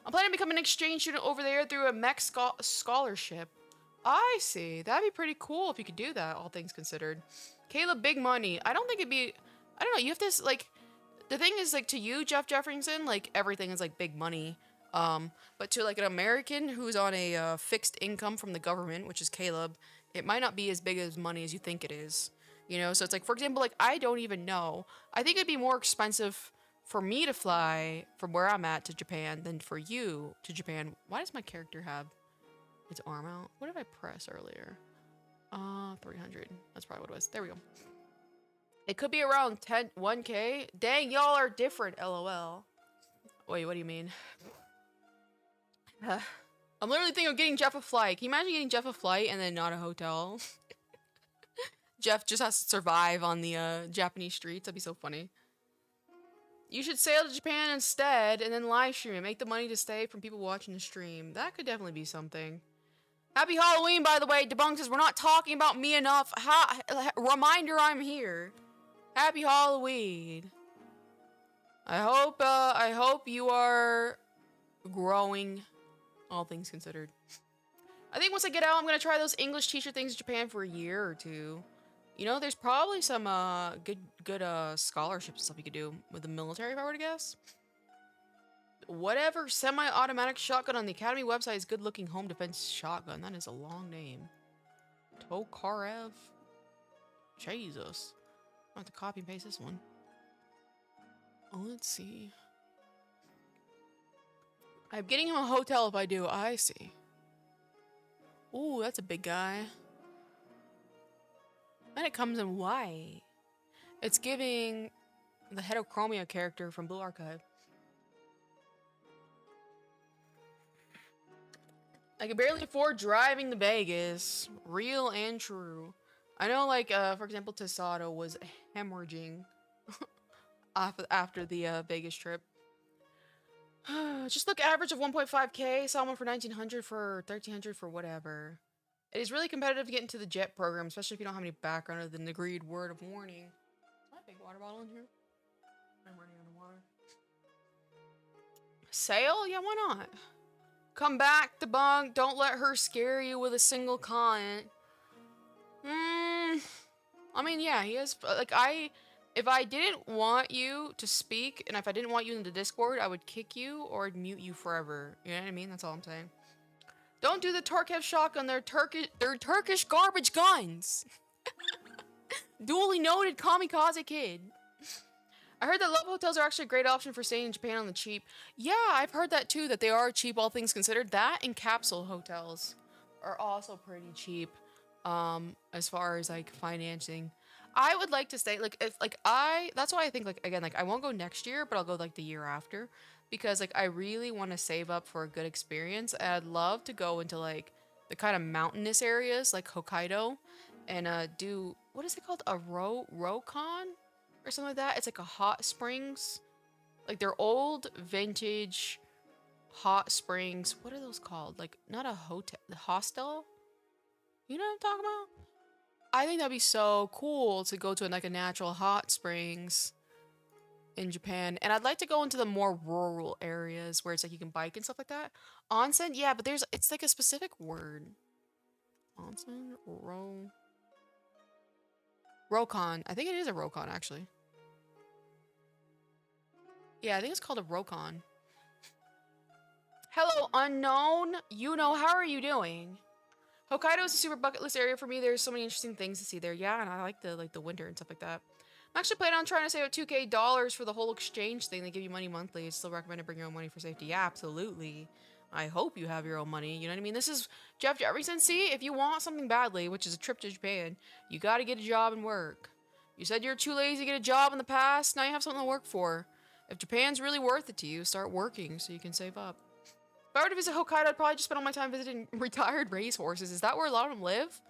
I'm planning to become an exchange student over there through a mech scholarship. I see. That'd be pretty cool if you could do that, all things considered. Caleb, big money. I don't think it'd be... I don't know, you have to, like... The thing is, like, to you, Jeff Jefferson, like, everything is, like, big money. But to, like, an American who's on a fixed income from the government, which is Caleb, it might not be as big as money as you think it is. You know? So it's like, for example, like, I don't even know. I think it'd be more expensive for me to fly from where I'm at to Japan than for you to Japan. Why does my character have its arm out? What did I press earlier? 300. That's probably what it was. There we go. It could be around 1K. Dang, y'all are different, LOL. Wait, what do you mean? I'm literally thinking of getting Jeff a flight. Can you imagine getting Jeff a flight and then not a hotel? Jeff just has to survive on the Japanese streets. That'd be so funny. You should sail to Japan instead and then live stream it. Make the money to stay from people watching the stream. That could definitely be something. Happy Halloween, by the way. Debunk says we're not talking about me enough. Reminder I'm here. Happy Halloween. I hope you are growing, all things considered. I think once I get out, I'm gonna try those English teacher things in Japan for a year or two. You know, there's probably some good scholarships and stuff you could do with the military, if I were to guess. Whatever semi-automatic shotgun on the Academy website is good-looking home defense shotgun. That is a long name. Tokarev. Jesus. I have to copy and paste this one. Oh, let's see. I'm getting him a hotel if I do. I see. Ooh, that's a big guy. And it comes in white. It's giving the Heterochromia character from Blue Archive. I can barely afford driving to Vegas. Real and true. I know, like, for example, Tasato was hemorrhaging after the Vegas trip. Just look, average of 1.5K. Saw one for 1900 for 1300 for whatever. It is really competitive to get into the JET program, especially if you don't have any background other than the agreed word of warning. Is my big water bottle in here? I'm running out of water. Sale? Yeah, why not? Come back, debunk. Don't let her scare you with a single comment. I mean, yeah, he is, like, if I didn't want you to speak, and if I didn't want you in the Discord, I would kick you or I'd mute you forever. You know what I mean? That's all I'm saying. Don't do the Torkev shotgun. They're Turkish garbage guns. Duly noted kamikaze kid. I heard that love hotels are actually a great option for staying in Japan on the cheap. Yeah, I've heard that too, that they are cheap, all things considered. That and capsule hotels are also pretty cheap, as far as, like, financing. I would like to stay, like, if, like, that's why I think, like, again, like, I won't go next year, but I'll go, like, the year after. Because, like, I really want to save up for a good experience. And I'd love to go into, like, the kind of mountainous areas, like Hokkaido, and, do, what is it called? A Rokon? Or something like that. It's like a hot springs. Like, they're old, vintage hot springs. What are those called? Like, not a hotel, hostel? You know what I'm talking about? I think that'd be so cool to go to, like, a natural hot springs in Japan. And I'd like to go into the more rural areas where it's like you can bike and stuff like that. Onsen? Yeah, but it's like a specific word. Onsen? Rokon. I think it is a Rokon, actually. Yeah, I think it's called a Rokon. Hello, unknown. You know, how are you doing? Hokkaido is a super bucket list area for me. There's so many interesting things to see there. Yeah, and I like the winter and stuff like that. I'm actually planning on trying to save up $2K for the whole exchange thing. They give you money monthly. It's still recommended bring your own money for safety. Yeah, absolutely. I hope you have your own money. You know what I mean? This is Jeff Jefferson. See, if you want something badly, which is a trip to Japan, you got to get a job and work. You said you're too lazy to get a job in the past. Now you have something to work for. If Japan's really worth it to you, start working so you can save up. If I were to visit Hokkaido, I'd probably just spend all my time visiting retired racehorses. Is that where a lot of them live?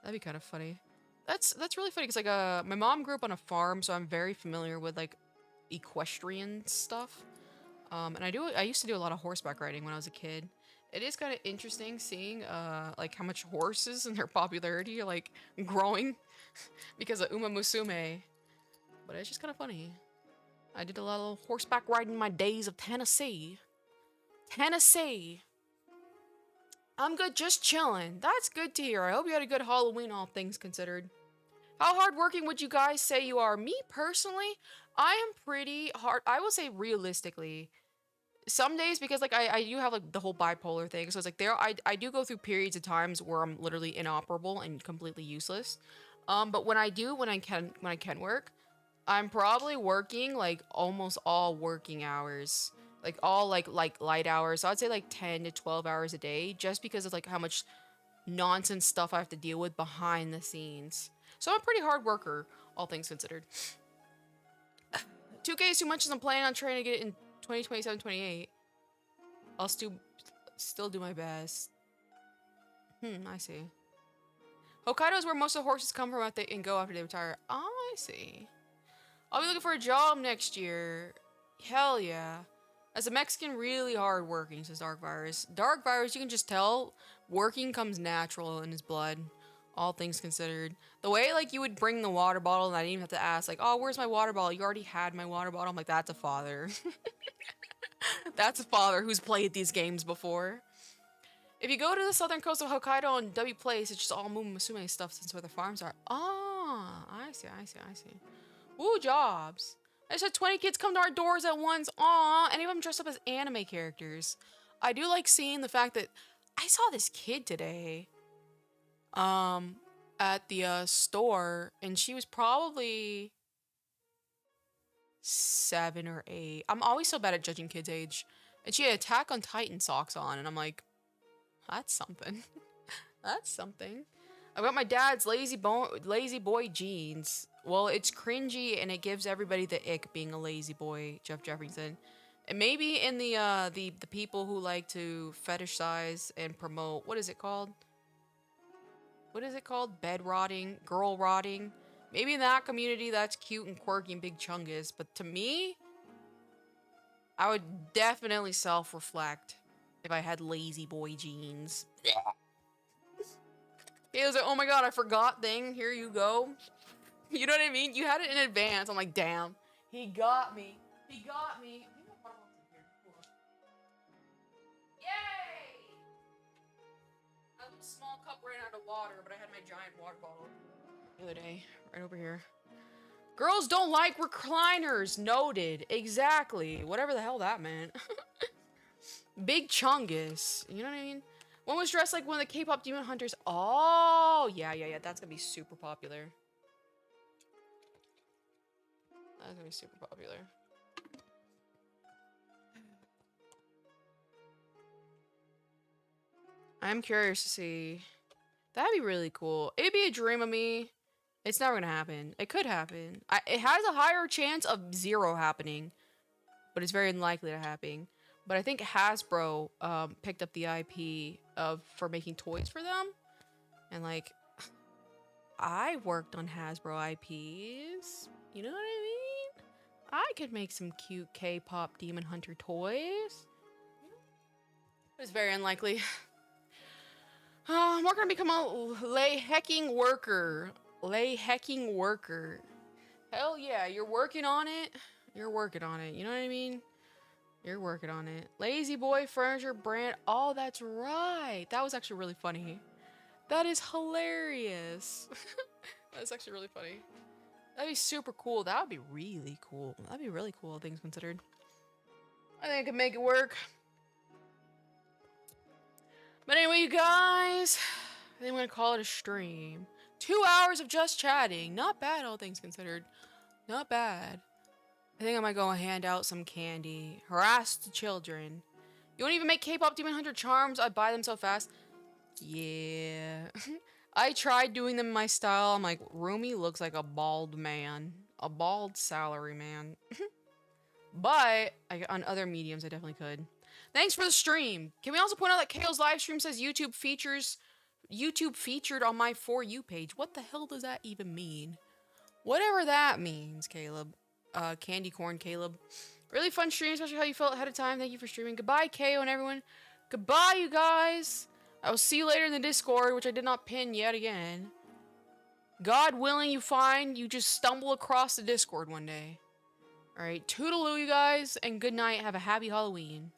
That'd be kind of funny. That's really funny because like my mom grew up on a farm, so I'm very familiar with like equestrian stuff. And I used to do a lot of horseback riding when I was a kid. It is kind of interesting seeing like how much horses and their popularity are like growing because of Uma Musume. But it's just kind of funny. I did a lot of horseback riding in my days of Tennessee. Tennessee. I'm good, just chilling. That's good to hear. I hope you had a good Halloween, all things considered. How hardworking would you guys say you are? Me personally, I am pretty hard. I will say realistically, some days because like I do have like the whole bipolar thing. So it's like I do go through periods of times where I'm literally inoperable and completely useless. But when I can work, I'm probably working like almost all working hours. Like all like light hours. So I'd say like 10 to 12 hours a day just because of like how much nonsense stuff I have to deal with behind the scenes. So I'm a pretty hard worker, all things considered. 2K is too much as I'm planning on trying to get it in 2027, 28. I'll still do my best. I see. Hokkaido is where most of the horses come from and go after they retire. Oh, I see. I'll be looking for a job next year. Hell yeah. As a Mexican, really hard working, says Dark Virus. Dark Virus, you can just tell, working comes natural in his blood. All things considered. The way, like, you would bring the water bottle and I didn't even have to ask, like, oh, where's my water bottle? You already had my water bottle. I'm like, that's a father. That's a father who's played these games before. If you go to the southern coast of Hokkaido and W Place, it's just all Musume stuff since where the farms are. Oh, I see. Ooh, jobs. I just had 20 kids come to our doors at once. Aw, any of them dressed up as anime characters. I do like seeing the fact that I saw this kid today at the store, and she was probably 7 or 8. I'm always so bad at judging kids' age. And she had Attack on Titan socks on, and I'm like, that's something. That's something. I got my dad's lazy boy jeans. Well, it's cringy and it gives everybody the ick being a lazy boy, Jeff Jefferson. And maybe in the people who like to fetishize and promote, what is it called? What is it called? Bed rotting, girl rotting. Maybe in that community that's cute and quirky and big chungus, but to me, I would definitely self-reflect if I had lazy boy jeans. He was like, oh my god, I forgot thing. Here you go. You know what I mean? You had it in advance. I'm like, damn. He got me. He got me. Yay! A little small cup ran out of water, but I had my giant water bottle the other day. Right over here. Girls don't like recliners. Noted. Exactly. Whatever the hell that meant. Big chungus. You know what I mean? One was dressed like one of the K-pop demon hunters. Oh, yeah. That's gonna be super popular. That's gonna be super popular. I'm curious to see. That'd be really cool. It'd be a dream of me. It's never gonna happen. It could happen. It has a higher chance of 0 happening, but it's very unlikely to happen. But I think Hasbro picked up the IP for making toys for them, and like, I worked on Hasbro IPs. You know what I mean? I could make some cute K-pop Demon Hunter toys. It's very unlikely. I'm working to become a lay hecking worker. Hell yeah, you're working on it. You're working on it. You know what I mean? You're working on it. Lazy Boy Furniture Brand. Oh, that's right. That was actually really funny. That is hilarious. That's actually really funny. That'd be super cool. That would be really cool. That'd be really cool, all things considered. I think I can make it work. But anyway, you guys, I think I'm gonna call it a stream. 2 hours of just chatting. Not bad, all things considered. Not bad. I think I might go hand out some candy. Harass the children. You won't even make K-pop Demon Hunter charms? I'd buy them so fast. Yeah. I tried doing them in my style. I'm like, Rumi looks like a bald man. A bald salary man. But on other mediums, I definitely could. Thanks for the stream. Can we also point out that Kale's live stream says YouTube featured on my For You page? What the hell does that even mean? Whatever that means, Caleb. Candy corn Caleb. Really fun stream, especially how you felt ahead of time. Thank you for streaming. Goodbye, KO and everyone. Goodbye, you guys. I will see you later in the Discord, which I did not pin yet again. God willing, you just stumble across the Discord one day. Alright, toodaloo, you guys, and good night. Have a happy Halloween.